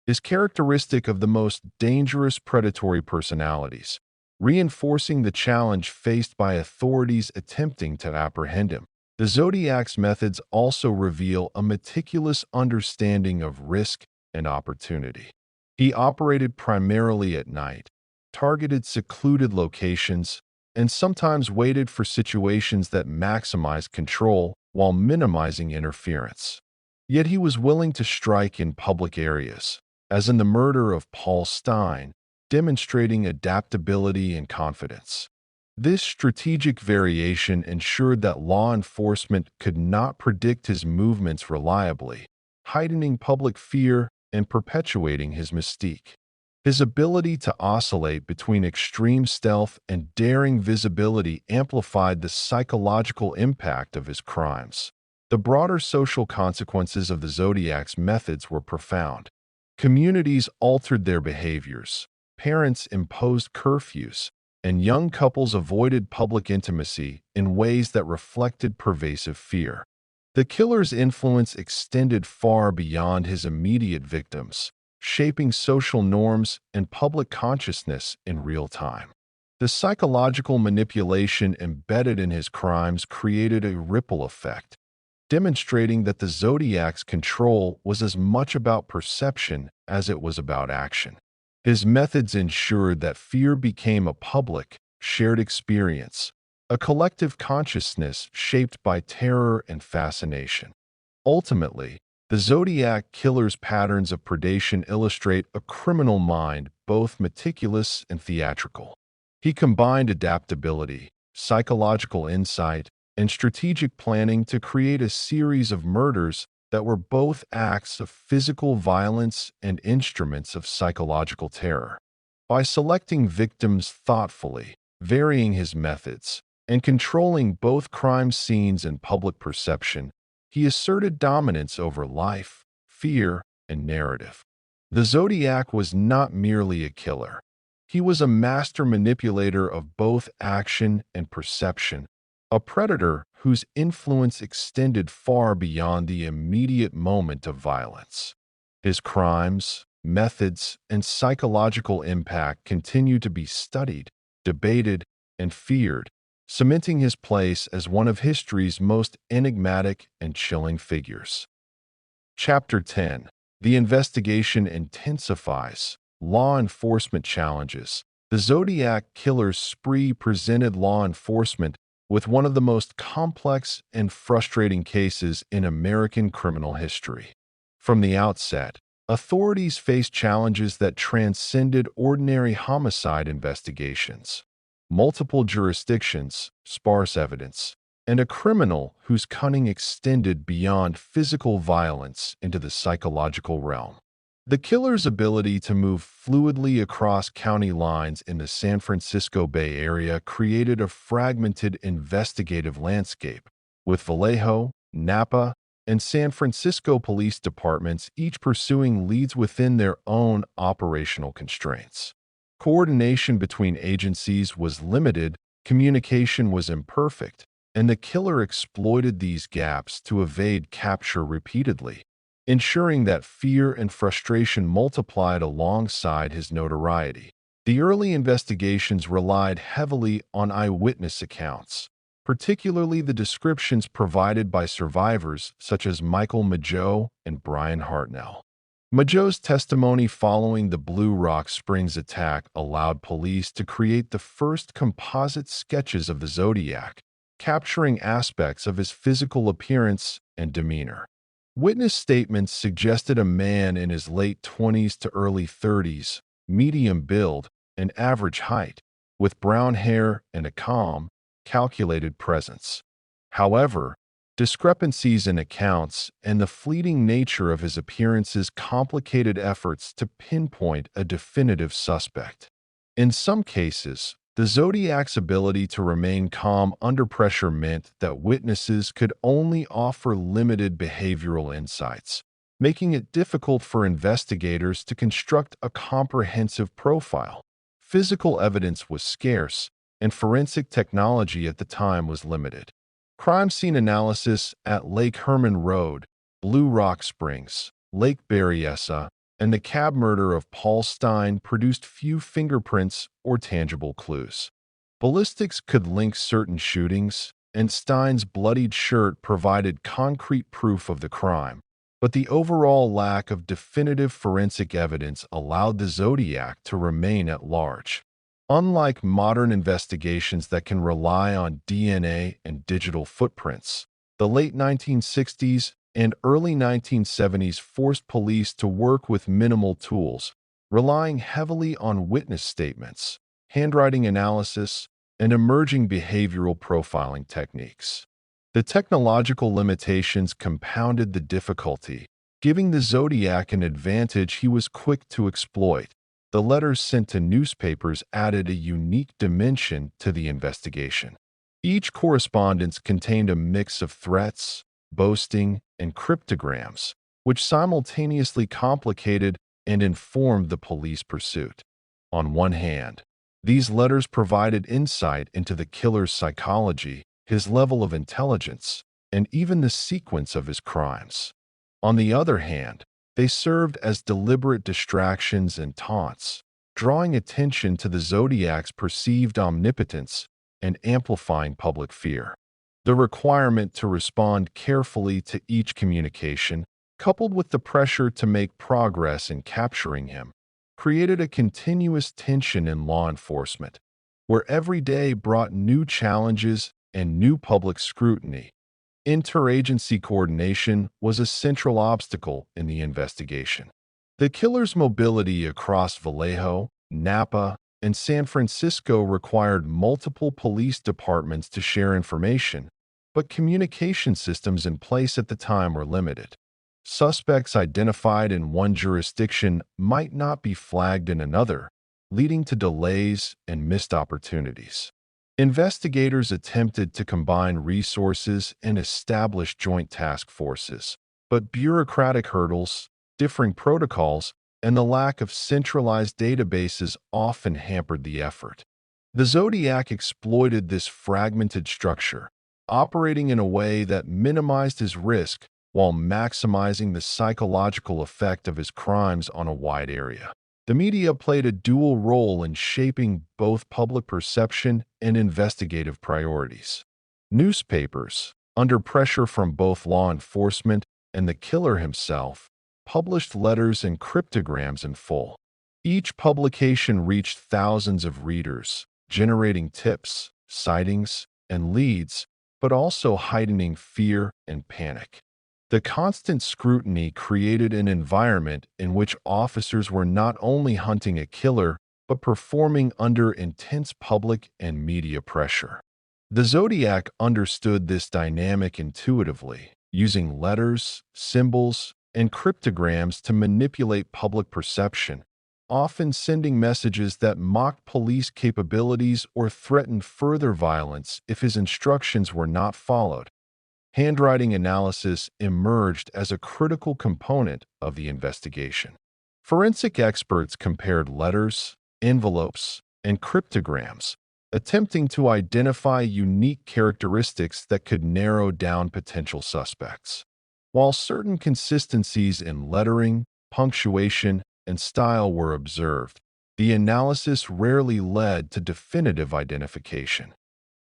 is characteristic of the most dangerous predatory personalities, reinforcing the challenge faced by authorities attempting to apprehend him. The Zodiac's methods also reveal a meticulous understanding of risk and opportunity. He operated primarily at night, targeted secluded locations, and sometimes waited for situations that maximize control while minimizing interference. Yet he was willing to strike in public areas, as in the murder of Paul Stein, demonstrating adaptability and confidence. This strategic variation ensured that law enforcement could not predict his movements reliably, heightening public fear and perpetuating his mystique. His ability to oscillate between extreme stealth and daring visibility amplified the psychological impact of his crimes. The broader social consequences of the Zodiac's methods were profound. Communities altered their behaviors, parents imposed curfews, and young couples avoided public intimacy in ways that reflected pervasive fear. The killer's influence extended far beyond his immediate victims, shaping social norms and public consciousness in real time. The psychological manipulation embedded in his crimes created a ripple effect, demonstrating that the Zodiac's control was as much about perception as it was about action. His methods ensured that fear became a public, shared experience, a collective consciousness shaped by terror and fascination. Ultimately, the Zodiac Killer's patterns of predation illustrate a criminal mind both meticulous and theatrical. He combined adaptability, psychological insight, and strategic planning to create a series of murders that were both acts of physical violence and instruments of psychological terror. By selecting victims thoughtfully, varying his methods, and controlling both crime scenes and public perception, he asserted dominance over life, fear, and narrative. The Zodiac was not merely a killer. He was a master manipulator of both action and perception, a predator whose influence extended far beyond the immediate moment of violence. His crimes, methods, and psychological impact continue to be studied, debated, and feared, cementing his place as one of history's most enigmatic and chilling figures. Chapter 10. The investigation intensifies. Law enforcement challenges. The Zodiac Killer's spree presented law enforcement with one of the most complex and frustrating cases in American criminal history. From the outset, authorities faced challenges that transcended ordinary homicide investigations. Multiple jurisdictions, sparse evidence, and a criminal whose cunning extended beyond physical violence into the psychological realm. The killer's ability to move fluidly across county lines in the San Francisco Bay Area created a fragmented investigative landscape, with Vallejo, Napa, and San Francisco police departments each pursuing leads within their own operational constraints. Coordination between agencies was limited, communication was imperfect, and the killer exploited these gaps to evade capture repeatedly, ensuring that fear and frustration multiplied alongside his notoriety. The early investigations relied heavily on eyewitness accounts, particularly the descriptions provided by survivors such as Michael Mageau and Brian Hartnell. Mageau's testimony following the Blue Rock Springs attack allowed police to create the first composite sketches of the Zodiac, capturing aspects of his physical appearance and demeanor. Witness statements suggested a man in his late 20s to early 30s, medium build, and average height, with brown hair and a calm, calculated presence. However, discrepancies in accounts and the fleeting nature of his appearances complicated efforts to pinpoint a definitive suspect. In some cases, the Zodiac's ability to remain calm under pressure meant that witnesses could only offer limited behavioral insights, making it difficult for investigators to construct a comprehensive profile. Physical evidence was scarce, and forensic technology at the time was limited. Crime scene analysis at Lake Herman Road, Blue Rock Springs, Lake Berryessa, and the cab murder of Paul Stein produced few fingerprints or tangible clues. Ballistics could link certain shootings, and Stein's bloodied shirt provided concrete proof of the crime, but the overall lack of definitive forensic evidence allowed the Zodiac to remain at large. Unlike modern investigations that can rely on DNA and digital footprints, the late 1960s and early 1970s forced police to work with minimal tools, relying heavily on witness statements, handwriting analysis, and emerging behavioral profiling techniques. The technological limitations compounded the difficulty, giving the Zodiac an advantage he was quick to exploit. The letters sent to newspapers added a unique dimension to the investigation. Each correspondence contained a mix of threats, boasting, and cryptograms, which simultaneously complicated and informed the police pursuit. On one hand, these letters provided insight into the killer's psychology, his level of intelligence, and even the sequence of his crimes. On the other hand, they served as deliberate distractions and taunts, drawing attention to the Zodiac's perceived omnipotence and amplifying public fear. The requirement to respond carefully to each communication, coupled with the pressure to make progress in capturing him, created a continuous tension in law enforcement, where every day brought new challenges and new public scrutiny. Interagency coordination was a central obstacle in the investigation. The killer's mobility across Vallejo, Napa, and San Francisco required multiple police departments to share information, but communication systems in place at the time were limited. Suspects identified in one jurisdiction might not be flagged in another, leading to delays and missed opportunities. Investigators attempted to combine resources and establish joint task forces, but bureaucratic hurdles, differing protocols, and the lack of centralized databases often hampered the effort. The Zodiac exploited this fragmented structure, operating in a way that minimized his risk while maximizing the psychological effect of his crimes on a wide area. The media played a dual role in shaping both public perception and investigative priorities. Newspapers, under pressure from both law enforcement and the killer himself, published letters and cryptograms in full. Each publication reached thousands of readers, generating tips, sightings, and leads, but also heightening fear and panic. The constant scrutiny created an environment in which officers were not only hunting a killer, but performing under intense public and media pressure. The Zodiac understood this dynamic intuitively, using letters, symbols, and cryptograms to manipulate public perception, often sending messages that mocked police capabilities or threatened further violence if his instructions were not followed. Handwriting analysis emerged as a critical component of the investigation. Forensic experts compared letters, envelopes, and cryptograms, attempting to identify unique characteristics that could narrow down potential suspects. While certain consistencies in lettering, punctuation, and style were observed, the analysis rarely led to definitive identification.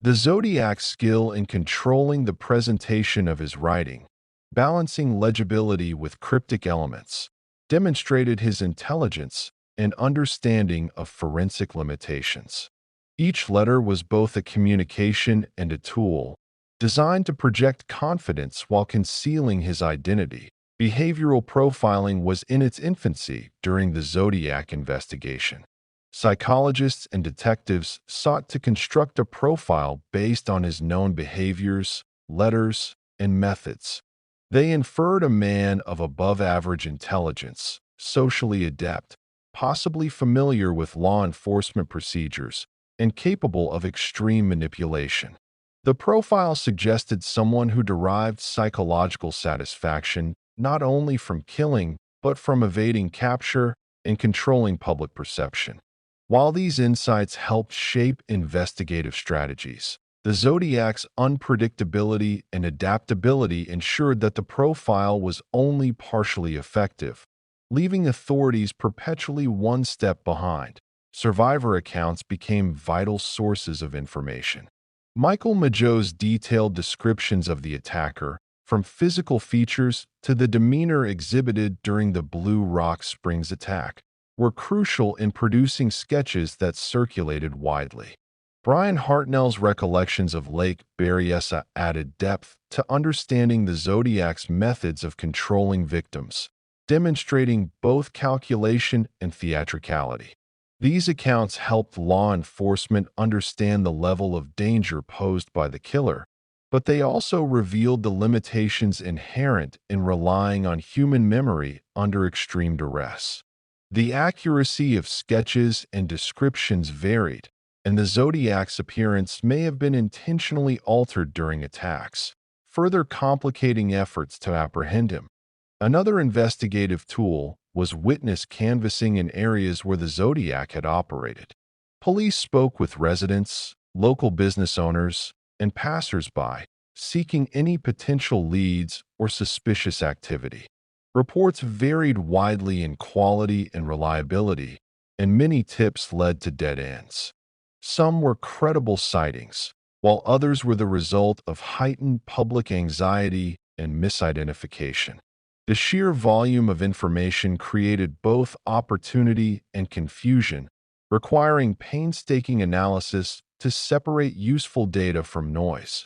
The Zodiac's skill in controlling the presentation of his writing, balancing legibility with cryptic elements, demonstrated his intelligence and understanding of forensic limitations. Each letter was both a communication and a tool, designed to project confidence while concealing his identity. Behavioral profiling was in its infancy during the Zodiac investigation. Psychologists and detectives sought to construct a profile based on his known behaviors, letters, and methods. They inferred a man of above-average intelligence, socially adept, possibly familiar with law enforcement procedures, and capable of extreme manipulation. The profile suggested someone who derived psychological satisfaction not only from killing, but from evading capture and controlling public perception. While these insights helped shape investigative strategies, the Zodiac's unpredictability and adaptability ensured that the profile was only partially effective, leaving authorities perpetually one step behind. Survivor accounts became vital sources of information. Michael Mageau's detailed descriptions of the attacker, from physical features to the demeanor exhibited during the Blue Rock Springs attack, were crucial in producing sketches that circulated widely. Brian Hartnell's recollections of Lake Berryessa added depth to understanding the Zodiac's methods of controlling victims, demonstrating both calculation and theatricality. These accounts helped law enforcement understand the level of danger posed by the killer, but they also revealed the limitations inherent in relying on human memory under extreme duress. The accuracy of sketches and descriptions varied, and the Zodiac's appearance may have been intentionally altered during attacks, further complicating efforts to apprehend him. Another investigative tool was witness canvassing in areas where the Zodiac had operated. Police spoke with residents, local business owners, and passers-by, seeking any potential leads or suspicious activity. Reports varied widely in quality and reliability, and many tips led to dead ends. Some were credible sightings, while others were the result of heightened public anxiety and misidentification. The sheer volume of information created both opportunity and confusion, requiring painstaking analysis to separate useful data from noise.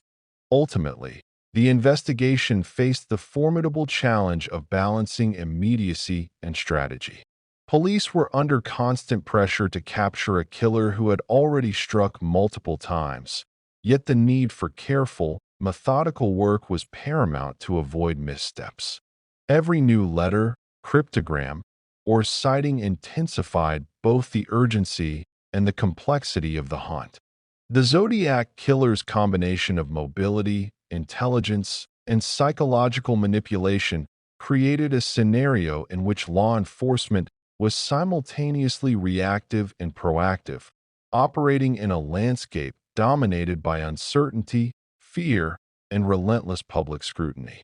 Ultimately, the investigation faced the formidable challenge of balancing immediacy and strategy. Police were under constant pressure to capture a killer who had already struck multiple times, yet the need for careful, methodical work was paramount to avoid missteps. Every new letter, cryptogram, or sighting intensified both the urgency and the complexity of the hunt. The Zodiac Killer's combination of mobility, intelligence, and psychological manipulation created a scenario in which law enforcement was simultaneously reactive and proactive, operating in a landscape dominated by uncertainty, fear, and relentless public scrutiny.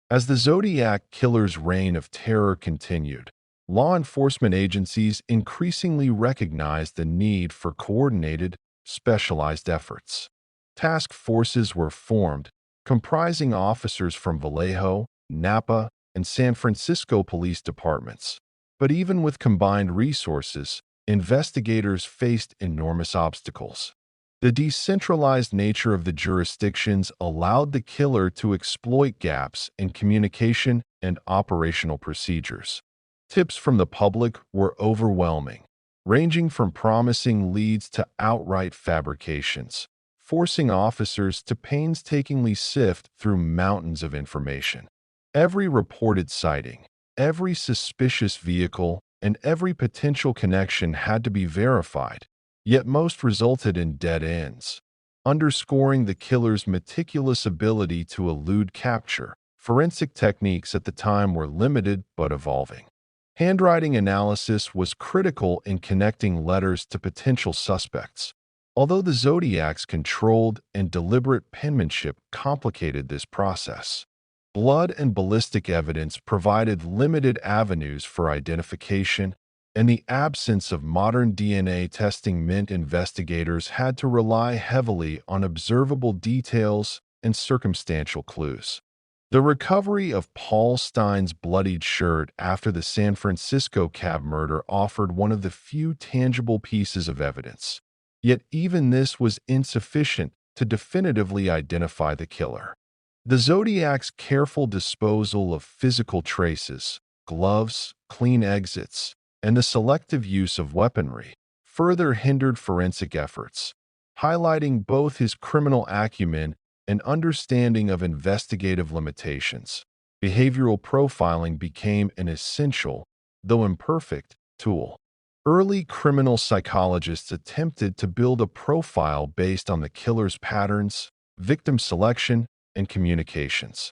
As the Zodiac Killer's reign of terror continued, law enforcement agencies increasingly recognized the need for coordinated, specialized efforts. Task forces were formed, comprising officers from Vallejo, Napa, and San Francisco police departments. But even with combined resources, investigators faced enormous obstacles. The decentralized nature of the jurisdictions allowed the killer to exploit gaps in communication and operational procedures. Tips from the public were overwhelming, ranging from promising leads to outright fabrications, forcing officers to painstakingly sift through mountains of information. Every reported sighting, every suspicious vehicle, and every potential connection had to be verified, yet most resulted in dead ends. Underscoring the killer's meticulous ability to elude capture, forensic techniques at the time were limited but evolving. Handwriting analysis was critical in connecting letters to potential suspects, although the Zodiac's controlled and deliberate penmanship complicated this process. Blood and ballistic evidence provided limited avenues for identification, and the absence of modern DNA testing meant investigators had to rely heavily on observable details and circumstantial clues. The recovery of Paul Stein's bloodied shirt after the San Francisco cab murder offered one of the few tangible pieces of evidence. Yet even this was insufficient to definitively identify the killer. The Zodiac's careful disposal of physical traces, gloves, clean exits, and the selective use of weaponry further hindered forensic efforts, highlighting both his criminal acumen and understanding of investigative limitations. Behavioral profiling became an essential, though imperfect, tool. Early criminal psychologists attempted to build a profile based on the killer's patterns, victim selection, and communications.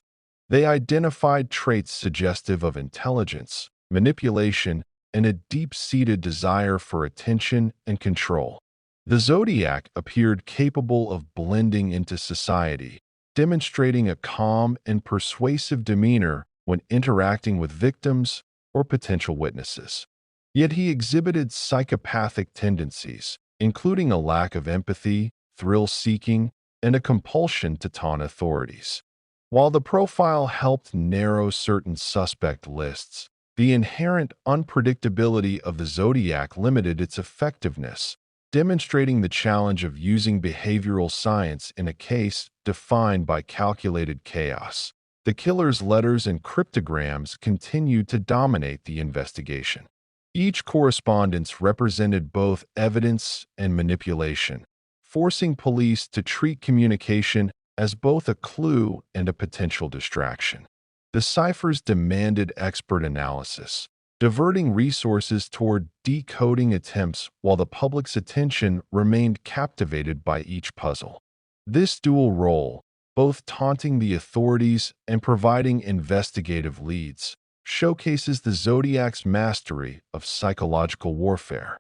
They identified traits suggestive of intelligence, manipulation, and a deep-seated desire for attention and control. The Zodiac appeared capable of blending into society, demonstrating a calm and persuasive demeanor when interacting with victims or potential witnesses. Yet he exhibited psychopathic tendencies, including a lack of empathy, thrill-seeking, and a compulsion to taunt authorities. While the profile helped narrow certain suspect lists, The inherent unpredictability of the Zodiac limited its effectiveness, demonstrating the challenge of using behavioral science in a case defined by calculated chaos. The killer's letters and cryptograms continued to dominate the investigation. Each correspondence represented both evidence and manipulation, forcing police to treat communication as both a clue and a potential distraction. The ciphers demanded expert analysis, diverting resources toward decoding attempts while the public's attention remained captivated by each puzzle. This dual role, both taunting the authorities and providing investigative leads, showcases the Zodiac's mastery of psychological warfare.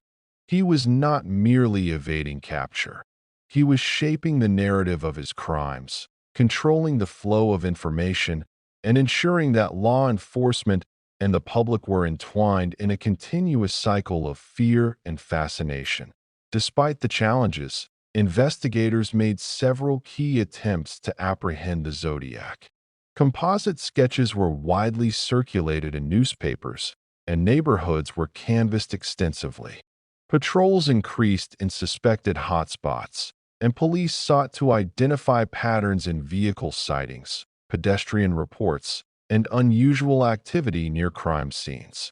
He was not merely evading capture. He was shaping the narrative of his crimes, controlling the flow of information, and ensuring that law enforcement and the public were entwined in a continuous cycle of fear and fascination. Despite the challenges, investigators made several key attempts to apprehend the Zodiac. Composite sketches were widely circulated in newspapers, and neighborhoods were canvassed extensively. Patrols increased in suspected hotspots, and police sought to identify patterns in vehicle sightings, pedestrian reports, and unusual activity near crime scenes.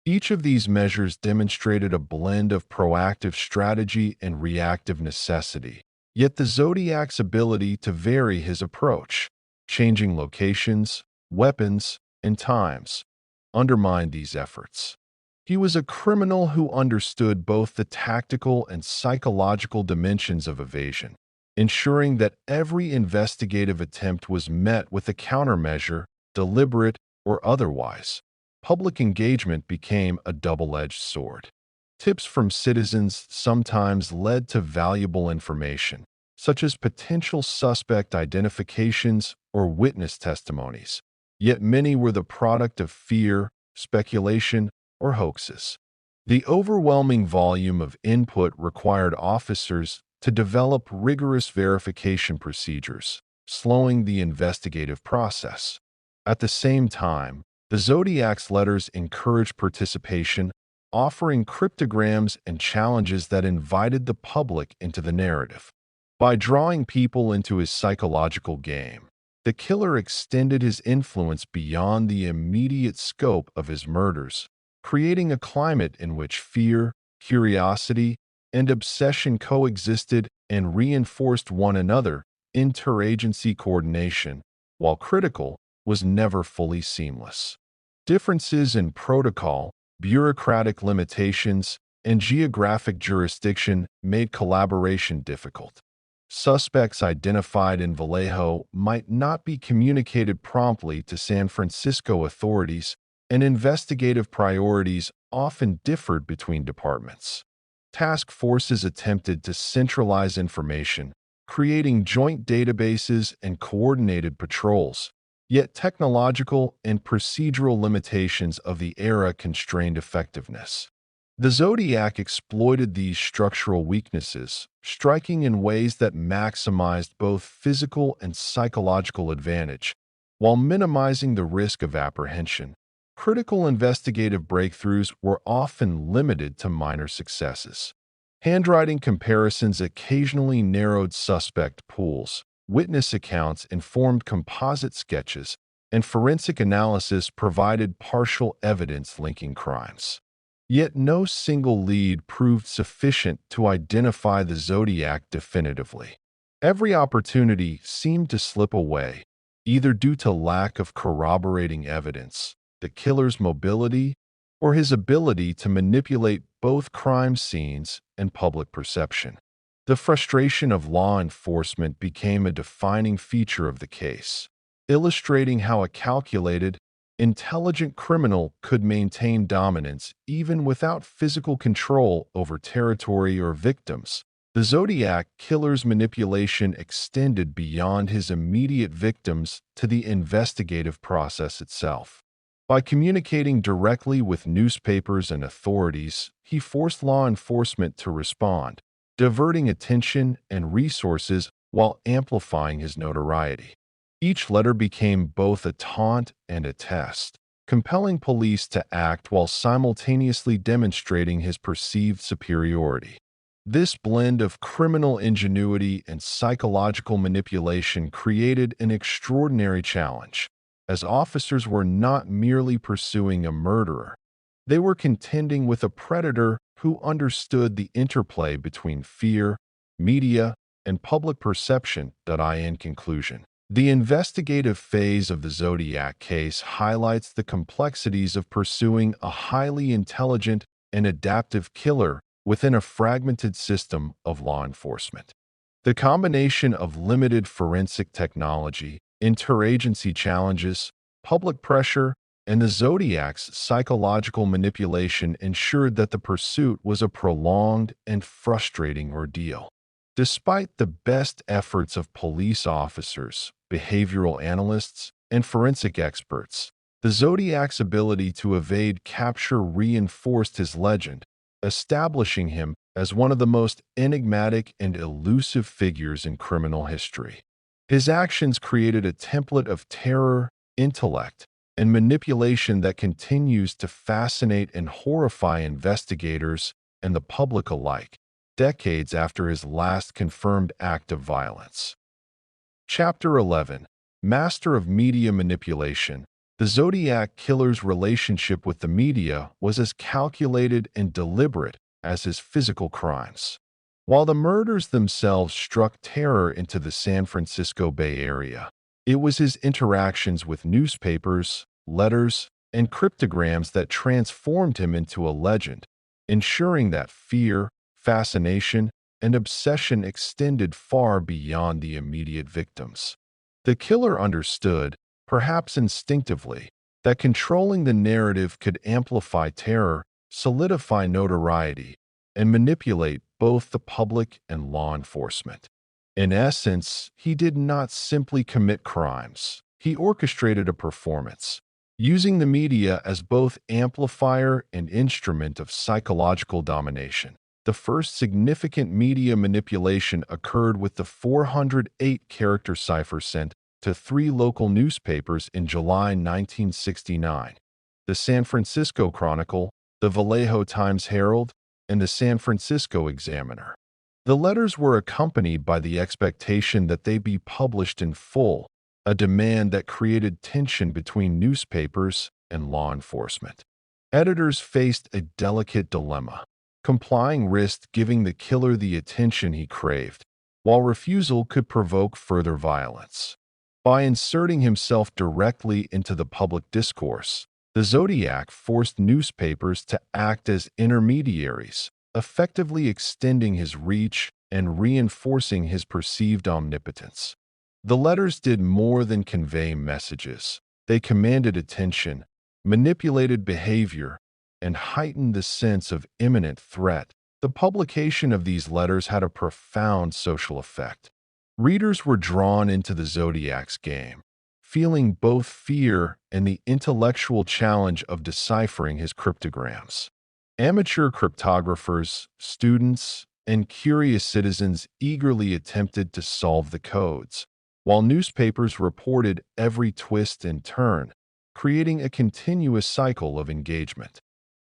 Each of these measures demonstrated a blend of proactive strategy and reactive necessity, yet the Zodiac's ability to vary his approach, changing locations, weapons, and times, undermined these efforts. He was a criminal who understood both the tactical and psychological dimensions of evasion, ensuring that every investigative attempt was met with a countermeasure, deliberate or otherwise. Public engagement became a double-edged sword. Tips from citizens sometimes led to valuable information, such as potential suspect identifications or witness testimonies, yet many were the product of fear, speculation, or hoaxes. The overwhelming volume of input required officers to develop rigorous verification procedures, slowing the investigative process. At the same time, the Zodiac's letters encouraged participation, offering cryptograms and challenges that invited the public into the narrative. By drawing people into his psychological game, the killer extended his influence beyond the immediate scope of his murders, creating a climate in which fear, curiosity, and obsession coexisted and reinforced one another. Interagency coordination, while critical, was never fully seamless. Differences in protocol, bureaucratic limitations, and geographic jurisdiction made collaboration difficult. Suspects identified in Vallejo might not be communicated promptly to San Francisco authorities, and investigative priorities often differed between departments. Task forces attempted to centralize information, creating joint databases and coordinated patrols, yet technological and procedural limitations of the era constrained effectiveness. The Zodiac exploited these structural weaknesses, striking in ways that maximized both physical and psychological advantage, while minimizing the risk of apprehension. Critical investigative breakthroughs were often limited to minor successes. Handwriting comparisons occasionally narrowed suspect pools, witness accounts informed composite sketches, and forensic analysis provided partial evidence linking crimes. Yet no single lead proved sufficient to identify the Zodiac definitively. Every opportunity seemed to slip away, either due to lack of corroborating evidence, the killer's mobility, or his ability to manipulate both crime scenes and public perception. The frustration of law enforcement became a defining feature of the case, illustrating how a calculated, intelligent criminal could maintain dominance even without physical control over territory or victims. The Zodiac Killer's manipulation extended beyond his immediate victims to the investigative process itself. By communicating directly with newspapers and authorities, he forced law enforcement to respond, diverting attention and resources while amplifying his notoriety. Each letter became both a taunt and a test, compelling police to act while simultaneously demonstrating his perceived superiority. This blend of criminal ingenuity and psychological manipulation created an extraordinary challenge, as officers were not merely pursuing a murderer. They were contending with a predator who understood the interplay between fear, media, and public perception. In conclusion, the investigative phase of the Zodiac case highlights the complexities of pursuing a highly intelligent and adaptive killer within a fragmented system of law enforcement. The combination of limited forensic technology, interagency challenges, public pressure, and the Zodiac's psychological manipulation ensured that the pursuit was a prolonged and frustrating ordeal. Despite the best efforts of police officers, behavioral analysts, and forensic experts, the Zodiac's ability to evade capture reinforced his legend, establishing him as one of the most enigmatic and elusive figures in criminal history. His actions created a template of terror, intellect, and manipulation that continues to fascinate and horrify investigators and the public alike, decades after his last confirmed act of violence. Chapter 11. Master of Media Manipulation. The Zodiac Killer's relationship with the media was as calculated and deliberate as his physical crimes. While the murders themselves struck terror into the San Francisco Bay Area, it was his interactions with newspapers, letters, and cryptograms that transformed him into a legend, ensuring that fear, fascination, and obsession extended far beyond the immediate victims. The killer understood, perhaps instinctively, that controlling the narrative could amplify terror, solidify notoriety, and manipulate both the public and law enforcement. In essence, he did not simply commit crimes. He orchestrated a performance, using the media as both amplifier and instrument of psychological domination. The first significant media manipulation occurred with the 408-character cipher sent to 3 local newspapers in July 1969: the San Francisco Chronicle, the Vallejo Times-Herald, and the San Francisco Examiner. The letters were accompanied by the expectation that they be published in full, a demand that created tension between newspapers and law enforcement. Editors faced a delicate dilemma. Complying risked giving the killer the attention he craved, while refusal could provoke further violence. By inserting himself directly into the public discourse, the Zodiac forced newspapers to act as intermediaries, effectively extending his reach and reinforcing his perceived omnipotence. The letters did more than convey messages. They commanded attention, manipulated behavior, and heightened the sense of imminent threat. The publication of these letters had a profound social effect. Readers were drawn into the Zodiac's game, feeling both fear and the intellectual challenge of deciphering his cryptograms. Amateur cryptographers, students, and curious citizens eagerly attempted to solve the codes, while newspapers reported every twist and turn, creating a continuous cycle of engagement.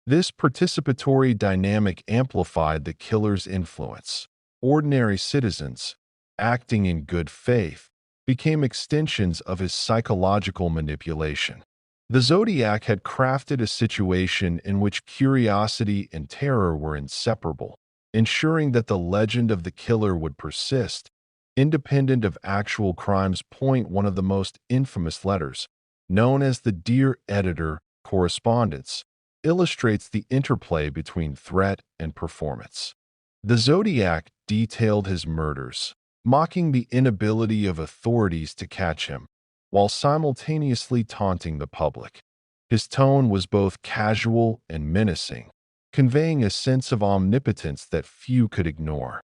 This participatory dynamic amplified the killer's influence. Ordinary citizens, acting in good faith, became extensions of his psychological manipulation. The Zodiac had crafted a situation in which curiosity and terror were inseparable, ensuring that the legend of the killer would persist, independent of actual crimes. One of the most infamous letters, known as the Dear Editor correspondence, illustrates the interplay between threat and performance. The Zodiac detailed his murders, mocking the inability of authorities to catch him, while simultaneously taunting the public. His tone was both casual and menacing, conveying a sense of omnipotence that few could ignore.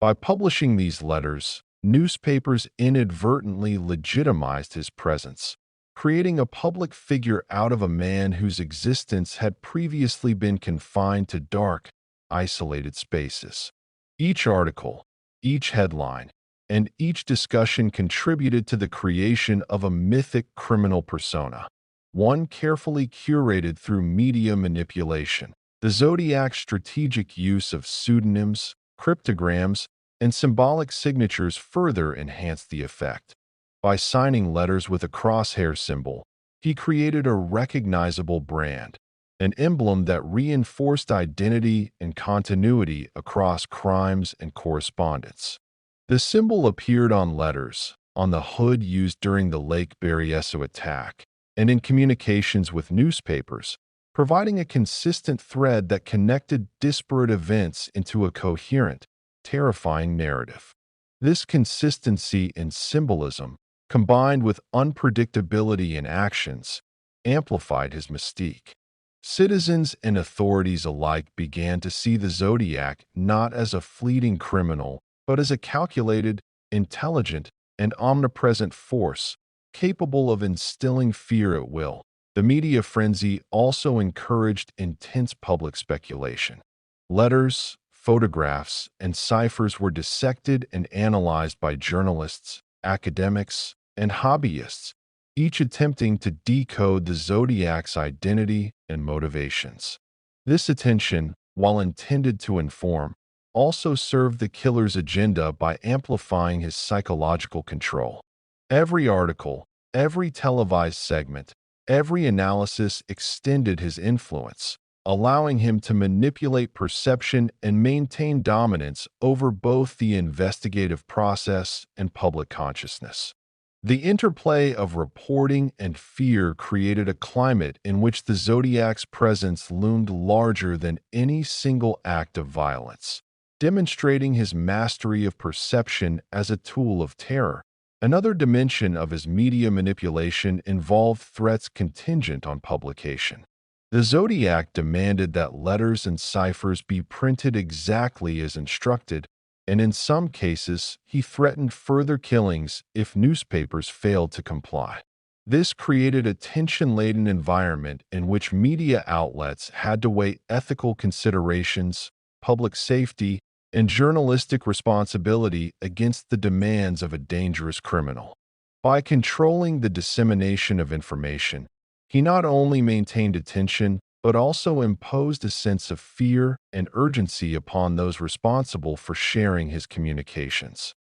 By publishing these letters, newspapers inadvertently legitimized his presence, creating a public figure out of a man whose existence had previously been confined to dark, isolated spaces. Each article, each headline, and each discussion contributed to the creation of a mythic criminal persona. one carefully curated through media manipulation. The Zodiac's strategic use of pseudonyms, cryptograms, and symbolic signatures further enhanced the effect. By signing letters with a crosshair symbol, he created a recognizable brand, an emblem that reinforced identity and continuity across crimes and correspondence. The symbol appeared on letters, on the hood used during the Lake Berryessa attack, and in communications with newspapers, providing a consistent thread that connected disparate events into a coherent, terrifying narrative. This consistency in symbolism, combined with unpredictability in actions, amplified his mystique. Citizens and authorities alike began to see the Zodiac not as a fleeting criminal, but as a calculated, intelligent, and omnipresent force capable of instilling fear at will. The media frenzy also encouraged intense public speculation. Letters, photographs, and ciphers were dissected and analyzed by journalists, academics, and hobbyists, each attempting to decode the Zodiac's identity and motivations. This attention, while intended to inform, also served the killer's agenda by amplifying his psychological control. Every article, every televised segment, every analysis extended his influence, allowing him to manipulate perception and maintain dominance over both the investigative process and public consciousness. The interplay of reporting and fear created a climate in which the Zodiac's presence loomed larger than any single act of violence, demonstrating his mastery of perception as a tool of terror. Another dimension of his media manipulation involved threats contingent on publication. The Zodiac demanded that letters and ciphers be printed exactly as instructed, and in some cases, he threatened further killings if newspapers failed to comply. This created a tension-laden environment in which media outlets had to weigh ethical considerations, public safety, and journalistic responsibility against the demands of a dangerous criminal. By controlling the dissemination of information, he not only maintained attention, but also imposed a sense of fear and urgency upon those responsible for sharing his communications.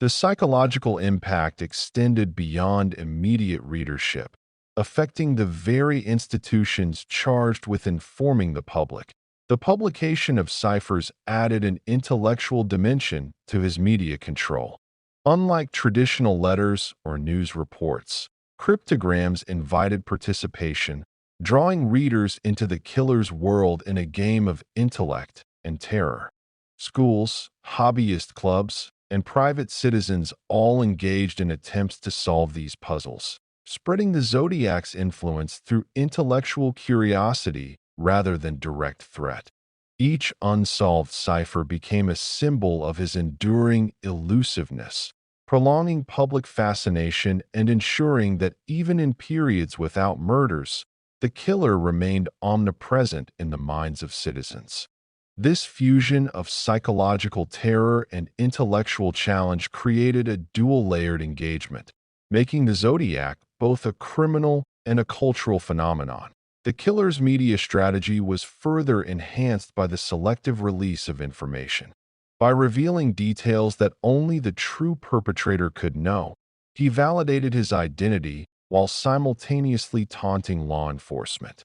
The psychological impact extended beyond immediate readership, affecting the very institutions charged with informing the public. The publication of ciphers added an intellectual dimension to his media control. Unlike traditional letters or news reports, cryptograms invited participation, drawing readers into the killer's world in a game of intellect and terror. Schools, hobbyist clubs, and private citizens all engaged in attempts to solve these puzzles, spreading the Zodiac's influence through intellectual curiosity rather than direct threat. Each unsolved cipher became a symbol of his enduring elusiveness, prolonging public fascination and ensuring that even in periods without murders, the killer remained omnipresent in the minds of citizens. This fusion of psychological terror and intellectual challenge created a dual-layered engagement, making the Zodiac both a criminal and a cultural phenomenon. The killer's media strategy was further enhanced by the selective release of information. By revealing details that only the true perpetrator could know, he validated his identity while simultaneously taunting law enforcement.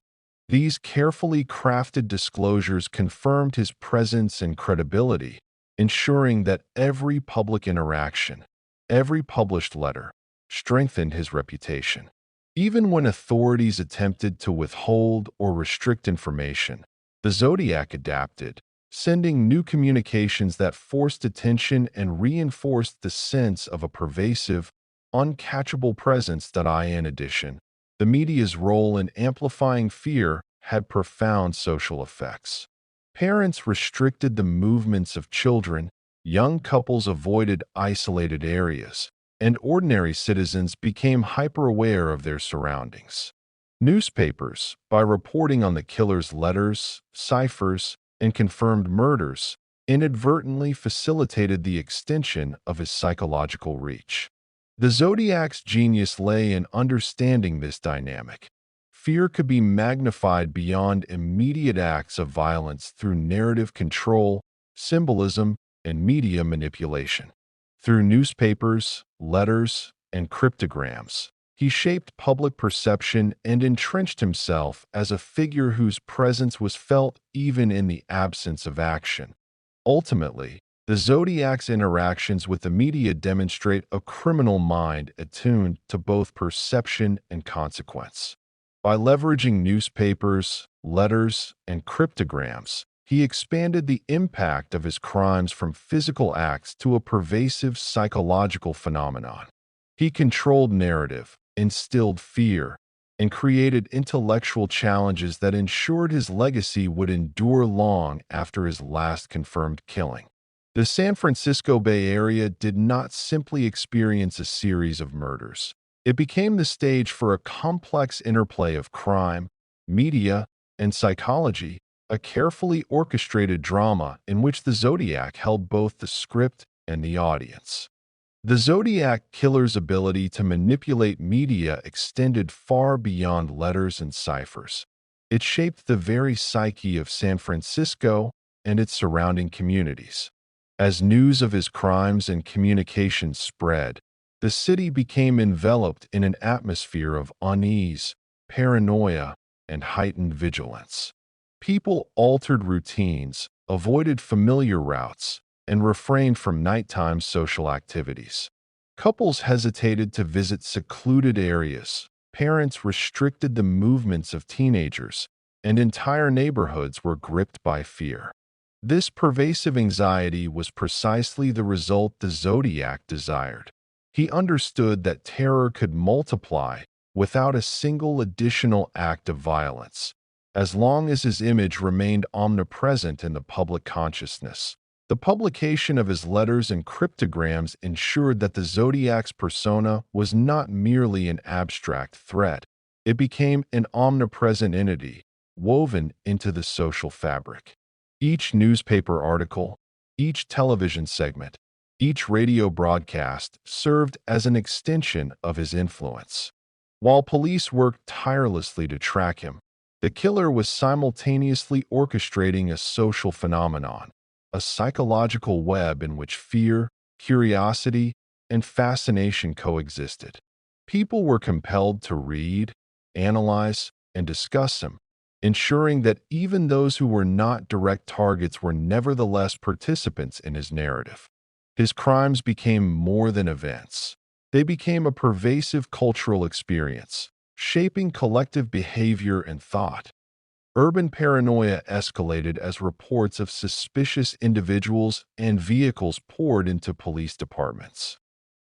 These carefully crafted disclosures confirmed his presence and credibility, ensuring that every public interaction, every published letter, strengthened his reputation. Even when authorities attempted to withhold or restrict information, the Zodiac adapted, sending new communications that forced attention and reinforced the sense of a pervasive, uncatchable presence. In addition, the media's role in amplifying fear had profound social effects. Parents restricted the movements of children, young couples avoided isolated areas, and ordinary citizens became hyper-aware of their surroundings. Newspapers, by reporting on the killer's letters, ciphers, and confirmed murders, inadvertently facilitated the extension of his psychological reach. The Zodiac's genius lay in understanding this dynamic. fear could be magnified beyond immediate acts of violence through narrative control, symbolism, and media manipulation. Through newspapers, letters, and cryptograms, he shaped public perception and entrenched himself as a figure whose presence was felt even in the absence of action. Ultimately, the Zodiac's interactions with the media demonstrate a criminal mind attuned to both perception and consequence. By leveraging newspapers, letters, and cryptograms, he expanded the impact of his crimes from physical acts to a pervasive psychological phenomenon. He controlled narrative, instilled fear, and created intellectual challenges that ensured his legacy would endure long after his last confirmed killing. The San Francisco Bay Area did not simply experience a series of murders. It became the stage for a complex interplay of crime, media, and psychology, a carefully orchestrated drama in which the Zodiac held both the script and the audience. The Zodiac Killer's ability to manipulate media extended far beyond letters and ciphers. It shaped the very psyche of San Francisco and its surrounding communities. As news of his crimes and communications spread, the city became enveloped in an atmosphere of unease, paranoia, and heightened vigilance. People altered routines, avoided familiar routes, and refrained from nighttime social activities. Couples hesitated to visit secluded areas, parents restricted the movements of teenagers, and entire neighborhoods were gripped by fear. This pervasive anxiety was precisely the result the Zodiac desired. He understood that terror could multiply without a single additional act of violence, as long as his image remained omnipresent in the public consciousness. The publication of his letters and cryptograms ensured that the Zodiac's persona was not merely an abstract threat. It became an omnipresent entity, woven into the social fabric. Each newspaper article, each television segment, each radio broadcast served as an extension of his influence. While police worked tirelessly to track him, the killer was simultaneously orchestrating a social phenomenon, a psychological web in which fear, curiosity, and fascination coexisted. People were compelled to read, analyze, and discuss him, ensuring that even those who were not direct targets were nevertheless participants in his narrative. His crimes became more than events. They became a pervasive cultural experience, shaping collective behavior and thought. Urban paranoia escalated as reports of suspicious individuals and vehicles poured into police departments.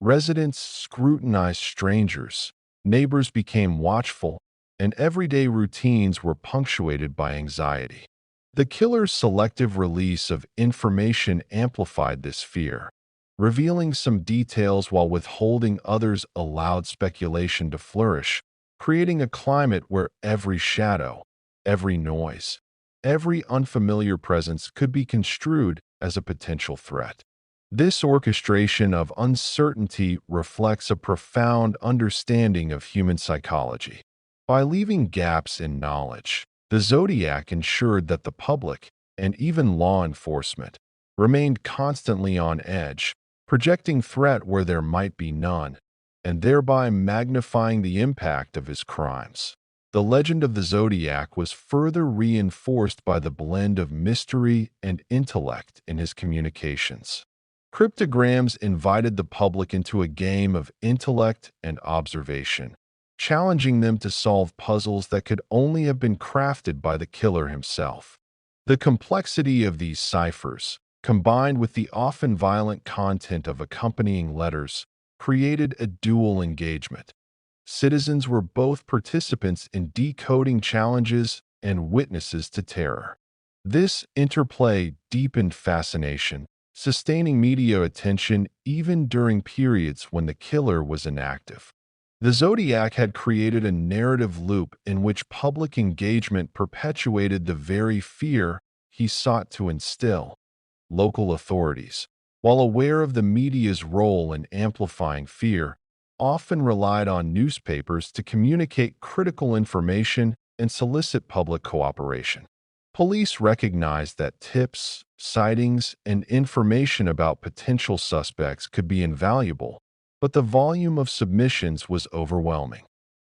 Residents scrutinized strangers, neighbors became watchful, and everyday routines were punctuated by anxiety. The killer's selective release of information amplified this fear. Revealing some details while withholding others allowed speculation to flourish, creating a climate where every shadow, every noise, every unfamiliar presence could be construed as a potential threat. This orchestration of uncertainty reflects a profound understanding of human psychology. By leaving gaps in knowledge, the Zodiac ensured that the public, and even law enforcement, remained constantly on edge, projecting threat where there might be none, and thereby magnifying the impact of his crimes. The legend of the Zodiac was further reinforced by the blend of mystery and intellect in his communications. Cryptograms invited the public into a game of intellect and observation, challenging them to solve puzzles that could only have been crafted by the killer himself. The complexity of these ciphers, combined with the often violent content of accompanying letters, created a dual engagement. Citizens were both participants in decoding challenges and witnesses to terror. This interplay deepened fascination, sustaining media attention even during periods when the killer was inactive. The Zodiac had created a narrative loop in which public engagement perpetuated the very fear he sought to instill. Local authorities, while aware of the media's role in amplifying fear, often relied on newspapers to communicate critical information and solicit public cooperation. Police recognized that tips, sightings, and information about potential suspects could be invaluable, but the volume of submissions was overwhelming.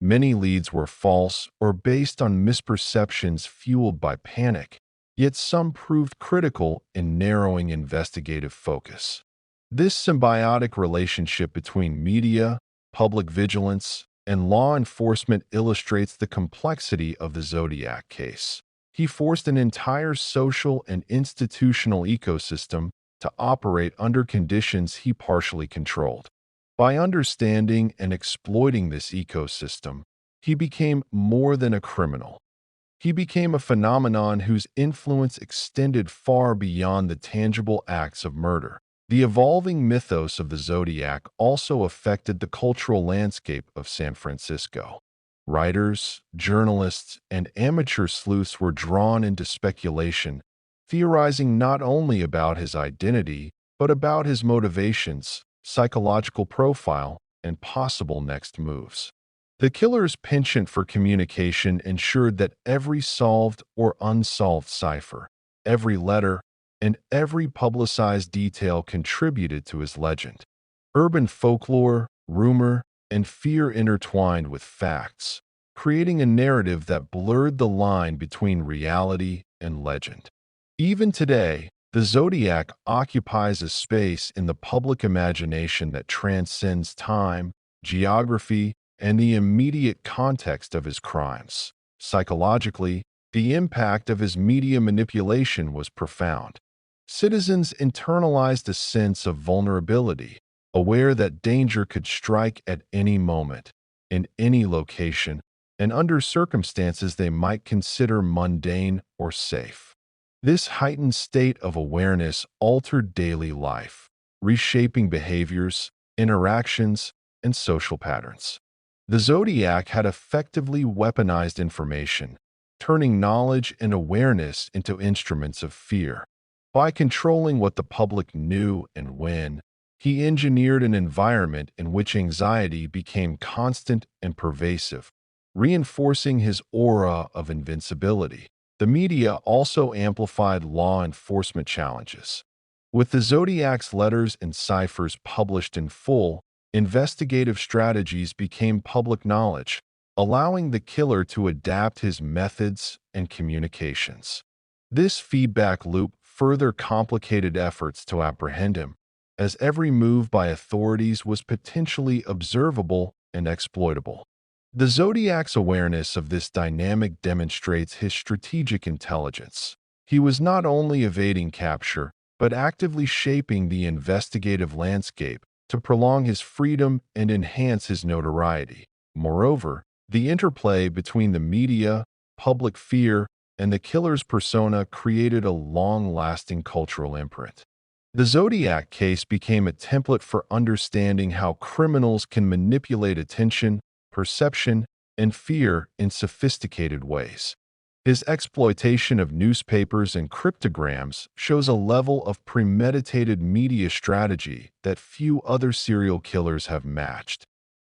Many leads were false or based on misperceptions fueled by panic, yet some proved critical in narrowing investigative focus. This symbiotic relationship between media, public vigilance, and law enforcement illustrates the complexity of the Zodiac case. He forced an entire social and institutional ecosystem to operate under conditions he partially controlled. By understanding and exploiting this ecosystem, he became more than a criminal. He became a phenomenon whose influence extended far beyond the tangible acts of murder. The evolving mythos of the Zodiac also affected the cultural landscape of San Francisco. Writers, journalists, and amateur sleuths were drawn into speculation, theorizing not only about his identity, but about his motivations, psychological profile, and possible next moves. The killer's penchant for communication ensured that every solved or unsolved cipher, every letter, and every publicized detail contributed to his legend. Urban folklore, rumor, and fear intertwined with facts, creating a narrative that blurred the line between reality and legend. Even today, the Zodiac occupies a space in the public imagination that transcends time, geography, and the immediate context of his crimes. Psychologically, the impact of his media manipulation was profound. Citizens internalized a sense of vulnerability, aware that danger could strike at any moment, in any location, and under circumstances they might consider mundane or safe. This heightened state of awareness altered daily life, reshaping behaviors, interactions, and social patterns. The Zodiac had effectively weaponized information, turning knowledge and awareness into instruments of fear. By controlling what the public knew and when, he engineered an environment in which anxiety became constant and pervasive, reinforcing his aura of invincibility. The media also amplified law enforcement challenges. With the Zodiac's letters and ciphers published in full, investigative strategies became public knowledge, allowing the killer to adapt his methods and communications. This feedback loop further complicated efforts to apprehend him, as every move by authorities was potentially observable and exploitable. The Zodiac's awareness of this dynamic demonstrates his strategic intelligence. He was not only evading capture, but actively shaping the investigative landscape to prolong his freedom and enhance his notoriety. Moreover, the interplay between the media, public fear, and the killer's persona created a long-lasting cultural imprint. The Zodiac case became a template for understanding how criminals can manipulate attention, perception, and fear in sophisticated ways. His exploitation of newspapers and cryptograms shows a level of premeditated media strategy that few other serial killers have matched.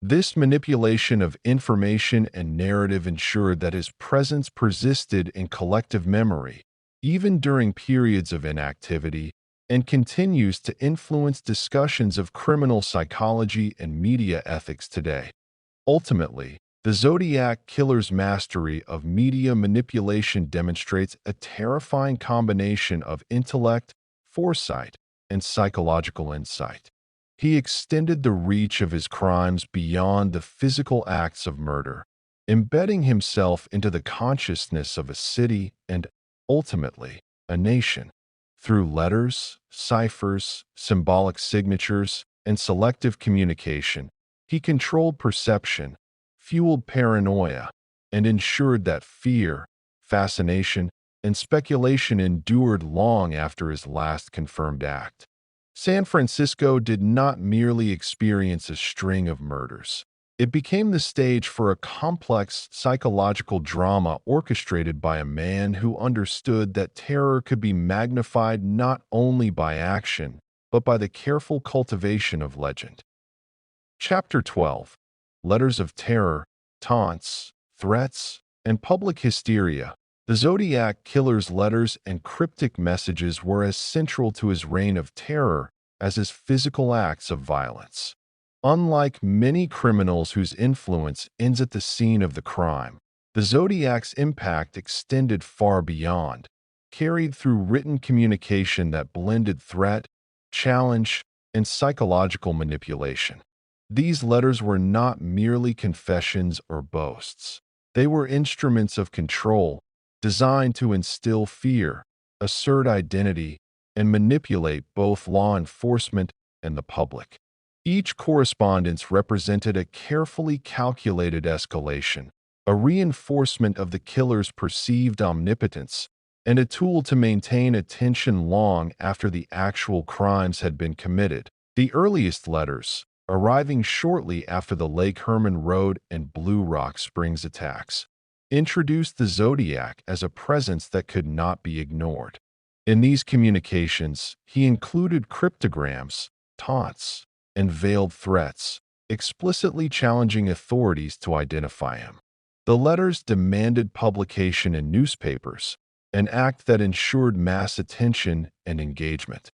This manipulation of information and narrative ensured that his presence persisted in collective memory, even during periods of inactivity, and continues to influence discussions of criminal psychology and media ethics today. Ultimately, the Zodiac Killer's mastery of media manipulation demonstrates a terrifying combination of intellect, foresight, and psychological insight. He extended the reach of his crimes beyond the physical acts of murder, embedding himself into the consciousness of a city and, ultimately, a nation. Through letters, ciphers, symbolic signatures, and selective communication, he controlled perception, fueled paranoia, and ensured that fear, fascination, and speculation endured long after his last confirmed act. San Francisco did not merely experience a string of murders. It became the stage for a complex psychological drama orchestrated by a man who understood that terror could be magnified not only by action, but by the careful cultivation of legend. Chapter 12. Letters of Terror, Taunts, Threats, and Public Hysteria. The Zodiac Killer's letters and cryptic messages were as central to his reign of terror as his physical acts of violence. Unlike many criminals whose influence ends at the scene of the crime, the Zodiac's impact extended far beyond, carried through written communication that blended threat, challenge, and psychological manipulation. These letters were not merely confessions or boasts. They were instruments of control, designed to instill fear, assert identity, and manipulate both law enforcement and the public. Each correspondence represented a carefully calculated escalation, a reinforcement of the killer's perceived omnipotence, and a tool to maintain attention long after the actual crimes had been committed. The earliest letters, arriving shortly after the Lake Herman Road and Blue Rock Springs attacks, introduced the Zodiac as a presence that could not be ignored. In these communications, he included cryptograms, taunts, and veiled threats, explicitly challenging authorities to identify him. The letters demanded publication in newspapers, an act that ensured mass attention and engagement.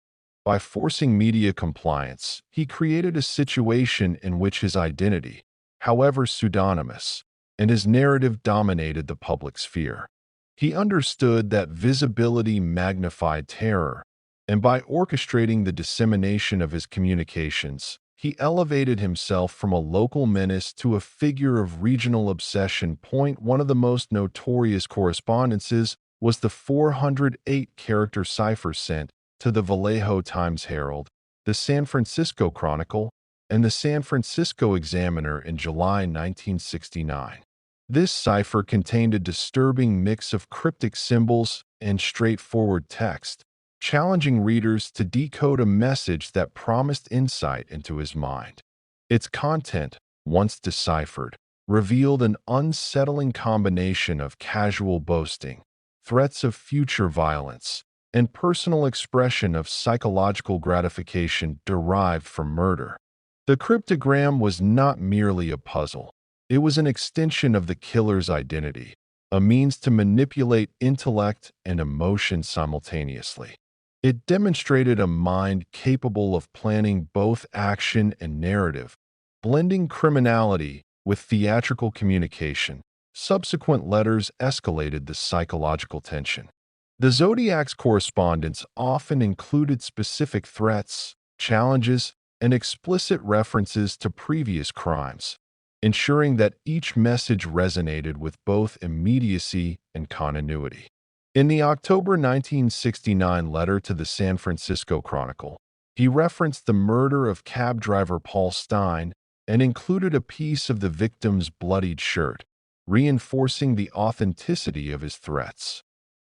By forcing media compliance, he created a situation in which his identity, however pseudonymous, and his narrative dominated the public sphere. He understood that visibility magnified terror, and by orchestrating the dissemination of his communications, he elevated himself from a local menace to a figure of regional obsession. One of the most notorious correspondences was the 408-character cipher sent to the Vallejo Times-Herald, the San Francisco Chronicle, and the San Francisco Examiner in July 1969. This cipher contained a disturbing mix of cryptic symbols and straightforward text, challenging readers to decode a message that promised insight into his mind. Its content, once deciphered, revealed an unsettling combination of casual boasting, threats of future violence, and personal expression of psychological gratification derived from murder. The cryptogram was not merely a puzzle. It was an extension of the killer's identity, a means to manipulate intellect and emotion simultaneously. It demonstrated a mind capable of planning both action and narrative, blending criminality with theatrical communication. Subsequent letters escalated the psychological tension. The Zodiac's correspondence often included specific threats, challenges, and explicit references to previous crimes, ensuring that each message resonated with both immediacy and continuity. In the October 1969 letter to the San Francisco Chronicle, he referenced the murder of cab driver Paul Stein and included a piece of the victim's bloodied shirt, reinforcing the authenticity of his threats.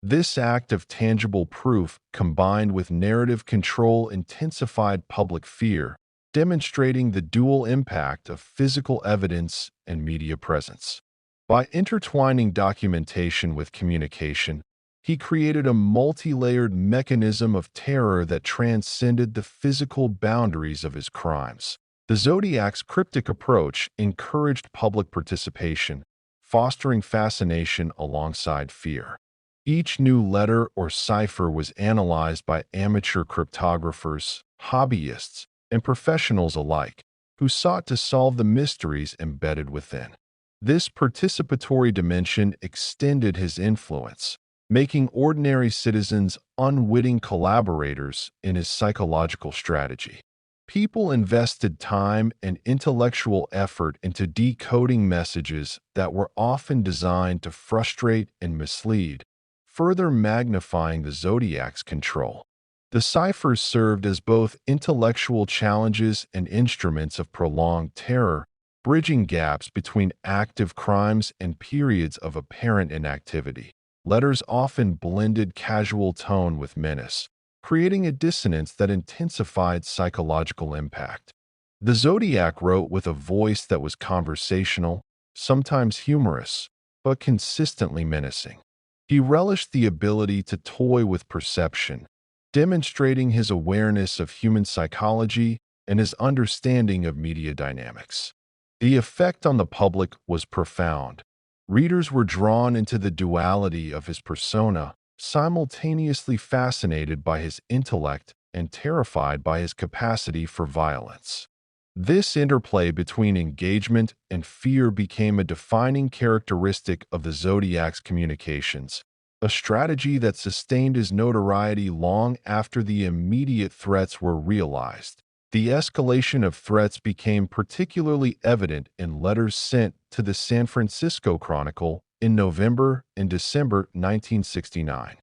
This act of tangible proof, combined with narrative control, intensified public fear, demonstrating the dual impact of physical evidence and media presence. By intertwining documentation with communication, he created a multi-layered mechanism of terror that transcended the physical boundaries of his crimes. The Zodiac's cryptic approach encouraged public participation, fostering fascination alongside fear. Each new letter or cipher was analyzed by amateur cryptographers, hobbyists, and professionals alike, who sought to solve the mysteries embedded within. This participatory dimension extended his influence, making ordinary citizens unwitting collaborators in his psychological strategy. People invested time and intellectual effort into decoding messages that were often designed to frustrate and mislead, further magnifying the Zodiac's control. The ciphers served as both intellectual challenges and instruments of prolonged terror, bridging gaps between active crimes and periods of apparent inactivity. Letters often blended casual tone with menace, creating a dissonance that intensified psychological impact. The Zodiac wrote with a voice that was conversational, sometimes humorous, but consistently menacing. He relished the ability to toy with perception, demonstrating his awareness of human psychology and his understanding of media dynamics. The effect on the public was profound. Readers were drawn into the duality of his persona, simultaneously fascinated by his intellect and terrified by his capacity for violence. This interplay between engagement and fear became a defining characteristic of the Zodiac's communications, a strategy that sustained his notoriety long after the immediate threats were realized. The escalation of threats became particularly evident in letters sent to the San Francisco Chronicle in November and December 1969.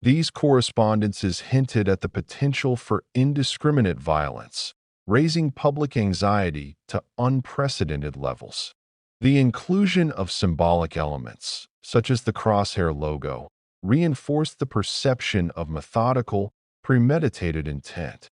These correspondences hinted at the potential for indiscriminate violence, raising public anxiety to unprecedented levels. The inclusion of symbolic elements, such as the crosshair logo, reinforced the perception of methodical, premeditated intent.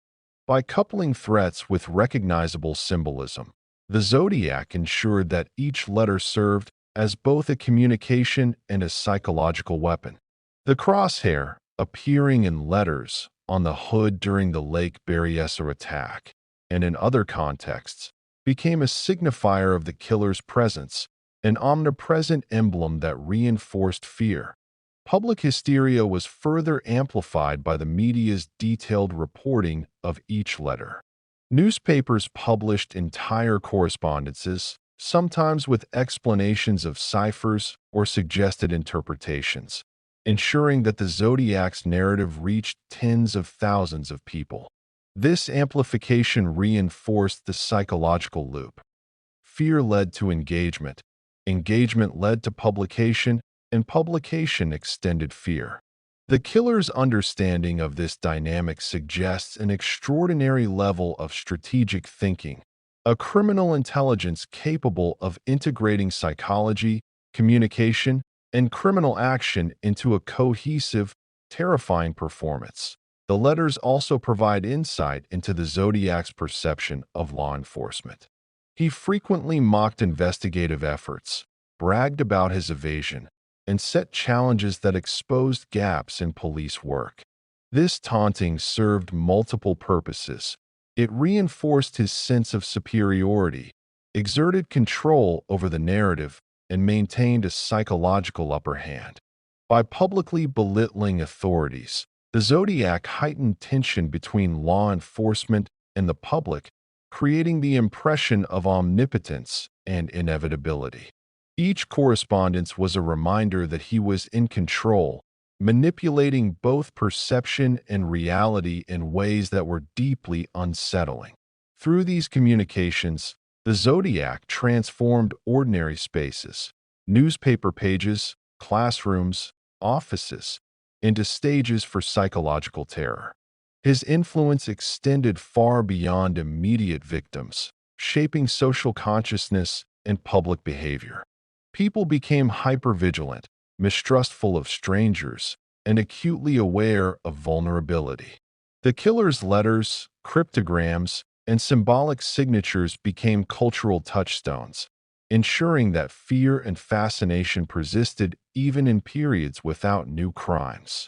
By coupling threats with recognizable symbolism, the Zodiac ensured that each letter served as both a communication and a psychological weapon. The crosshair, appearing in letters on the hood during the Lake Berryessa attack, and in other contexts, became a signifier of the killer's presence, an omnipresent emblem that reinforced fear. Public hysteria was further amplified by the media's detailed reporting of each letter. Newspapers published entire correspondences, sometimes with explanations of ciphers or suggested interpretations, ensuring that the Zodiac's narrative reached tens of thousands of people. This amplification reinforced the psychological loop. Fear led to engagement, engagement led to publication, and publication extended fear. The killer's understanding of this dynamic suggests an extraordinary level of strategic thinking, a criminal intelligence capable of integrating psychology, communication, and criminal action into a cohesive, terrifying performance. The letters also provide insight into the Zodiac's perception of law enforcement. He frequently mocked investigative efforts, bragged about his evasion, and set challenges that exposed gaps in police work. This taunting served multiple purposes. It reinforced his sense of superiority, exerted control over the narrative, and maintained a psychological upper hand. By publicly belittling authorities, the Zodiac heightened tension between law enforcement and the public, creating the impression of omnipotence and inevitability. Each correspondence was a reminder that he was in control, manipulating both perception and reality in ways that were deeply unsettling. Through these communications, the Zodiac transformed ordinary spaces, newspaper pages, classrooms, offices, into stages for psychological terror. His influence extended far beyond immediate victims, shaping social consciousness and public behavior. People became hypervigilant, mistrustful of strangers, and acutely aware of vulnerability. The killer's letters, cryptograms, and symbolic signatures became cultural touchstones, ensuring that fear and fascination persisted even in periods without new crimes.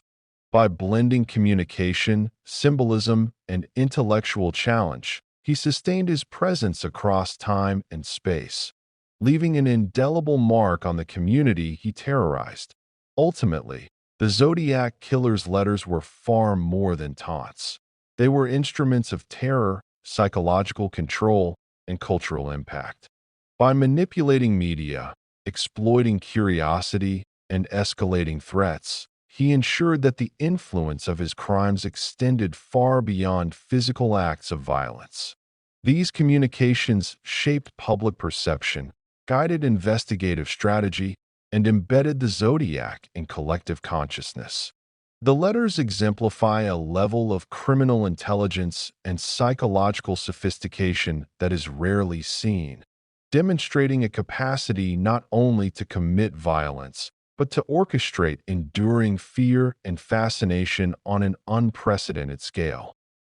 By blending communication, symbolism, and intellectual challenge, he sustained his presence across time and space, leaving an indelible mark on the community he terrorized. Ultimately, the Zodiac Killer's letters were far more than taunts. They were instruments of terror, psychological control, and cultural impact. By manipulating media, exploiting curiosity, and escalating threats, he ensured that the influence of his crimes extended far beyond physical acts of violence. These communications shaped public perception, guided investigative strategy, and embedded the Zodiac in collective consciousness. The letters exemplify a level of criminal intelligence and psychological sophistication that is rarely seen, demonstrating a capacity not only to commit violence, but to orchestrate enduring fear and fascination on an unprecedented scale.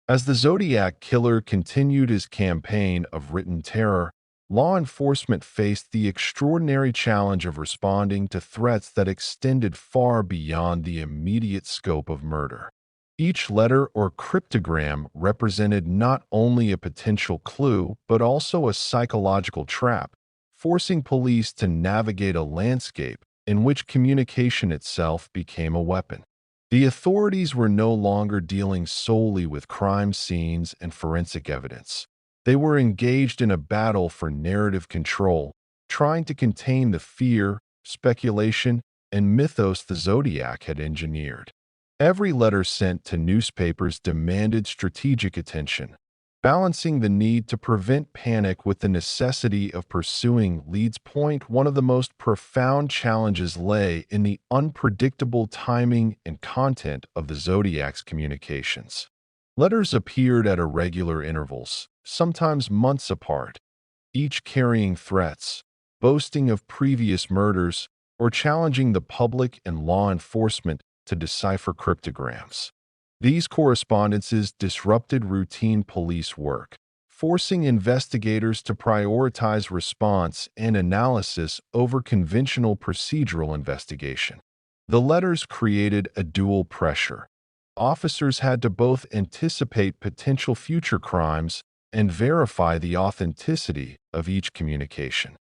As the Zodiac Killer continued his campaign of written terror, law enforcement faced the extraordinary challenge of responding to threats that extended far beyond the immediate scope of murder. Each letter or cryptogram represented not only a potential clue, but also a psychological trap, forcing police to navigate a landscape in which communication itself became a weapon. The authorities were no longer dealing solely with crime scenes and forensic evidence. They were engaged in a battle for narrative control, trying to contain the fear, speculation, and mythos the Zodiac had engineered. Every letter sent to newspapers demanded strategic attention, balancing the need to prevent panic with the necessity of pursuing leads. One of the most profound challenges lay in the unpredictable timing and content of the Zodiac's communications. Letters appeared at irregular intervals, sometimes months apart, each carrying threats, boasting of previous murders, or challenging the public and law enforcement to decipher cryptograms. These correspondences disrupted routine police work, forcing investigators to prioritize response and analysis over conventional procedural investigation. The letters created a dual pressure. Officers had to both anticipate potential future crimes and verify the authenticity of each communication.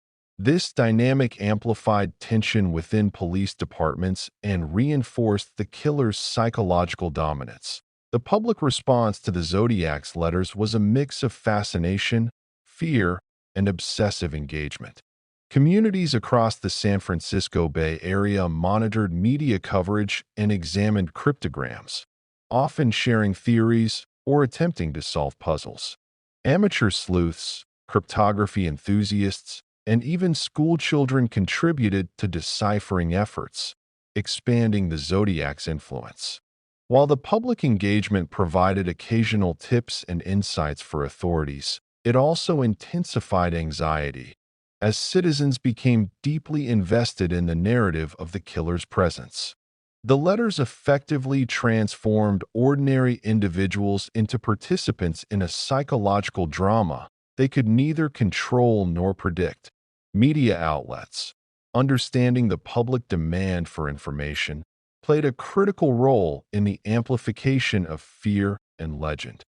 This dynamic amplified tension within police departments and reinforced the killer's psychological dominance. The public response to the Zodiac's letters was a mix of fascination, fear, and obsessive engagement. Communities across the San Francisco Bay Area monitored media coverage and examined cryptograms, often sharing theories or attempting to solve puzzles. Amateur sleuths, cryptography enthusiasts, and even schoolchildren contributed to deciphering efforts, expanding the Zodiac's influence. While the public engagement provided occasional tips and insights for authorities, it also intensified anxiety, as citizens became deeply invested in the narrative of the killer's presence. The letters effectively transformed ordinary individuals into participants in a psychological drama they could neither control nor predict. Media outlets, understanding the public demand for information, played a critical role in the amplification of fear and legend.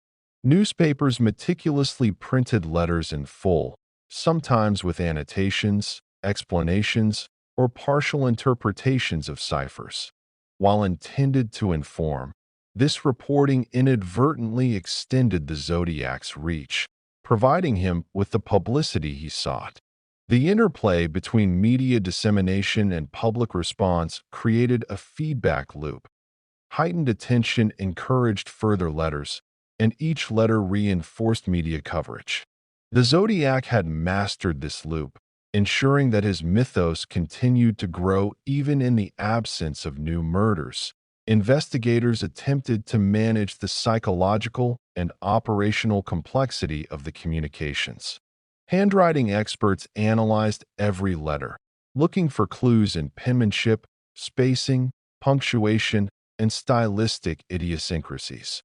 Newspapers meticulously printed letters in full, sometimes with annotations, explanations, or partial interpretations of ciphers. While intended to inform, this reporting inadvertently extended the Zodiac's reach, providing him with the publicity he sought. The interplay between media dissemination and public response created a feedback loop. Heightened attention encouraged further letters, and each letter reinforced media coverage. The Zodiac had mastered this loop, ensuring that his mythos continued to grow even in the absence of new murders. Investigators attempted to manage the psychological and operational complexity of the communications. Handwriting experts analyzed every letter, looking for clues in penmanship, spacing, punctuation, and stylistic idiosyncrasies.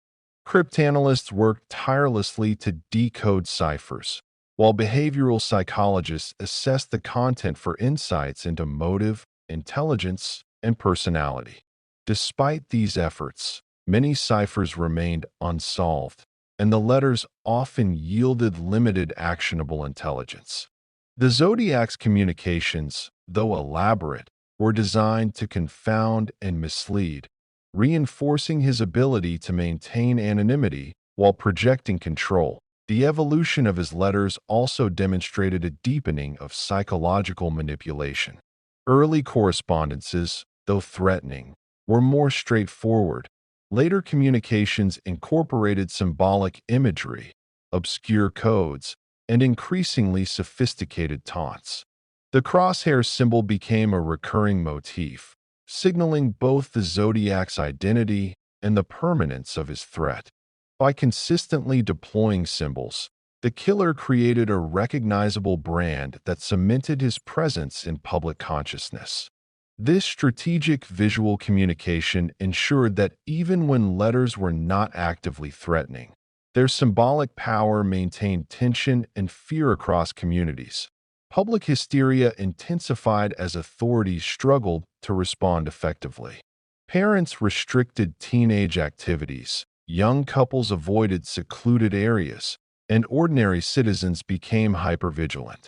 Cryptanalysts worked tirelessly to decode ciphers, while behavioral psychologists assessed the content for insights into motive, intelligence, and personality. Despite these efforts, many ciphers remained unsolved, and the letters often yielded limited actionable intelligence. The Zodiac's communications, though elaborate, were designed to confound and mislead, reinforcing his ability to maintain anonymity while projecting control. The evolution of his letters also demonstrated a deepening of psychological manipulation. Early correspondences, though threatening, were more straightforward. Later communications incorporated symbolic imagery, obscure codes, and increasingly sophisticated taunts. The crosshair symbol became a recurring motif, signaling both the Zodiac's identity and the permanence of his threat. By consistently deploying symbols, the killer created a recognizable brand that cemented his presence in public consciousness. This strategic visual communication ensured that even when letters were not actively threatening, their symbolic power maintained tension and fear across communities. Public hysteria intensified as authorities struggled to respond effectively. Parents restricted teenage activities, young couples avoided secluded areas, and ordinary citizens became hypervigilant.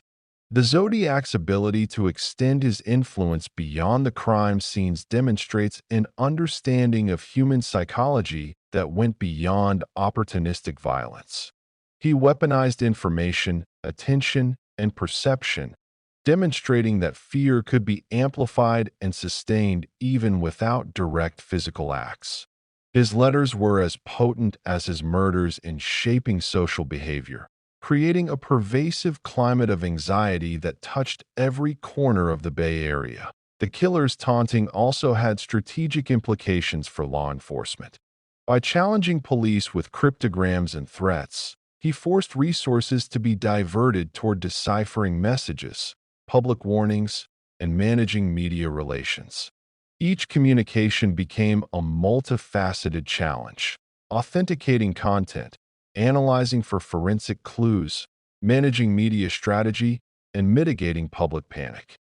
The Zodiac's ability to extend his influence beyond the crime scenes demonstrates an understanding of human psychology that went beyond opportunistic violence. He weaponized information, attention, and perception, demonstrating that fear could be amplified and sustained even without direct physical acts. His letters were as potent as his murders in shaping social behavior, creating a pervasive climate of anxiety that touched every corner of the Bay Area. The killer's taunting also had strategic implications for law enforcement. By challenging police with cryptograms and threats, he forced resources to be diverted toward deciphering messages, public warnings, and managing media relations. Each communication became a multifaceted challenge, authenticating content, analyzing for forensic clues, managing media strategy, and mitigating public panic.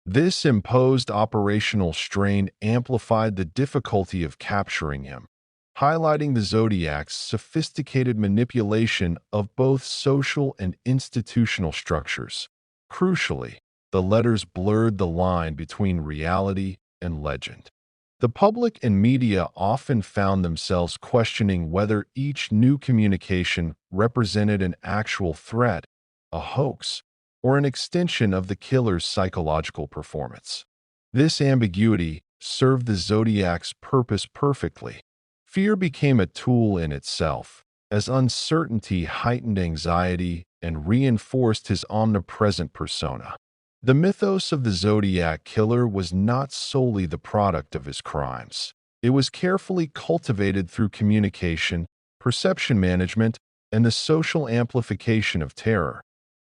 This imposed operational strain amplified the difficulty of capturing him, highlighting the Zodiac's sophisticated manipulation of both social and institutional structures. Crucially, the letters blurred the line between reality and legend. The public and media often found themselves questioning whether each new communication represented an actual threat, a hoax, or an extension of the killer's psychological performance. This ambiguity served the Zodiac's purpose perfectly. Fear became a tool in itself, as uncertainty heightened anxiety and reinforced his omnipresent persona. The mythos of the Zodiac Killer was not solely the product of his crimes. It was carefully cultivated through communication, perception management, and the social amplification of terror.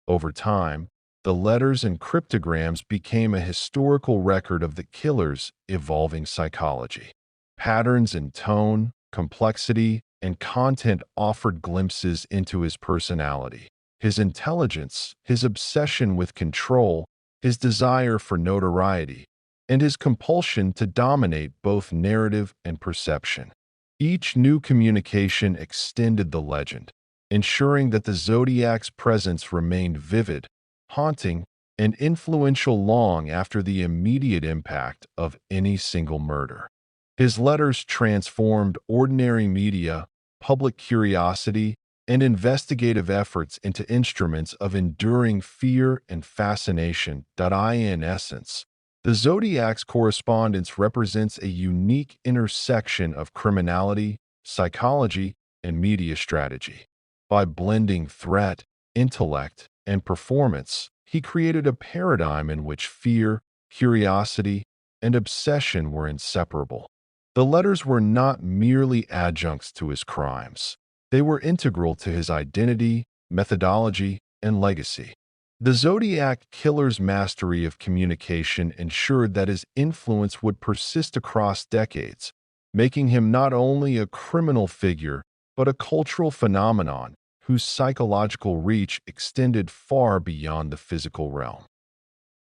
Over time, the letters and cryptograms became a historical record of the killer's evolving psychology. Patterns in tone, complexity, and content offered glimpses into his personality, his intelligence, his obsession with control, his desire for notoriety, and his compulsion to dominate both narrative and perception. Each new communication extended the legend, ensuring that the Zodiac's presence remained vivid, haunting, and influential long after the immediate impact of any single murder. His letters transformed ordinary media, public curiosity, and investigative efforts into instruments of enduring fear and fascination. In essence, the Zodiac's correspondence represents a unique intersection of criminality, psychology, and media strategy. By blending threat, intellect, and performance, he created a paradigm in which fear, curiosity, and obsession were inseparable. The letters were not merely adjuncts to his crimes. They were integral to his identity, methodology, and legacy. The Zodiac Killer's mastery of communication ensured that his influence would persist across decades, making him not only a criminal figure, but a cultural phenomenon whose psychological reach extended far beyond the physical realm.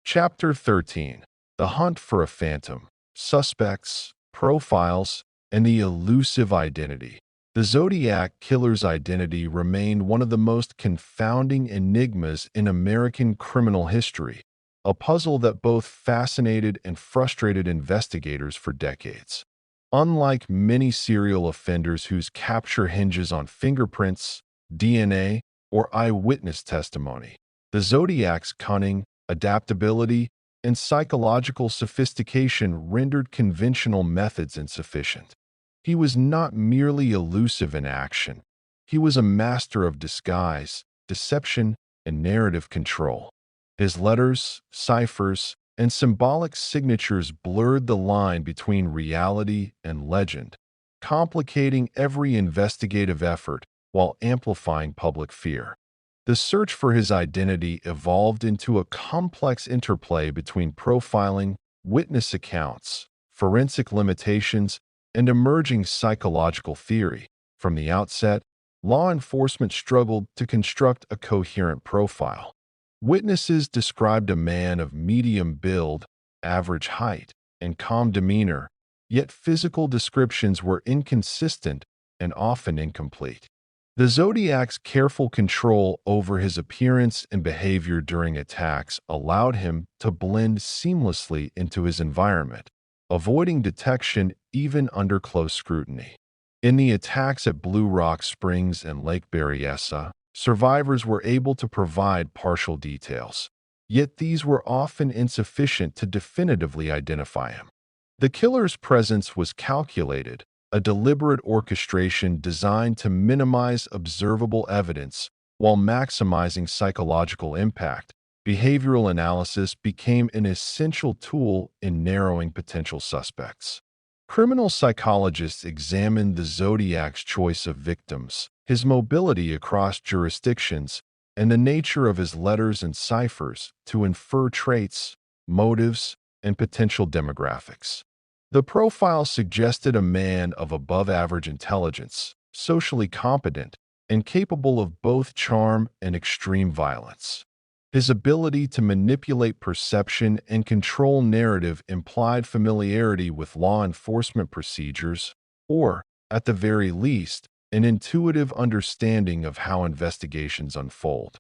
Chapter 13: The Hunt for a Phantom, Suspects, Profiles, and the Elusive Identity. The Zodiac Killer's identity remained one of the most confounding enigmas in American criminal history, a puzzle that both fascinated and frustrated investigators for decades. Unlike many serial offenders whose capture hinges on fingerprints, DNA, or eyewitness testimony, the Zodiac's cunning, adaptability, and psychological sophistication rendered conventional methods insufficient. He was not merely elusive in action. He was a master of disguise, deception, and narrative control. His letters, ciphers, and symbolic signatures blurred the line between reality and legend, complicating every investigative effort while amplifying public fear. The search for his identity evolved into a complex interplay between profiling, witness accounts, forensic limitations, and emerging psychological theory. From the outset, law enforcement struggled to construct a coherent profile. Witnesses described a man of medium build, average height, and calm demeanor, yet physical descriptions were inconsistent and often incomplete. The Zodiac's careful control over his appearance and behavior during attacks allowed him to blend seamlessly into his environment, avoiding detection even under close scrutiny. In the attacks at Blue Rock Springs and Lake Berryessa, survivors were able to provide partial details, yet these were often insufficient to definitively identify him. The killer's presence was calculated, a deliberate orchestration designed to minimize observable evidence while maximizing psychological impact. Behavioral analysis became an essential tool in narrowing potential suspects. Criminal psychologists examined the Zodiac's choice of victims, his mobility across jurisdictions, and the nature of his letters and ciphers to infer traits, motives, and potential demographics. The profile suggested a man of above-average intelligence, socially competent, and capable of both charm and extreme violence. His ability to manipulate perception and control narrative implied familiarity with law enforcement procedures, or, at the very least, an intuitive understanding of how investigations unfold.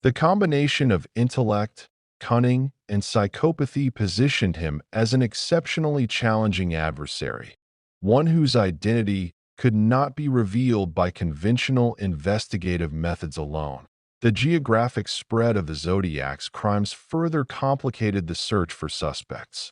The combination of intellect, cunning, and psychopathy positioned him as an exceptionally challenging adversary, one whose identity could not be revealed by conventional investigative methods alone. The geographic spread of the Zodiac's crimes further complicated the search for suspects.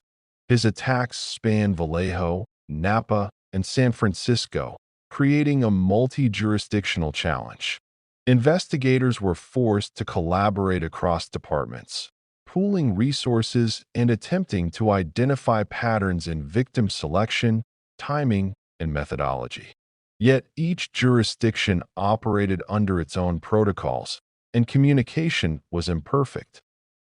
His attacks spanned Vallejo, Napa, and San Francisco, creating a multi-jurisdictional challenge. Investigators were forced to collaborate across departments, pooling resources and attempting to identify patterns in victim selection, timing, and methodology. Yet each jurisdiction operated under its own protocols, and communication was imperfect.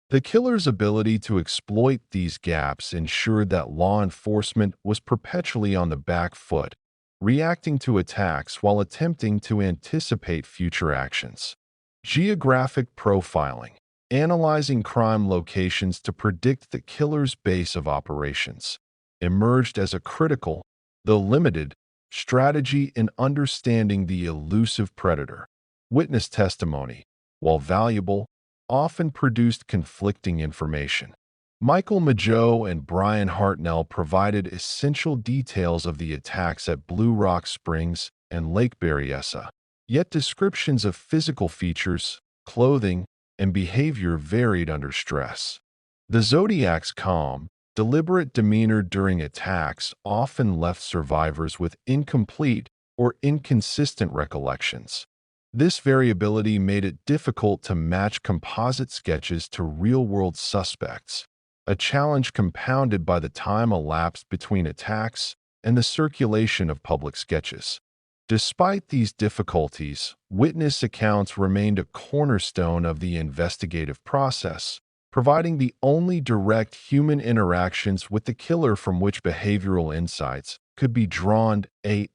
The killer's ability to exploit these gaps ensured that law enforcement was perpetually on the back foot, reacting to attacks while attempting to anticipate future actions. Geographic profiling, analyzing crime locations to predict the killer's base of operations, emerged as a critical, though limited, strategy in understanding the elusive predator. Witness testimony, while valuable, often produced conflicting information. Michael Mageau and Brian Hartnell provided essential details of the attacks at Blue Rock Springs and Lake Berryessa, yet descriptions of physical features, clothing, and behavior varied under stress. The Zodiac's calm, deliberate demeanor during attacks often left survivors with incomplete or inconsistent recollections. This variability made it difficult to match composite sketches to real-world suspects, a challenge compounded by the time elapsed between attacks and the circulation of public sketches. Despite these difficulties, witness accounts remained a cornerstone of the investigative process, providing the only direct human interactions with the killer from which behavioral insights could be drawn.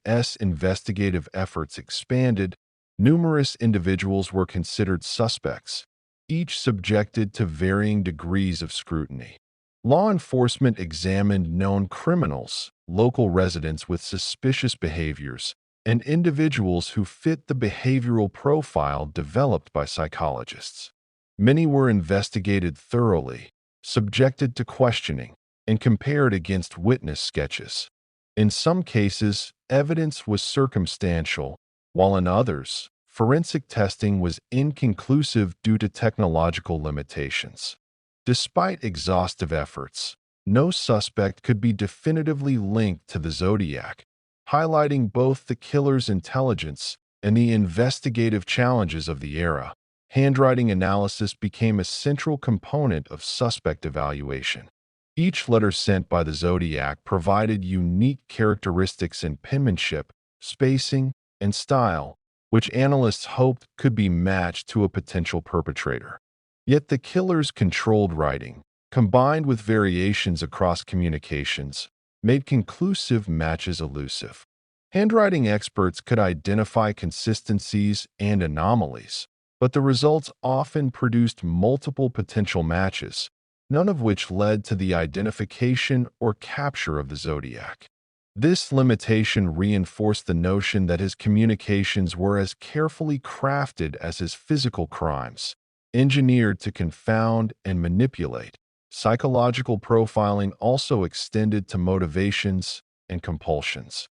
As investigative efforts expanded, numerous individuals were considered suspects, each subjected to varying degrees of scrutiny. Law enforcement examined known criminals, local residents with suspicious behaviors, and individuals who fit the behavioral profile developed by psychologists. Many were investigated thoroughly, subjected to questioning, and compared against witness sketches. In some cases, evidence was circumstantial, while in others, forensic testing was inconclusive due to technological limitations. Despite exhaustive efforts, no suspect could be definitively linked to the Zodiac, highlighting both the killer's intelligence and the investigative challenges of the era. Handwriting analysis became a central component of suspect evaluation. Each letter sent by the Zodiac provided unique characteristics in penmanship, spacing, and style, which analysts hoped could be matched to a potential perpetrator. Yet the killer's controlled writing, combined with variations across communications, made conclusive matches elusive. Handwriting experts could identify consistencies and anomalies, but the results often produced multiple potential matches, none of which led to the identification or capture of the Zodiac. This limitation reinforced the notion that his communications were as carefully crafted as his physical crimes, engineered to confound and manipulate. Psychological profiling also extended to motivations and compulsions.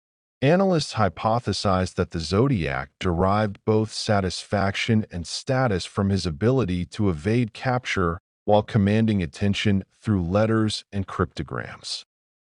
Analysts hypothesized that the Zodiac derived both satisfaction and status from his ability to evade capture while commanding attention through letters and cryptograms.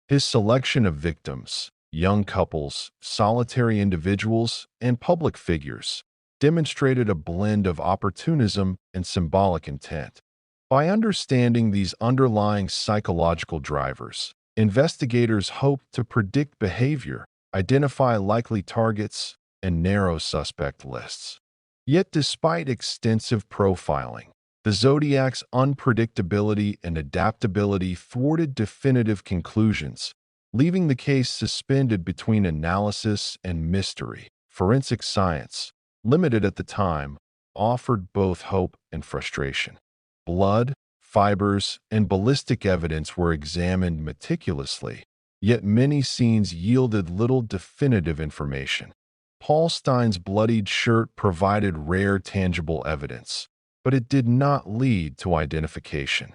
His selection of victims, young couples, solitary individuals, and public figures, demonstrated a blend of opportunism and symbolic intent. By understanding these underlying psychological drivers, investigators hoped to predict behavior, identify likely targets, and narrow suspect lists. Yet despite extensive profiling, the Zodiac's unpredictability and adaptability thwarted definitive conclusions, leaving the case suspended between analysis and mystery. Forensic science, limited at the time, offered both hope and frustration. Blood, fibers, and ballistic evidence were examined meticulously, yet many scenes yielded little definitive information. Paul Stein's bloodied shirt provided rare tangible evidence, but it did not lead to identification.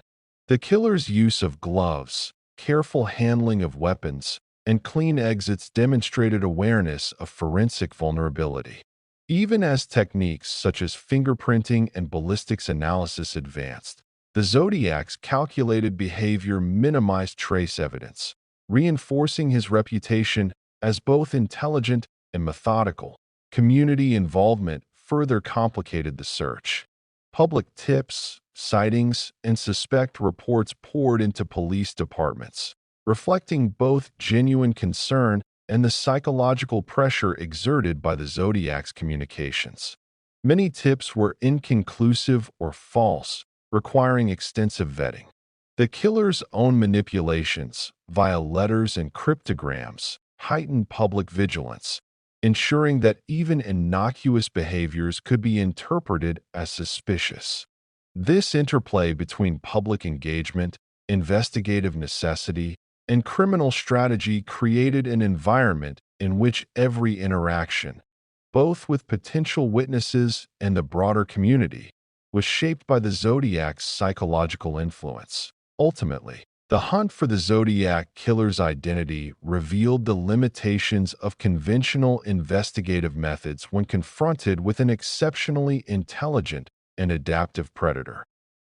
The killer's use of gloves, careful handling of weapons, and clean exits demonstrated awareness of forensic vulnerability. Even as techniques such as fingerprinting and ballistics analysis advanced, the Zodiac's calculated behavior minimized trace evidence, reinforcing his reputation as both intelligent and methodical. Community involvement further complicated the search. Public tips, sightings, and suspect reports poured into police departments, reflecting both genuine concern and the psychological pressure exerted by the Zodiac's communications. Many tips were inconclusive or false, requiring extensive vetting. The killer's own manipulations, via letters and cryptograms, heightened public vigilance, ensuring that even innocuous behaviors could be interpreted as suspicious. This interplay between public engagement, investigative necessity, and criminal strategy created an environment in which every interaction, both with potential witnesses and the broader community, was shaped by the Zodiac's psychological influence. Ultimately, the hunt for the Zodiac Killer's identity revealed the limitations of conventional investigative methods when confronted with an exceptionally intelligent and adaptive predator.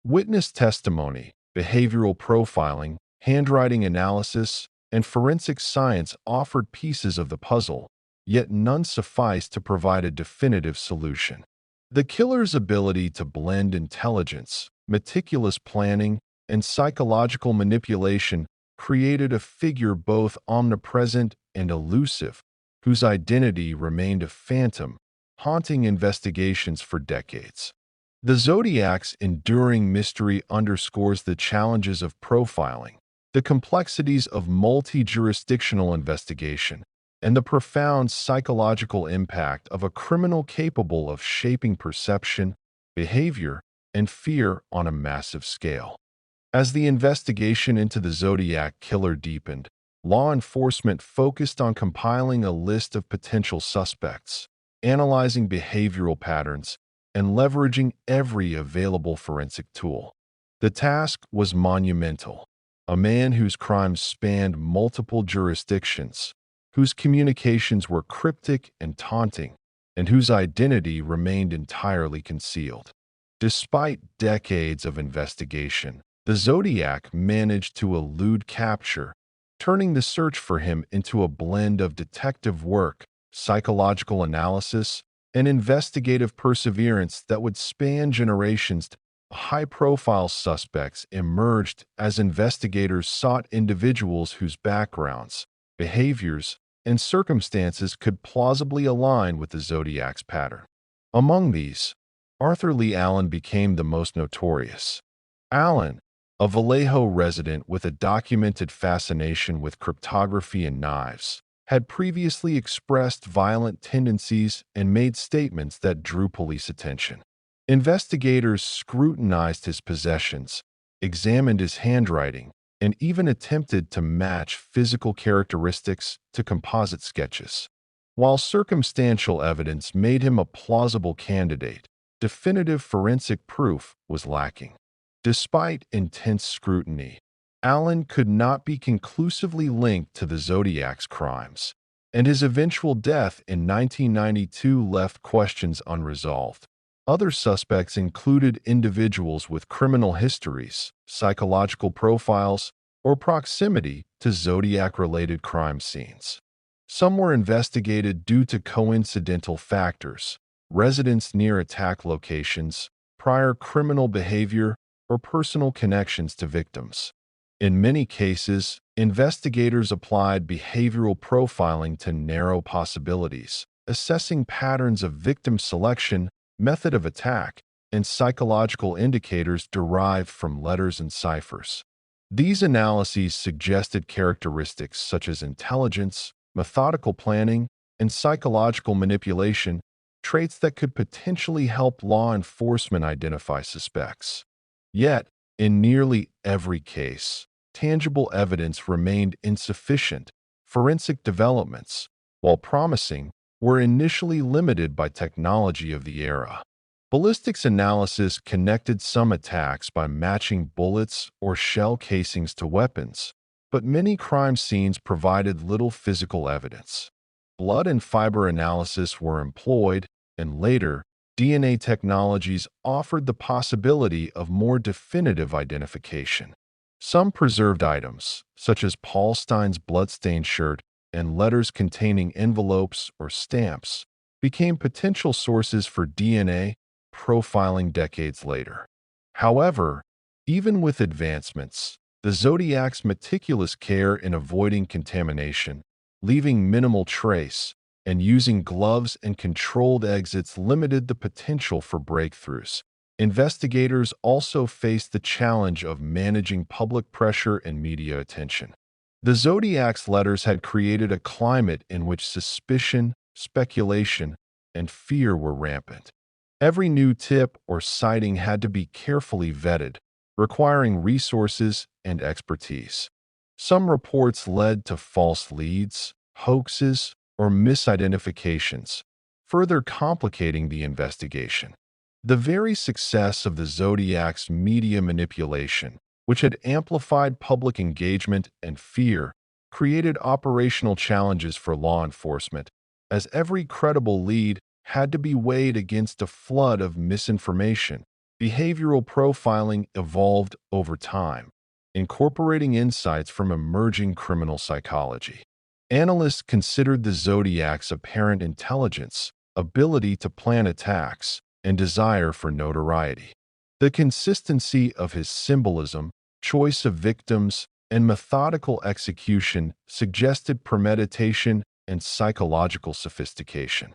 Witness testimony, behavioral profiling, handwriting analysis, and forensic science offered pieces of the puzzle, yet none sufficed to provide a definitive solution. The killer's ability to blend intelligence, meticulous planning, and psychological manipulation created a figure both omnipresent and elusive, whose identity remained a phantom, haunting investigations for decades. The Zodiac's enduring mystery underscores the challenges of profiling, the complexities of multi-jurisdictional investigation, and the profound psychological impact of a criminal capable of shaping perception, behavior, and fear on a massive scale. As the investigation into the Zodiac Killer deepened, law enforcement focused on compiling a list of potential suspects, analyzing behavioral patterns, and leveraging every available forensic tool. The task was monumental. A man whose crimes spanned multiple jurisdictions, whose communications were cryptic and taunting, and whose identity remained entirely concealed. Despite decades of investigation, the Zodiac managed to elude capture, turning the search for him into a blend of detective work, psychological analysis, and investigative perseverance that would span generations. High-profile suspects emerged as investigators sought individuals whose backgrounds, behaviors, and circumstances could plausibly align with the Zodiac's pattern. Among these, Arthur Lee Allen became the most notorious. Allen, a Vallejo resident with a documented fascination with cryptography and knives, had previously expressed violent tendencies and made statements that drew police attention. Investigators scrutinized his possessions, examined his handwriting, and even attempted to match physical characteristics to composite sketches. While circumstantial evidence made him a plausible candidate, definitive forensic proof was lacking. Despite intense scrutiny, Allen could not be conclusively linked to the Zodiac's crimes, and his eventual death in 1992 left questions unresolved. Other suspects included individuals with criminal histories, psychological profiles, or proximity to Zodiac-related crime scenes. Some were investigated due to coincidental factors, residence near attack locations, prior criminal behavior, or personal connections to victims. In many cases, investigators applied behavioral profiling to narrow possibilities, assessing patterns of victim selection, method of attack, and psychological indicators derived from letters and ciphers. These analyses suggested characteristics such as intelligence, methodical planning, and psychological manipulation, traits that could potentially help law enforcement identify suspects. Yet, in nearly every case, tangible evidence remained insufficient. Forensic developments, while promising, were initially limited by technology of the era. Ballistics analysis connected some attacks by matching bullets or shell casings to weapons, but many crime scenes provided little physical evidence. Blood and fiber analysis were employed, and later, DNA technologies offered the possibility of more definitive identification. Some preserved items, such as Paul Stein's bloodstained shirt and letters containing envelopes or stamps, became potential sources for DNA profiling decades later. However, even with advancements, the Zodiac's meticulous care in avoiding contamination, leaving minimal trace, and using gloves and controlled exits limited the potential for breakthroughs. Investigators also faced the challenge of managing public pressure and media attention. The Zodiac's letters had created a climate in which suspicion, speculation, and fear were rampant. Every new tip or sighting had to be carefully vetted, requiring resources and expertise. Some reports led to false leads, hoaxes, or misidentifications, further complicating the investigation. The very success of the Zodiac's media manipulation, which had amplified public engagement and fear, created operational challenges for law enforcement, as every credible lead had to be weighed against a flood of misinformation. Behavioral profiling evolved over time, incorporating insights from emerging criminal psychology. Analysts considered the Zodiac's apparent intelligence, ability to plan attacks, and desire for notoriety. The consistency of his symbolism, choice of victims, and methodical execution suggested premeditation and psychological sophistication.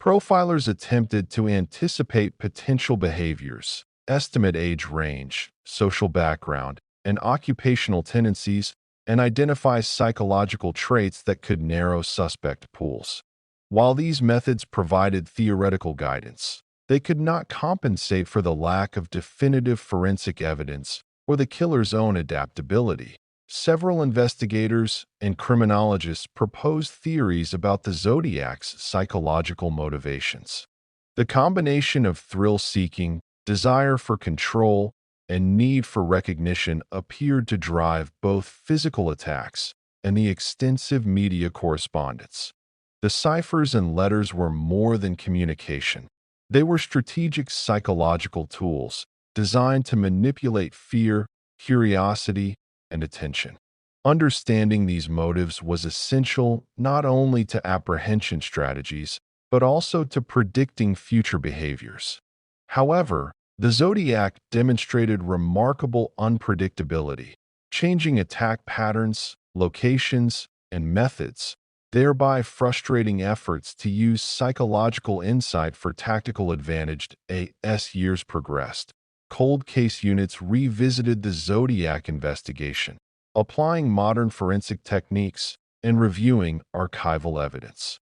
Profilers attempted to anticipate potential behaviors, estimate age range, social background, and occupational tendencies, and identify psychological traits that could narrow suspect pools. While these methods provided theoretical guidance, they could not compensate for the lack of definitive forensic evidence or the killer's own adaptability. Several investigators and criminologists proposed theories about the Zodiac's psychological motivations. The combination of thrill-seeking, desire for control, and need for recognition appeared to drive both physical attacks and the extensive media correspondence. The ciphers and letters were more than communication. They were strategic psychological tools designed to manipulate fear, curiosity, and attention. Understanding these motives was essential not only to apprehension strategies, but also to predicting future behaviors. However, the Zodiac demonstrated remarkable unpredictability, changing attack patterns, locations, and methods, thereby frustrating efforts to use psychological insight for tactical advantage. As years progressed, cold case units revisited the Zodiac investigation, applying modern forensic techniques and reviewing archival evidence.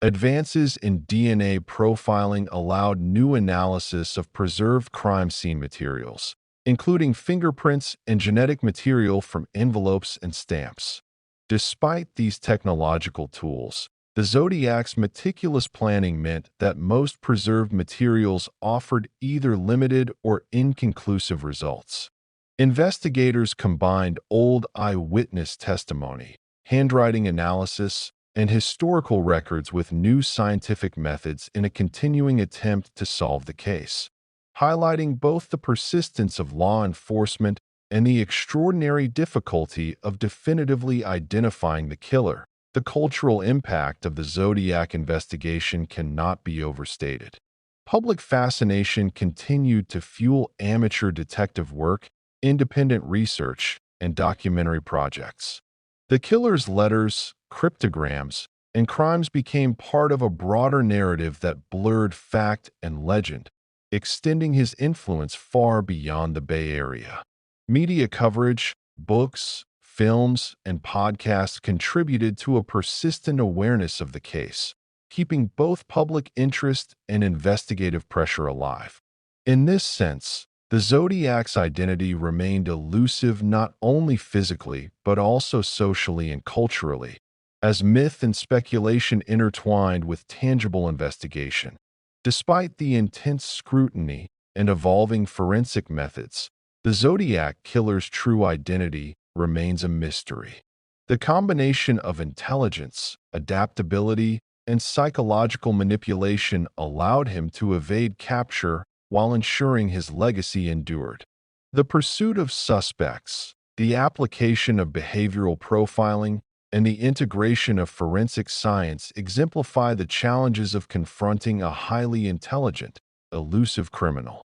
Advances in DNA profiling allowed new analysis of preserved crime scene materials, including fingerprints and genetic material from envelopes and stamps. Despite these technological tools, the Zodiac's meticulous planning meant that most preserved materials offered either limited or inconclusive results. Investigators combined old eyewitness testimony, handwriting analysis, and historical records with new scientific methods in a continuing attempt to solve the case, highlighting both the persistence of law enforcement and the extraordinary difficulty of definitively identifying the killer. The cultural impact of the Zodiac investigation cannot be overstated. Public fascination continued to fuel amateur detective work, independent research, and documentary projects. The killer's letters, cryptograms, and crimes became part of a broader narrative that blurred fact and legend, extending his influence far beyond the Bay Area. Media coverage, books, films, and podcasts contributed to a persistent awareness of the case, keeping both public interest and investigative pressure alive. In this sense, the Zodiac's identity remained elusive not only physically but also socially and culturally, as myth and speculation intertwined with tangible investigation. Despite the intense scrutiny and evolving forensic methods, the Zodiac Killer's true identity remains a mystery. The combination of intelligence, adaptability, and psychological manipulation allowed him to evade capture while ensuring his legacy endured. The pursuit of suspects, the application of behavioral profiling, and the integration of forensic science exemplify the challenges of confronting a highly intelligent, elusive criminal.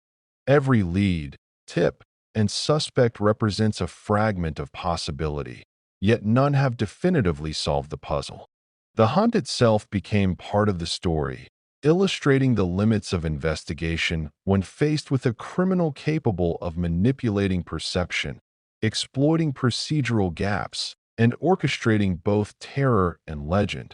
Every lead, tip, and suspect represents a fragment of possibility, yet none have definitively solved the puzzle. The hunt itself became part of the story, illustrating the limits of investigation when faced with a criminal capable of manipulating perception, exploiting procedural gaps, and orchestrating both terror and legend.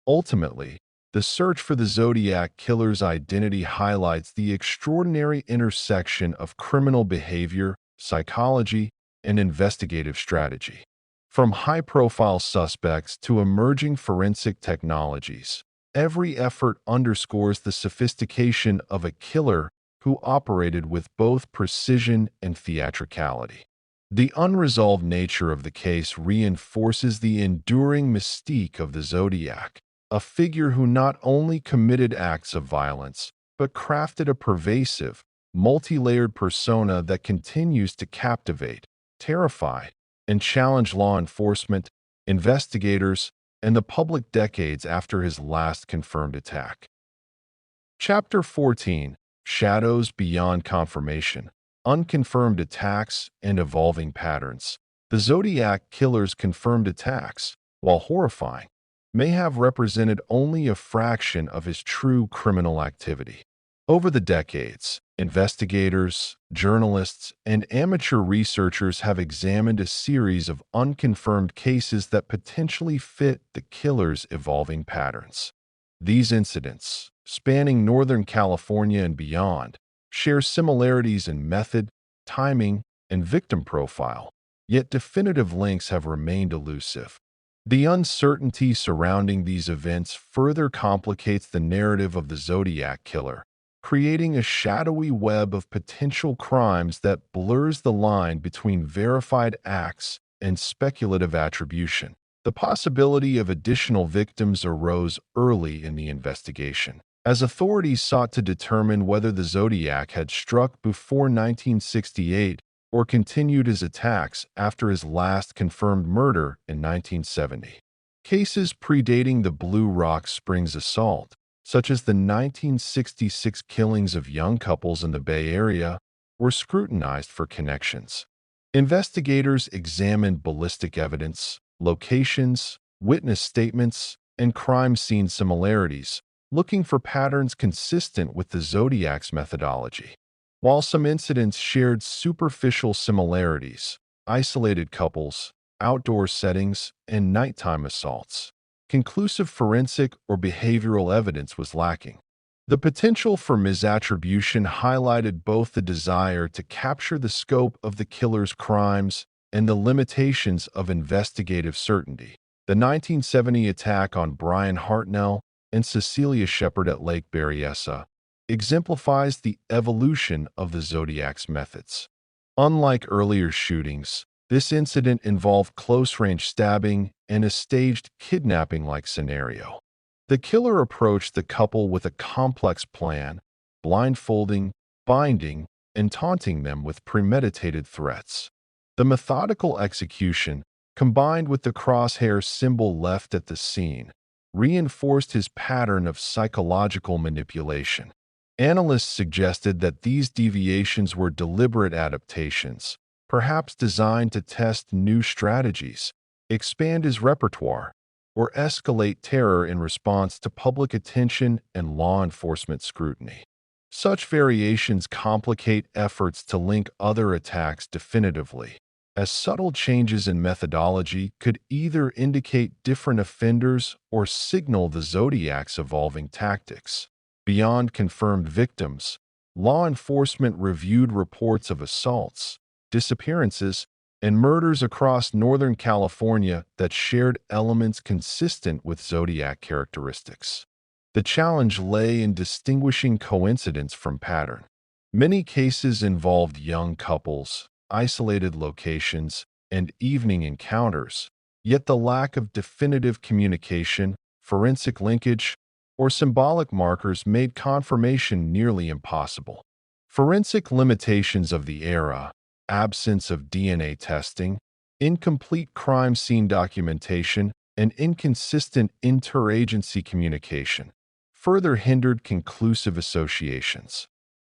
Ultimately, the search for the Zodiac Killer's identity highlights the extraordinary intersection of criminal behavior, psychology, and investigative strategy. From high-profile suspects to emerging forensic technologies, every effort underscores the sophistication of a killer who operated with both precision and theatricality. The unresolved nature of the case reinforces the enduring mystique of the Zodiac, a figure who not only committed acts of violence, but crafted a pervasive, multi-layered persona that continues to captivate, terrify, and challenge law enforcement, investigators, and the public decades after his last confirmed attack. Chapter 14: Shadows Beyond Confirmation. Unconfirmed attacks and evolving patterns. The Zodiac Killer's confirmed attacks, while horrifying, may have represented only a fraction of his true criminal activity. Over the decades, investigators, journalists, and amateur researchers have examined a series of unconfirmed cases that potentially fit the killer's evolving patterns. These incidents, spanning Northern California and beyond, share similarities in method, timing, and victim profile, yet definitive links have remained elusive. The uncertainty surrounding these events further complicates the narrative of the Zodiac Killer, creating a shadowy web of potential crimes that blurs the line between verified acts and speculative attribution. The possibility of additional victims arose early in the investigation, as authorities sought to determine whether the Zodiac had struck before 1968 or continued his attacks after his last confirmed murder in 1970. Cases predating the Blue Rock Springs assault, such as the 1966 killings of young couples in the Bay Area, were scrutinized for connections. Investigators examined ballistic evidence, locations, witness statements, and crime scene similarities, looking for patterns consistent with the Zodiac's methodology. While some incidents shared superficial similarities, isolated couples, outdoor settings, and nighttime assaults, conclusive forensic or behavioral evidence was lacking. The potential for misattribution highlighted both the desire to capture the scope of the killer's crimes and the limitations of investigative certainty. The 1970 attack on Brian Hartnell and Cecilia Shepard at Lake Berryessa exemplifies the evolution of the Zodiac's methods. Unlike earlier shootings, this incident involved close-range stabbing and a staged kidnapping-like scenario. The killer approached the couple with a complex plan, blindfolding, binding, and taunting them with premeditated threats. The methodical execution, combined with the crosshair symbol left at the scene, reinforced his pattern of psychological manipulation. Analysts suggested that these deviations were deliberate adaptations, perhaps designed to test new strategies, expand his repertoire, or escalate terror in response to public attention and law enforcement scrutiny. Such variations complicate efforts to link other attacks definitively, as subtle changes in methodology could either indicate different offenders or signal the Zodiac's evolving tactics. Beyond confirmed victims, law enforcement reviewed reports of assaults, disappearances, and murders across Northern California that shared elements consistent with Zodiac characteristics. The challenge lay in distinguishing coincidence from pattern. Many cases involved young couples, isolated locations, and evening encounters, yet the lack of definitive communication, forensic linkage, or symbolic markers made confirmation nearly impossible. Forensic limitations of the era, absence of DNA testing, incomplete crime scene documentation, and inconsistent interagency communication further hindered conclusive associations.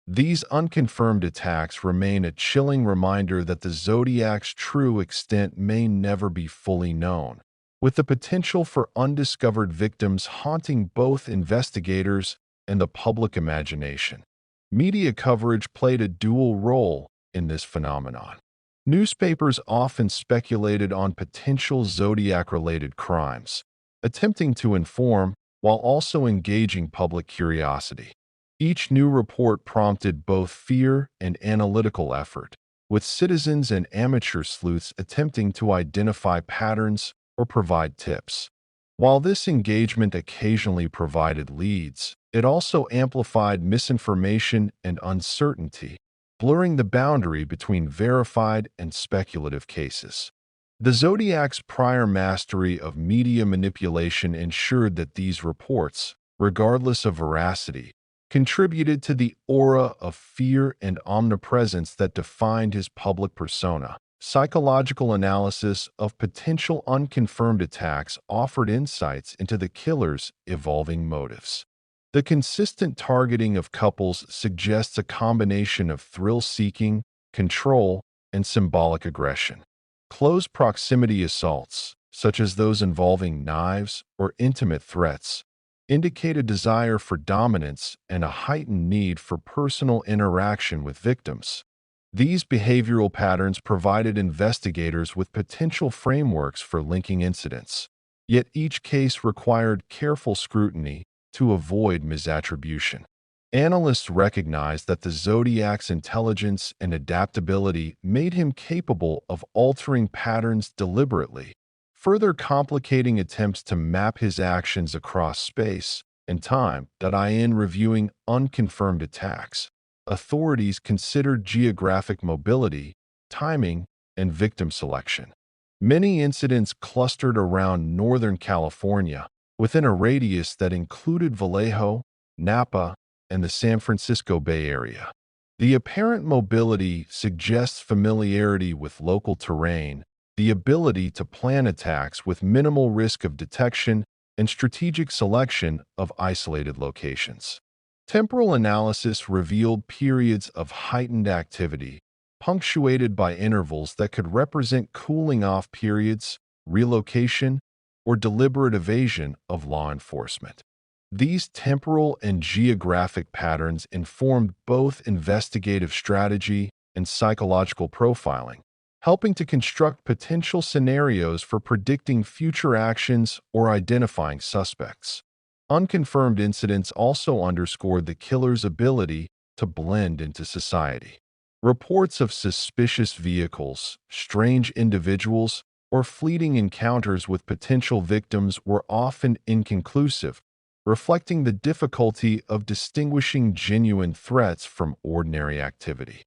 These unconfirmed attacks remain a chilling reminder that the Zodiac's true extent may never be fully known, with the potential for undiscovered victims haunting both investigators and the public imagination. Media coverage played a dual role in this phenomenon. Newspapers often speculated on potential Zodiac-related crimes, attempting to inform while also engaging public curiosity. Each new report prompted both fear and analytical effort, with citizens and amateur sleuths attempting to identify patterns or provide tips. While this engagement occasionally provided leads, it also amplified misinformation and uncertainty, blurring the boundary between verified and speculative cases. The Zodiac's prior mastery of media manipulation ensured that these reports, regardless of veracity, contributed to the aura of fear and omnipresence that defined his public persona. Psychological analysis of potential unconfirmed attacks offered insights into the killer's evolving motives. The consistent targeting of couples suggests a combination of thrill-seeking, control, and symbolic aggression. Close proximity assaults, such as those involving knives or intimate threats, indicate a desire for dominance and a heightened need for personal interaction with victims. These behavioral patterns provided investigators with potential frameworks for linking incidents, yet each case required careful scrutiny to avoid misattribution. Analysts recognized that the Zodiac's intelligence and adaptability made him capable of altering patterns deliberately, further complicating attempts to map his actions across space and time. In reviewing unconfirmed attacks, authorities considered geographic mobility, timing, and victim selection. Many incidents clustered around Northern California, within a radius that included Vallejo, Napa, and the San Francisco Bay Area. The apparent mobility suggests familiarity with local terrain, the ability to plan attacks with minimal risk of detection, and strategic selection of isolated locations. Temporal analysis revealed periods of heightened activity, punctuated by intervals that could represent cooling-off periods, relocation, or deliberate evasion of law enforcement. These temporal and geographic patterns informed both investigative strategy and psychological profiling, helping to construct potential scenarios for predicting future actions or identifying suspects. Unconfirmed incidents also underscored the killer's ability to blend into society. Reports of suspicious vehicles, strange individuals, or fleeting encounters with potential victims were often inconclusive, reflecting the difficulty of distinguishing genuine threats from ordinary activity.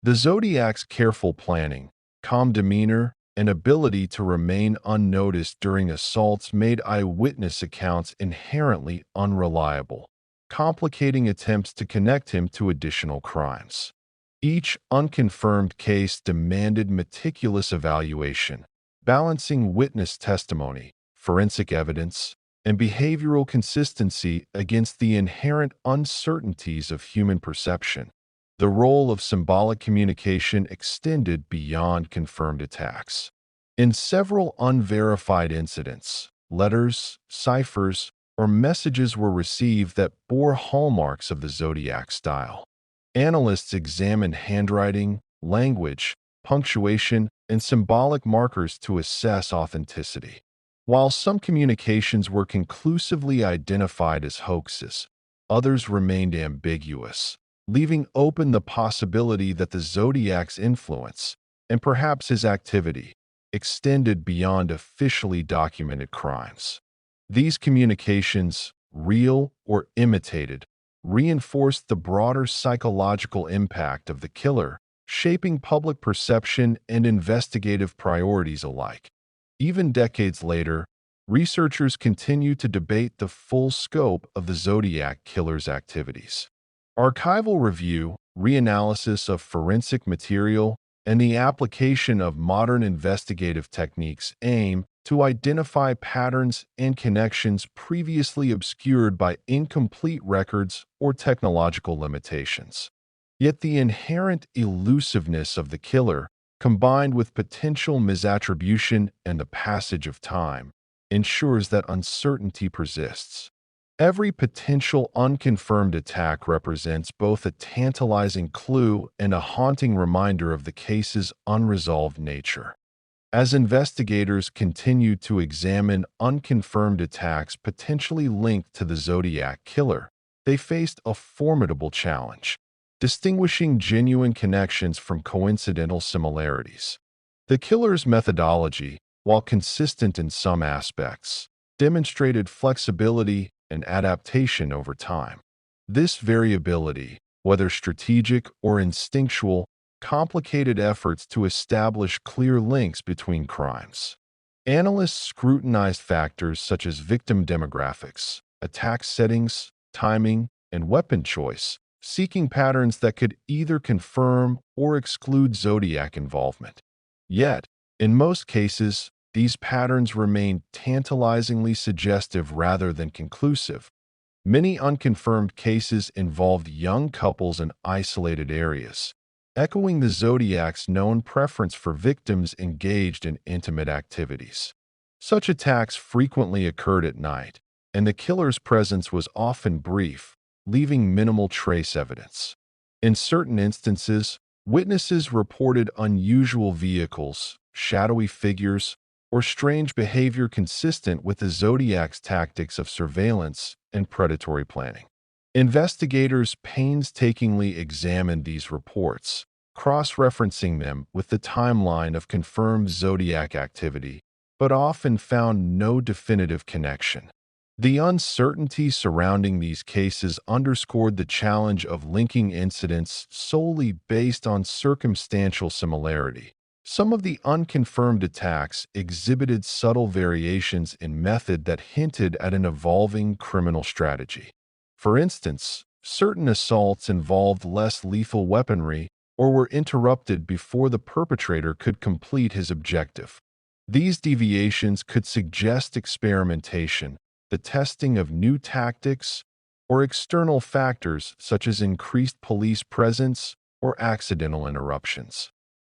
The Zodiac's careful planning, calm demeanor, and ability to remain unnoticed during assaults made eyewitness accounts inherently unreliable, complicating attempts to connect him to additional crimes. Each unconfirmed case demanded meticulous evaluation, balancing witness testimony, forensic evidence, and behavioral consistency against the inherent uncertainties of human perception. The role of symbolic communication extended beyond confirmed attacks. In several unverified incidents, letters, ciphers, or messages were received that bore hallmarks of the Zodiac style. Analysts examined handwriting, language, punctuation, and symbolic markers to assess authenticity. While some communications were conclusively identified as hoaxes, others remained ambiguous, leaving open the possibility that the Zodiac's influence, and perhaps his activity, extended beyond officially documented crimes. These communications, real or imitated, reinforced the broader psychological impact of the killer, shaping public perception and investigative priorities alike. Even decades later, researchers continue to debate the full scope of the Zodiac Killer's activities. Archival review, reanalysis of forensic material, and the application of modern investigative techniques aim to identify patterns and connections previously obscured by incomplete records or technological limitations. Yet the inherent elusiveness of the killer, combined with potential misattribution and the passage of time, ensures that uncertainty persists. Every potential unconfirmed attack represents both a tantalizing clue and a haunting reminder of the case's unresolved nature. As investigators continue to examine unconfirmed attacks potentially linked to the Zodiac Killer, they faced a formidable challenge: distinguishing genuine connections from coincidental similarities. The killer's methodology, while consistent in some aspects, demonstrated flexibility and adaptation over time. This variability, whether strategic or instinctual, complicated efforts to establish clear links between crimes. Analysts scrutinized factors such as victim demographics, attack settings, timing, and weapon choice, seeking patterns that could either confirm or exclude Zodiac involvement. Yet, in most cases, these patterns remain tantalizingly suggestive rather than conclusive. Many unconfirmed cases involved young couples in isolated areas, echoing the Zodiac's known preference for victims engaged in intimate activities. Such attacks frequently occurred at night, and the killer's presence was often brief, leaving minimal trace evidence. In certain instances, witnesses reported unusual vehicles, shadowy figures, or strange behavior consistent with the Zodiac's tactics of surveillance and predatory planning. Investigators painstakingly examined these reports, cross-referencing them with the timeline of confirmed Zodiac activity, but often found no definitive connection. The uncertainty surrounding these cases underscored the challenge of linking incidents solely based on circumstantial similarity. Some of the unconfirmed attacks exhibited subtle variations in method that hinted at an evolving criminal strategy. For instance, certain assaults involved less lethal weaponry or were interrupted before the perpetrator could complete his objective. These deviations could suggest experimentation, the testing of new tactics, or external factors such as increased police presence or accidental interruptions.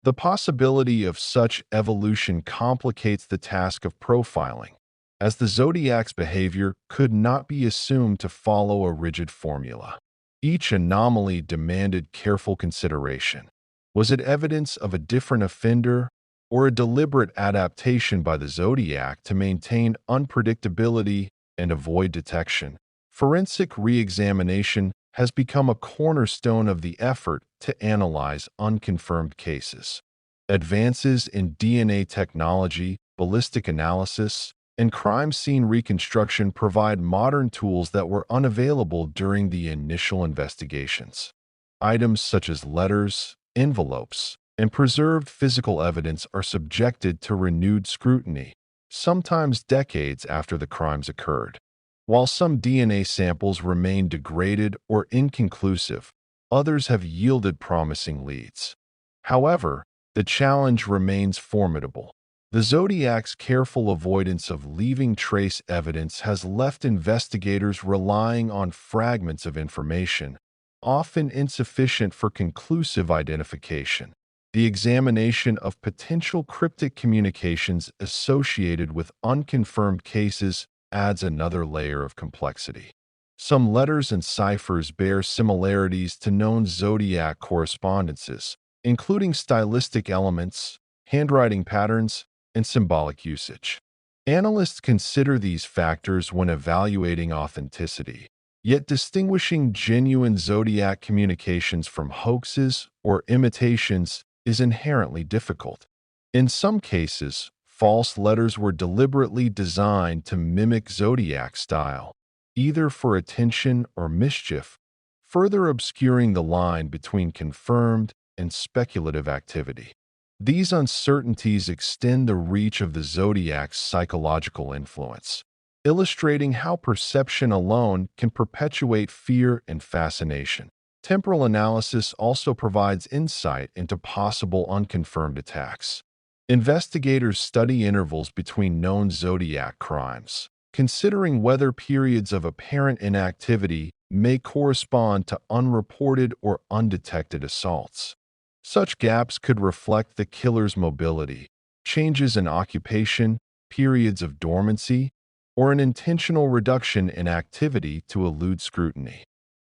The possibility of such evolution complicates the task of profiling, as the Zodiac's behavior could not be assumed to follow a rigid formula. Each anomaly demanded careful consideration. Was it evidence of a different offender or a deliberate adaptation by the Zodiac to maintain unpredictability and avoid detection? Forensic re-examination has become a cornerstone of the effort to analyze unconfirmed cases. Advances in DNA technology, ballistic analysis, and crime scene reconstruction provide modern tools that were unavailable during the initial investigations. Items such as letters, envelopes, and preserved physical evidence are subjected to renewed scrutiny, sometimes decades after the crimes occurred. While some DNA samples remain degraded or inconclusive, others have yielded promising leads. However, the challenge remains formidable. The Zodiac's careful avoidance of leaving trace evidence has left investigators relying on fragments of information, often insufficient for conclusive identification. The examination of potential cryptic communications associated with unconfirmed cases adds another layer of complexity. Some letters and ciphers bear similarities to known Zodiac correspondences, including stylistic elements, handwriting patterns, and symbolic usage. Analysts consider these factors when evaluating authenticity, yet distinguishing genuine Zodiac communications from hoaxes or imitations is inherently difficult. In some cases, false letters were deliberately designed to mimic Zodiac style, either for attention or mischief, further obscuring the line between confirmed and speculative activity. These uncertainties extend the reach of the Zodiac's psychological influence, illustrating how perception alone can perpetuate fear and fascination. Temporal analysis also provides insight into possible unconfirmed attacks. Investigators study intervals between known Zodiac crimes, considering whether periods of apparent inactivity may correspond to unreported or undetected assaults. Such gaps could reflect the killer's mobility, changes in occupation, periods of dormancy, or an intentional reduction in activity to elude scrutiny.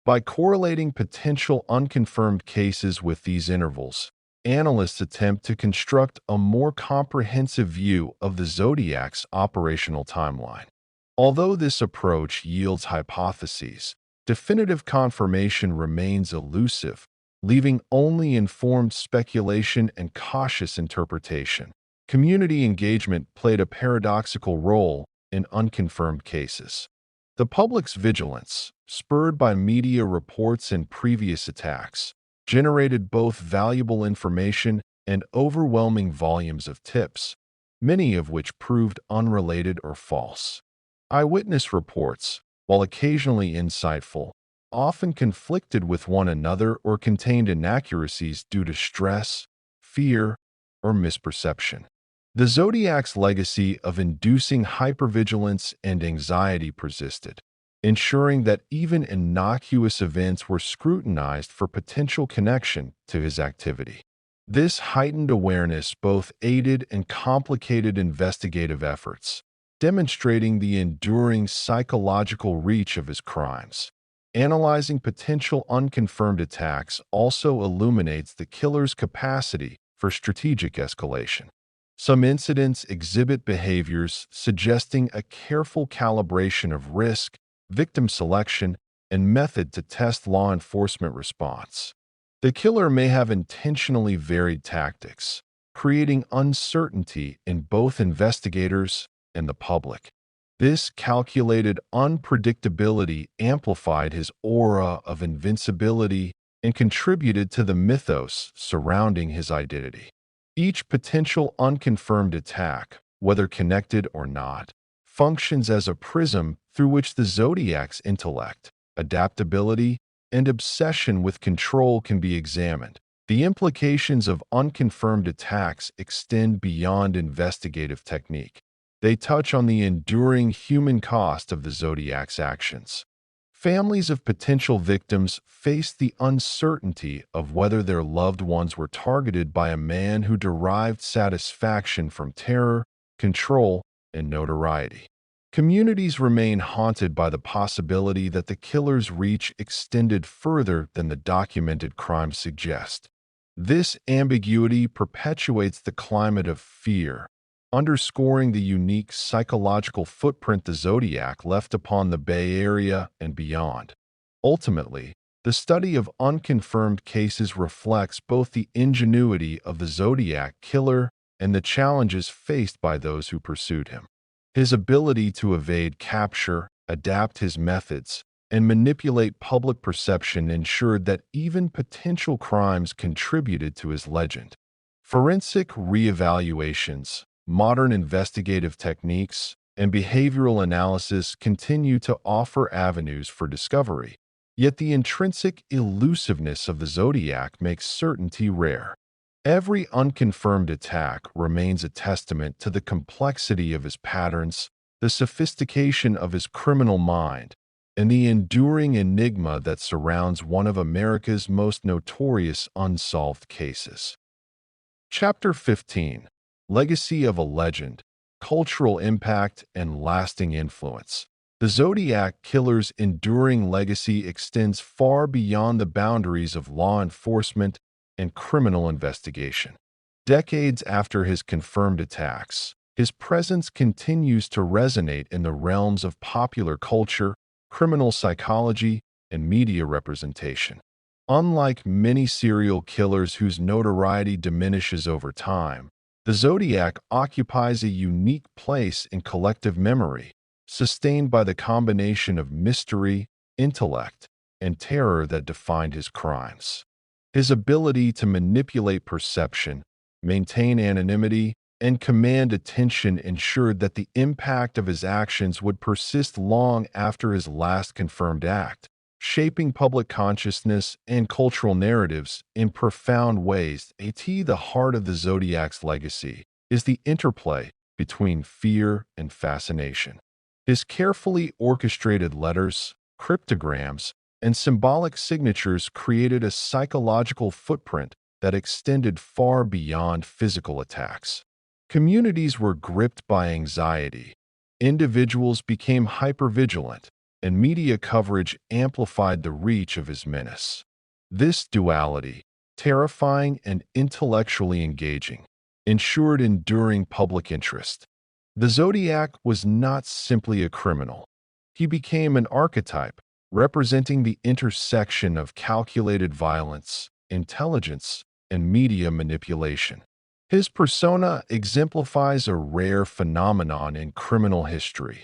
By correlating potential unconfirmed cases with these intervals, analysts attempt to construct a more comprehensive view of the Zodiac's operational timeline. Although this approach yields hypotheses, definitive confirmation remains elusive, leaving only informed speculation and cautious interpretation. Community engagement played a paradoxical role in unconfirmed cases. The public's vigilance, spurred by media reports and previous attacks, generated both valuable information and overwhelming volumes of tips, many of which proved unrelated or false. Eyewitness reports, while occasionally insightful, often conflicted with one another or contained inaccuracies due to stress, fear, or misperception. The Zodiac's legacy of inducing hypervigilance and anxiety persisted, ensuring that even innocuous events were scrutinized for potential connection to his activity. This heightened awareness both aided and complicated investigative efforts, demonstrating the enduring psychological reach of his crimes. Analyzing potential unconfirmed attacks also illuminates the killer's capacity for strategic escalation. Some incidents exhibit behaviors suggesting a careful calibration of risk, victim selection, and method to test law enforcement response. The killer may have intentionally varied tactics, creating uncertainty in both investigators and the public. This calculated unpredictability amplified his aura of invincibility and contributed to the mythos surrounding his identity. Each potential unconfirmed attack, whether connected or not, functions as a prism through which the Zodiac's intellect, adaptability, and obsession with control can be examined. The implications of unconfirmed attacks extend beyond investigative technique. They touch on the enduring human cost of the Zodiac's actions. Families of potential victims face the uncertainty of whether their loved ones were targeted by a man who derived satisfaction from terror, control, and notoriety. Communities remain haunted by the possibility that the killer's reach extended further than the documented crimes suggest. This ambiguity perpetuates the climate of fear, underscoring the unique psychological footprint the Zodiac left upon the Bay Area and beyond. Ultimately, the study of unconfirmed cases reflects both the ingenuity of the Zodiac Killer and the challenges faced by those who pursued him. His ability to evade capture, adapt his methods, and manipulate public perception ensured that even potential crimes contributed to his legend. Forensic reevaluations, modern investigative techniques, and behavioral analysis continue to offer avenues for discovery. Yet the intrinsic elusiveness of the Zodiac makes certainty rare. Every unconfirmed attack remains a testament to the complexity of his patterns, the sophistication of his criminal mind, and the enduring enigma that surrounds one of America's most notorious unsolved cases. Chapter 15: Legacy of a Legend, Cultural Impact and Lasting Influence. The Zodiac Killer's enduring legacy extends far beyond the boundaries of law enforcement and criminal investigation. Decades after his confirmed attacks, his presence continues to resonate in the realms of popular culture, criminal psychology, and media representation. Unlike many serial killers whose notoriety diminishes over time, the Zodiac occupies a unique place in collective memory, sustained by the combination of mystery, intellect, and terror that defined his crimes. His ability to manipulate perception, maintain anonymity, and command attention ensured that the impact of his actions would persist long after his last confirmed act, shaping public consciousness and cultural narratives in profound ways. The heart of the Zodiac's legacy is the interplay between fear and fascination. His carefully orchestrated letters, cryptograms, and symbolic signatures created a psychological footprint that extended far beyond physical attacks. Communities were gripped by anxiety, individuals became hypervigilant, and media coverage amplified the reach of his menace. This duality, terrifying and intellectually engaging, ensured enduring public interest. The Zodiac was not simply a criminal. He became an archetype, representing the intersection of calculated violence, intelligence, and media manipulation. His persona exemplifies a rare phenomenon in criminal history,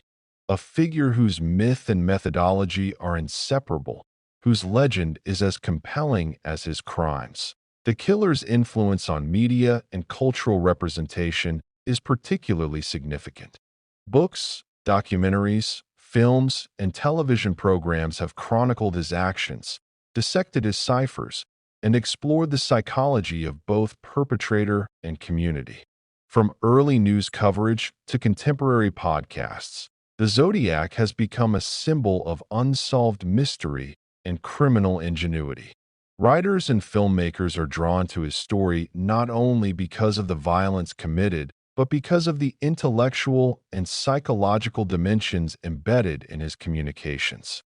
a figure whose myth and methodology are inseparable, whose legend is as compelling as his crimes. The killer's influence on media and cultural representation is particularly significant. Books, documentaries, films, and television programs have chronicled his actions, dissected his ciphers, and explored the psychology of both perpetrator and community. From early news coverage to contemporary podcasts, the Zodiac has become a symbol of unsolved mystery and criminal ingenuity. Writers and filmmakers are drawn to his story not only because of the violence committed, but because of the intellectual and psychological dimensions embedded in his communications.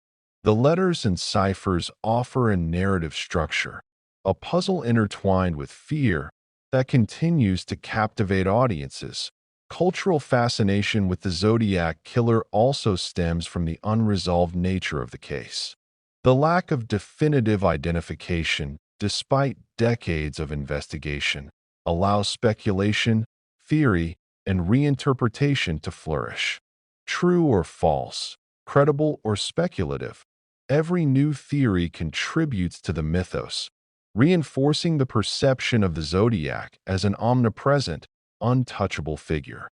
The letters and ciphers offer a narrative structure, a puzzle intertwined with fear that continues to captivate audiences. Cultural fascination with the Zodiac Killer also stems from the unresolved nature of the case. The lack of definitive identification, despite decades of investigation, allows speculation, theory, and reinterpretation to flourish. True or false, credible or speculative, every new theory contributes to the mythos, reinforcing the perception of the Zodiac as an omnipresent, untouchable figure.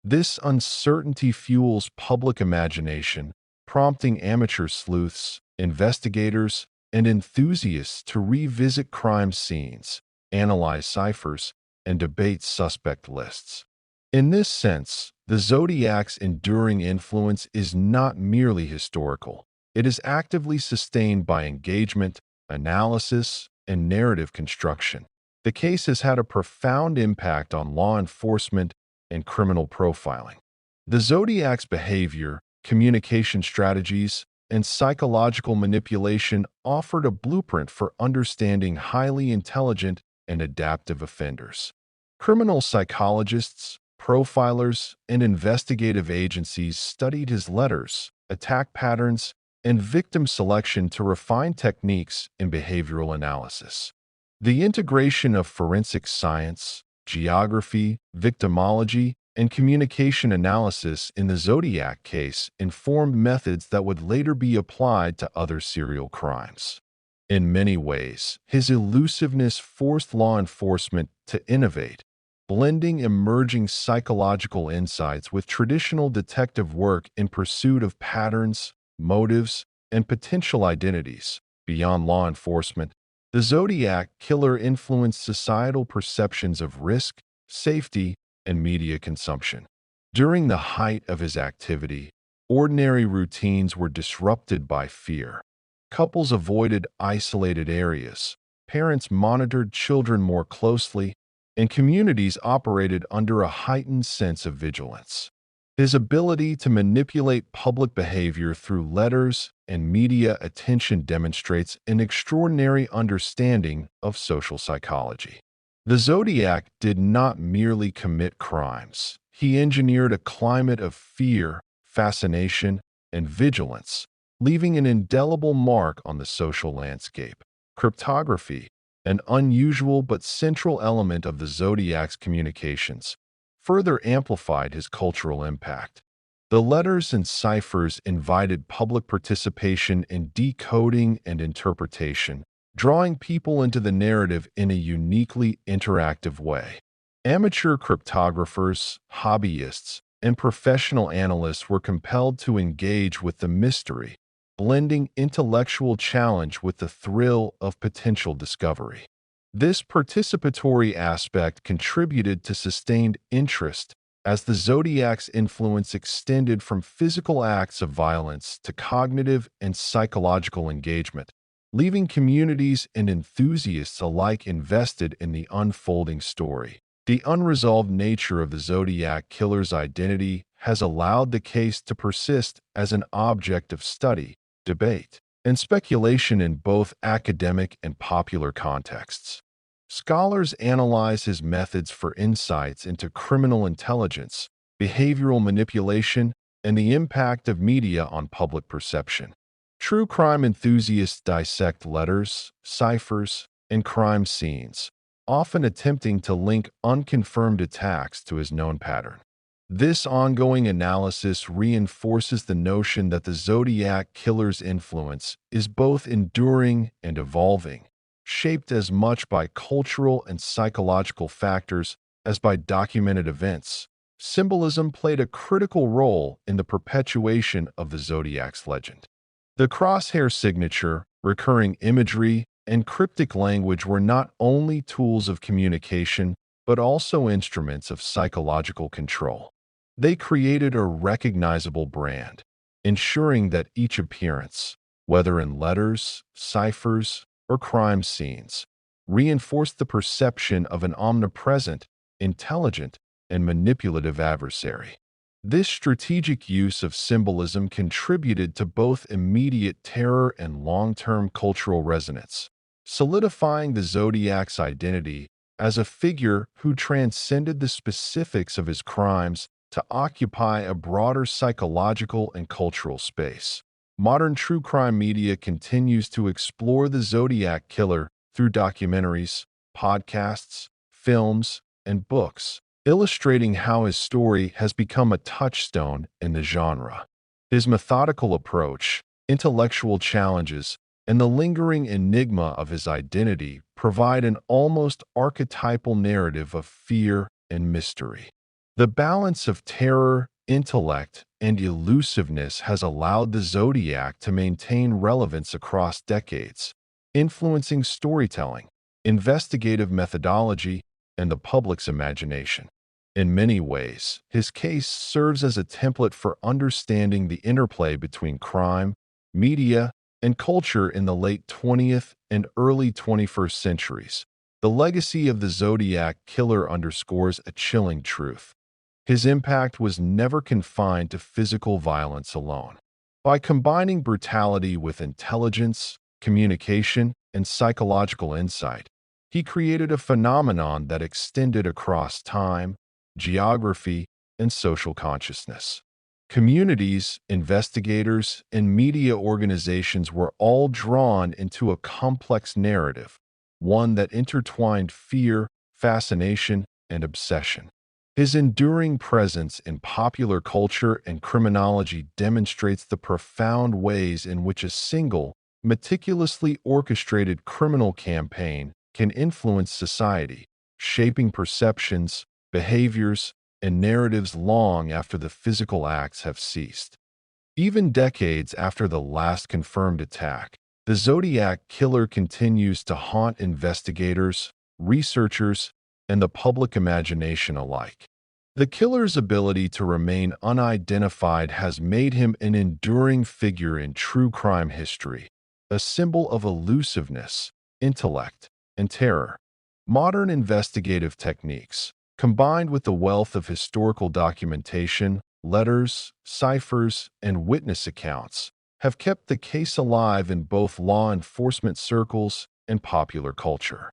This uncertainty fuels public imagination, prompting amateur sleuths, investigators, and enthusiasts to revisit crime scenes, analyze ciphers, and debate suspect lists. In this sense, the Zodiac's enduring influence is not merely historical. It is actively sustained by engagement, analysis, and narrative construction. The case has had a profound impact on law enforcement and criminal profiling. The Zodiac's behavior, communication strategies, and psychological manipulation offered a blueprint for understanding highly intelligent and adaptive offenders. Criminal psychologists, profilers, and investigative agencies studied his letters, attack patterns, and victim selection to refine techniques in behavioral analysis. The integration of forensic science, geography, victimology, and communication analysis in the Zodiac case informed methods that would later be applied to other serial crimes. In many ways, his elusiveness forced law enforcement to innovate, blending emerging psychological insights with traditional detective work in pursuit of patterns, motives, and potential identities. Beyond law enforcement, the Zodiac Killer influenced societal perceptions of risk, safety, and media consumption. During the height of his activity, ordinary routines were disrupted by fear. Couples avoided isolated areas, parents monitored children more closely, and communities operated under a heightened sense of vigilance. His ability to manipulate public behavior through letters and media attention demonstrates an extraordinary understanding of social psychology. The Zodiac did not merely commit crimes. He engineered a climate of fear, fascination, and vigilance, leaving an indelible mark on the social landscape. Cryptography, an unusual but central element of the Zodiac's communications, further amplified his cultural impact. The letters and ciphers invited public participation in decoding and interpretation, drawing people into the narrative in a uniquely interactive way. Amateur cryptographers, hobbyists, and professional analysts were compelled to engage with the mystery, blending intellectual challenge with the thrill of potential discovery. This participatory aspect contributed to sustained interest as the Zodiac's influence extended from physical acts of violence to cognitive and psychological engagement, leaving communities and enthusiasts alike invested in the unfolding story. The unresolved nature of the Zodiac Killer's identity has allowed the case to persist as an object of study, debate, and speculation in both academic and popular contexts. Scholars analyze his methods for insights into criminal intelligence, behavioral manipulation, and the impact of media on public perception. True crime enthusiasts dissect letters, ciphers, and crime scenes, often attempting to link unconfirmed attacks to his known pattern. This ongoing analysis reinforces the notion that the Zodiac Killer's influence is both enduring and evolving, shaped as much by cultural and psychological factors as by documented events. Symbolism played a critical role in the perpetuation of the Zodiac's legend. The crosshair signature, recurring imagery, and cryptic language were not only tools of communication, but also instruments of psychological control. They created a recognizable brand, ensuring that each appearance, whether in letters, ciphers, or crime scenes, reinforced the perception of an omnipresent, intelligent, and manipulative adversary. This strategic use of symbolism contributed to both immediate terror and long-term cultural resonance, solidifying the Zodiac's identity as a figure who transcended the specifics of his crimes to occupy a broader psychological and cultural space. Modern true crime media continues to explore the Zodiac Killer through documentaries, podcasts, films, and books, illustrating how his story has become a touchstone in the genre. His methodical approach, intellectual challenges, and the lingering enigma of his identity provide an almost archetypal narrative of fear and mystery. The balance of terror, intellect, and elusiveness has allowed the Zodiac to maintain relevance across decades, influencing storytelling, investigative methodology, and the public's imagination. In many ways, his case serves as a template for understanding the interplay between crime, media, and culture in the late 20th and early 21st centuries. The legacy of the Zodiac Killer underscores a chilling truth. His impact was never confined to physical violence alone. By combining brutality with intelligence, communication, and psychological insight, he created a phenomenon that extended across time, geography, and social consciousness. Communities, investigators, and media organizations were all drawn into a complex narrative, one that intertwined fear, fascination, and obsession. His enduring presence in popular culture and criminology demonstrates the profound ways in which a single, meticulously orchestrated criminal campaign can influence society, shaping perceptions, behaviors, and narratives long after the physical acts have ceased. Even decades after the last confirmed attack, the Zodiac Killer continues to haunt investigators, researchers, and the public imagination alike. The killer's ability to remain unidentified has made him an enduring figure in true crime history, a symbol of elusiveness, intellect, and terror. Modern investigative techniques, combined with the wealth of historical documentation, letters, ciphers, and witness accounts, have kept the case alive in both law enforcement circles and popular culture.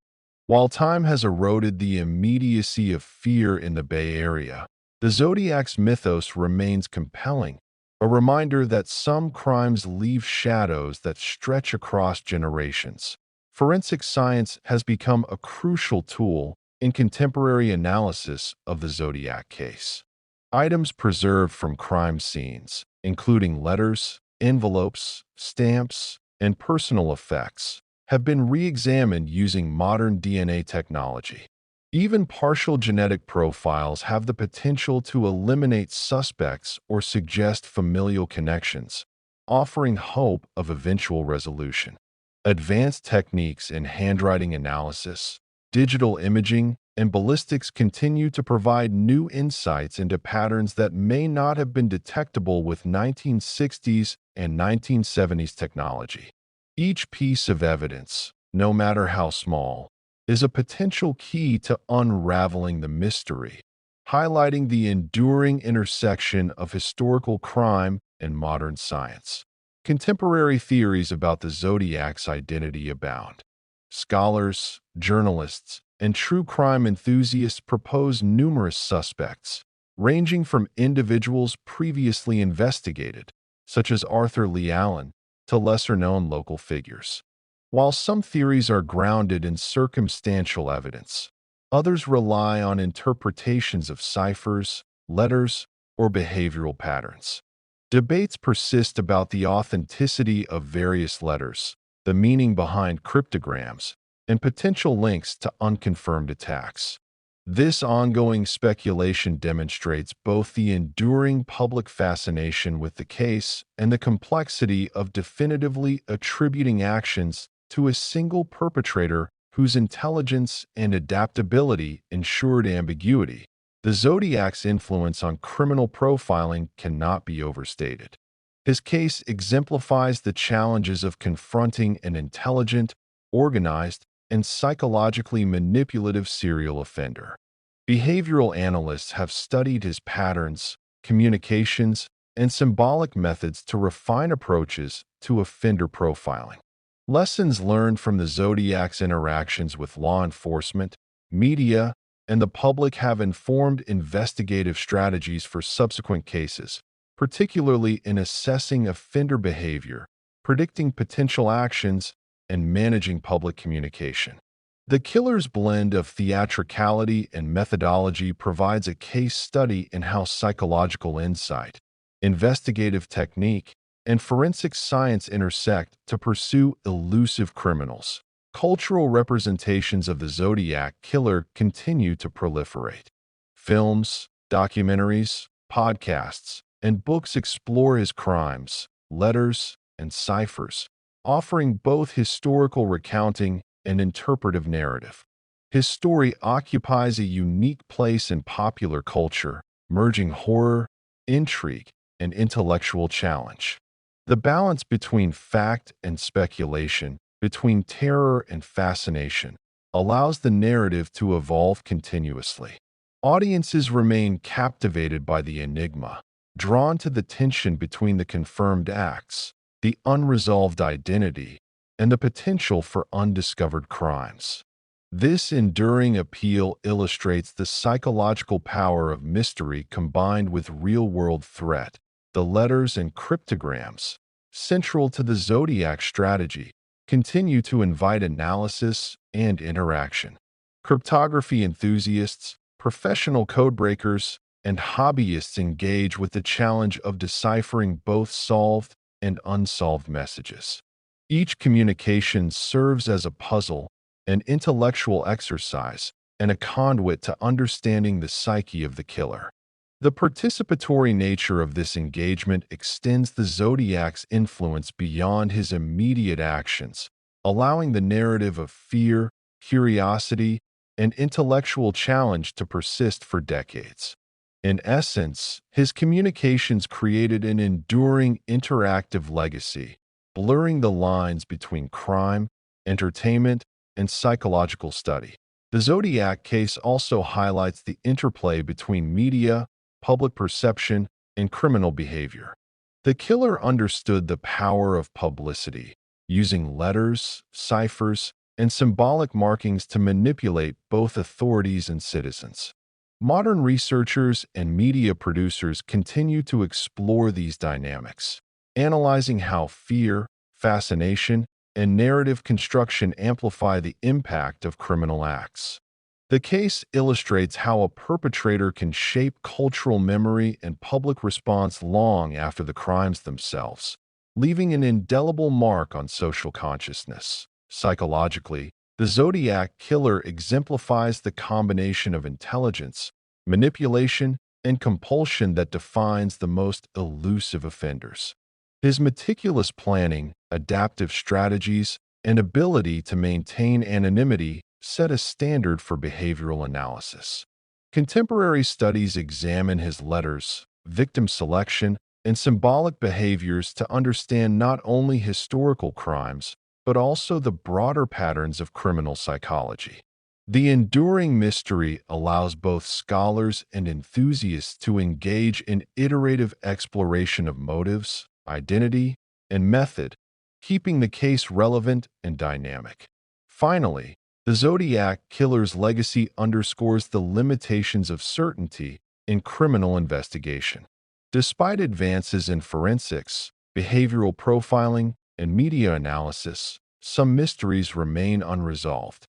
While time has eroded the immediacy of fear in the Bay Area, the Zodiac's mythos remains compelling, a reminder that some crimes leave shadows that stretch across generations. Forensic science has become a crucial tool in contemporary analysis of the Zodiac case. Items preserved from crime scenes, including letters, envelopes, stamps, and personal effects, have been re-examined using modern DNA technology. Even partial genetic profiles have the potential to eliminate suspects or suggest familial connections, offering hope of eventual resolution. Advanced techniques in handwriting analysis, digital imaging, and ballistics continue to provide new insights into patterns that may not have been detectable with 1960s and 1970s technology. Each piece of evidence, no matter how small, is a potential key to unraveling the mystery, highlighting the enduring intersection of historical crime and modern science. Contemporary theories about the Zodiac's identity abound. Scholars, journalists, and true crime enthusiasts propose numerous suspects, ranging from individuals previously investigated, such as Arthur Lee Allen, to lesser-known local figures. While some theories are grounded in circumstantial evidence, others rely on interpretations of ciphers, letters, or behavioral patterns. Debates persist about the authenticity of various letters, the meaning behind cryptograms, and potential links to unconfirmed attacks. This ongoing speculation demonstrates both the enduring public fascination with the case and the complexity of definitively attributing actions to a single perpetrator whose intelligence and adaptability ensured ambiguity. The Zodiac's influence on criminal profiling cannot be overstated. His case exemplifies the challenges of confronting an intelligent, organized, and psychologically manipulative serial offender. Behavioral analysts have studied his patterns, communications, and symbolic methods to refine approaches to offender profiling. Lessons learned from the Zodiac's interactions with law enforcement, media, and the public have informed investigative strategies for subsequent cases, particularly in assessing offender behavior, predicting potential actions, and managing public communication. The killer's blend of theatricality and methodology provides a case study in how psychological insight, investigative technique, and forensic science intersect to pursue elusive criminals. Cultural representations of the Zodiac Killer continue to proliferate. Films, documentaries, podcasts, and books explore his crimes, letters, and ciphers, offering both historical recounting and interpretive narrative. His story occupies a unique place in popular culture, merging horror, intrigue, and intellectual challenge. The balance between fact and speculation, between terror and fascination, allows the narrative to evolve continuously. Audiences remain captivated by the enigma, drawn to the tension between the confirmed acts, the unresolved identity, and the potential for undiscovered crimes. This enduring appeal illustrates the psychological power of mystery combined with real-world threat. The letters and cryptograms, central to the Zodiac strategy, continue to invite analysis and interaction. Cryptography enthusiasts, professional codebreakers, and hobbyists engage with the challenge of deciphering both solved and unsolved messages. Each communication serves as a puzzle, an intellectual exercise, and a conduit to understanding the psyche of the killer. The participatory nature of this engagement extends the Zodiac's influence beyond his immediate actions, allowing the narrative of fear, curiosity, and intellectual challenge to persist for decades. In essence, his communications created an enduring interactive legacy, blurring the lines between crime, entertainment, and psychological study. The Zodiac case also highlights the interplay between media, public perception, and criminal behavior. The killer understood the power of publicity, using letters, ciphers, and symbolic markings to manipulate both authorities and citizens. Modern researchers and media producers continue to explore these dynamics, analyzing how fear, fascination, and narrative construction amplify the impact of criminal acts. The case illustrates how a perpetrator can shape cultural memory and public response long after the crimes themselves, leaving an indelible mark on social consciousness. Psychologically, the Zodiac Killer exemplifies the combination of intelligence, manipulation, and compulsion that defines the most elusive offenders. His meticulous planning, adaptive strategies, and ability to maintain anonymity set a standard for behavioral analysis. Contemporary studies examine his letters, victim selection, and symbolic behaviors to understand not only historical crimes, but also the broader patterns of criminal psychology. The enduring mystery allows both scholars and enthusiasts to engage in iterative exploration of motives, identity, and method, keeping the case relevant and dynamic. Finally, the Zodiac Killer's legacy underscores the limitations of certainty in criminal investigation. Despite advances in forensics, behavioral profiling, and media analysis, some mysteries remain unresolved.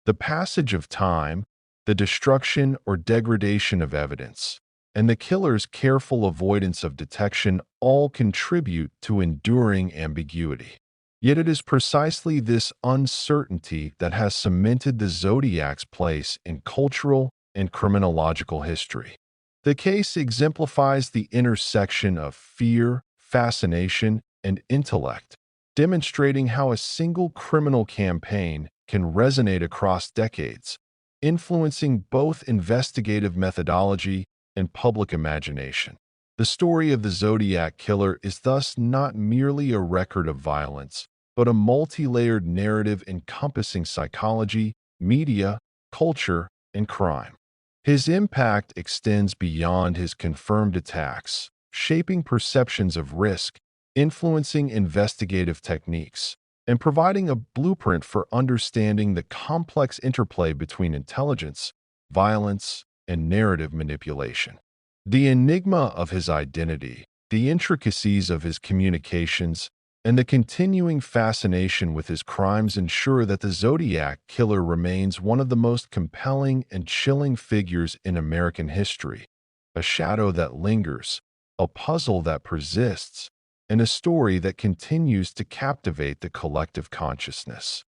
The passage of time, the destruction or degradation of evidence, and the killer's careful avoidance of detection all contribute to enduring ambiguity. Yet it is precisely this uncertainty that has cemented the Zodiac's place in cultural and criminological history. The case exemplifies the intersection of fear, fascination, and intellect, demonstrating how a single criminal campaign can resonate across decades, influencing both investigative methodology and public imagination. The story of the Zodiac Killer is thus not merely a record of violence, but a multi-layered narrative encompassing psychology, media, culture, and crime. His impact extends beyond his confirmed attacks, shaping perceptions of risk, influencing investigative techniques, and providing a blueprint for understanding the complex interplay between intelligence, violence, and narrative manipulation. The enigma of his identity, the intricacies of his communications, and the continuing fascination with his crimes ensure that the Zodiac Killer remains one of the most compelling and chilling figures in American history, a shadow that lingers, a puzzle that persists, and a story that continues to captivate the collective consciousness.